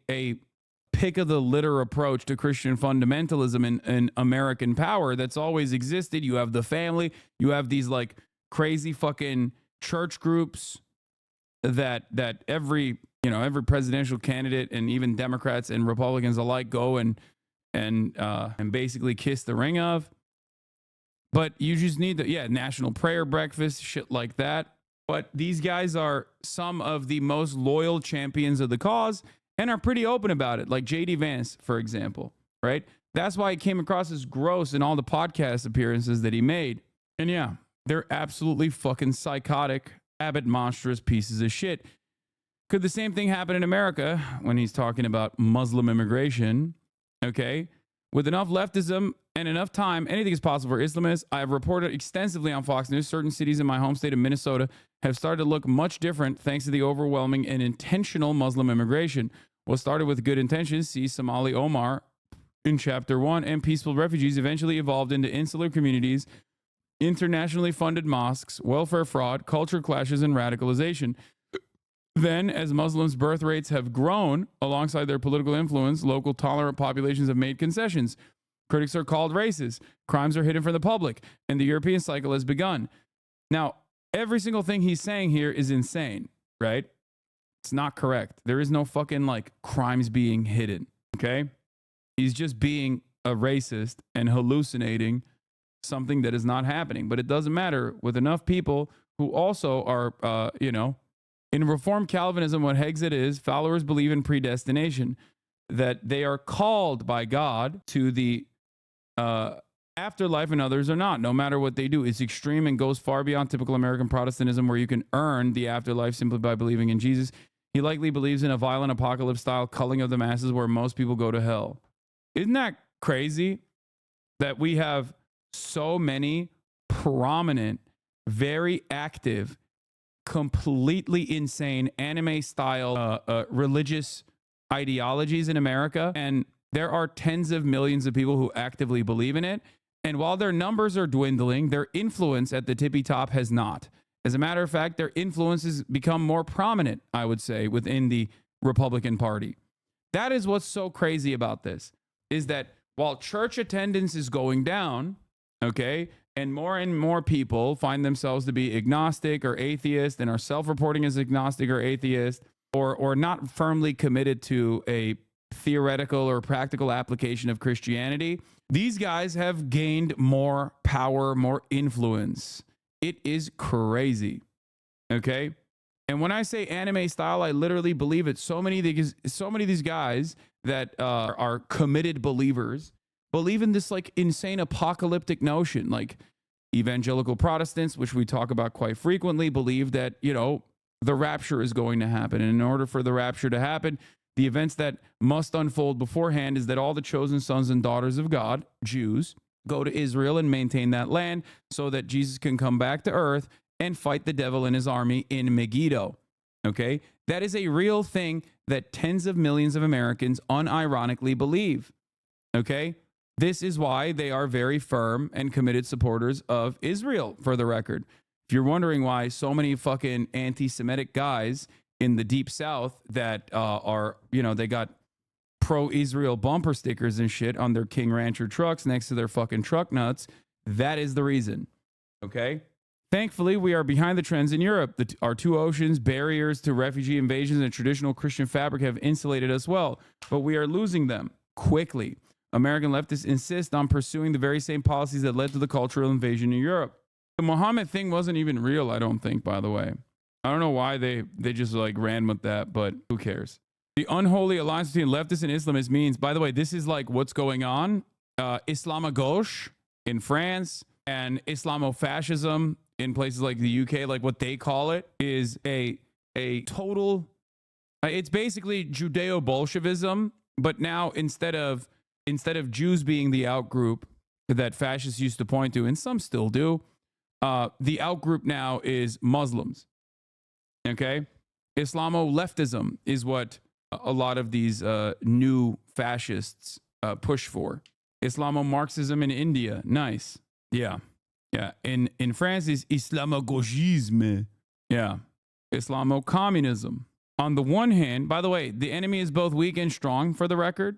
pick of the litter approach to Christian fundamentalism and American power that's always existed. You have the family, you have these, like, crazy fucking church groups that every presidential candidate and even Democrats and Republicans alike go and basically kiss the ring of. But you just need national prayer breakfast, shit like that. But these guys are some of the most loyal champions of the cause and are pretty open about it, like J.D. Vance, for example, right? That's why it came across as gross in all the podcast appearances that he made. And yeah, they're absolutely fucking psychotic, Abbott monstrous pieces of shit. Could the same thing happen in America when he's talking about Muslim immigration? Okay. With enough leftism and enough time, anything is possible for Islamists. I have reported extensively on Fox News. Certain cities in my home state of Minnesota have started to look much different thanks to the overwhelming and intentional Muslim immigration. What started with good intentions, see Somali Omar in Chapter 1, and peaceful refugees eventually evolved into insular communities, internationally funded mosques, welfare fraud, culture clashes, and radicalization. Then, as Muslims' birth rates have grown alongside their political influence, local tolerant populations have made concessions. Critics are called racist. Crimes are hidden from the public, and the European cycle has begun. Now, every single thing he's saying here is insane, right? It's not correct. There is no fucking, like, crimes being hidden, okay? He's just being a racist and hallucinating something that is not happening. But it doesn't matter with enough people who also are, in Reformed Calvinism, what Hegzed is, followers believe in predestination, that they are called by God to the afterlife and others are not, no matter what they do. It's extreme and goes far beyond typical American Protestantism, where you can earn the afterlife simply by believing in Jesus. He likely believes in a violent apocalypse-style culling of the masses where most people go to hell. Isn't that crazy that we have so many prominent, very active, completely insane anime-style religious ideologies in America, and there are tens of millions of people who actively believe in it. And while their numbers are dwindling, their influence at the tippy top has not. As a matter of fact, their influence has become more prominent, I would say, within the Republican Party. That is what's so crazy about this, is that while church attendance is going down, okay, and more people find themselves to be agnostic or atheist and are self-reporting as agnostic or atheist, or not firmly committed to a theoretical or practical application of Christianity, these guys have gained more power, more influence. It is crazy, okay? And when I say anime style, I literally believe it. So many of these guys that are committed believers believe in this, like, insane apocalyptic notion. Like, evangelical Protestants, which we talk about quite frequently, believe that, the rapture is going to happen. And in order for the rapture to happen, the events that must unfold beforehand is that all the chosen sons and daughters of God, Jews, go to Israel and maintain that land so that Jesus can come back to earth and fight the devil and his army in Megiddo. Okay? That is a real thing that tens of millions of Americans unironically believe. Okay? This is why they are very firm and committed supporters of Israel, for the record. If you're wondering why so many fucking anti-Semitic guys in the deep south that are, they got pro-Israel bumper stickers and shit on their King Rancher trucks next to their fucking truck nuts. That is the reason. Okay? Thankfully, we are behind the trends in Europe. Our two oceans, barriers to refugee invasions, and traditional Christian fabric have insulated us well, but we are losing them quickly. American leftists insist on pursuing the very same policies that led to the cultural invasion in Europe. The Muhammad thing wasn't even real, I don't think, by the way. I don't know why they just like ran with that, but who cares? The unholy alliance between leftists and Islamists means, by the way, this is like what's going on. Islamo-gauche in France and Islamofascism in places like the UK, like what they call it, is a total, it's basically Judeo-Bolshevism, but now instead of Jews being the outgroup that fascists used to point to, and some still do, the outgroup now is Muslims. Okay? Islamo-leftism is what a lot of these new fascists push for. Islamo-Marxism in India. Nice. Yeah. Yeah. In France is Islamo-gauchisme. Yeah. Islamo-communism. On the one hand, by the way, the enemy is both weak and strong, for the record,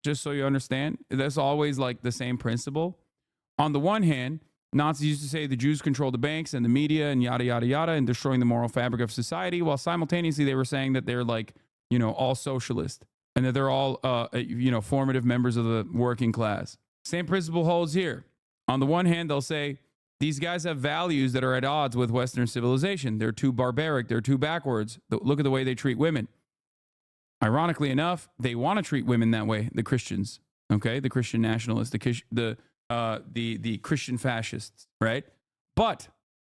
just so you understand. That's always like the same principle. On the one hand, Nazis used to say the Jews control the banks and the media and yada, yada, yada, and destroying the moral fabric of society, while simultaneously they were saying that they're like, all socialist and that they're all, formative members of the working class. Same principle holds here. On the one hand, they'll say these guys have values that are at odds with Western civilization. They're too barbaric. They're too backwards. Look at the way they treat women. Ironically enough, they want to treat women that way, the Christians, okay? The Christian nationalists, the Christian fascists, right? But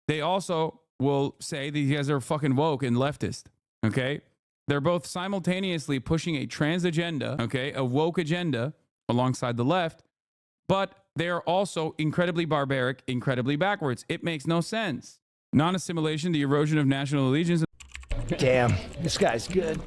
they also will say these guys are fucking woke and leftist, okay? They're both simultaneously pushing a trans agenda, okay, a woke agenda alongside the left, but they are also incredibly barbaric, incredibly backwards. It makes no sense. Non-assimilation, the erosion of national allegiance. Damn, this guy's good.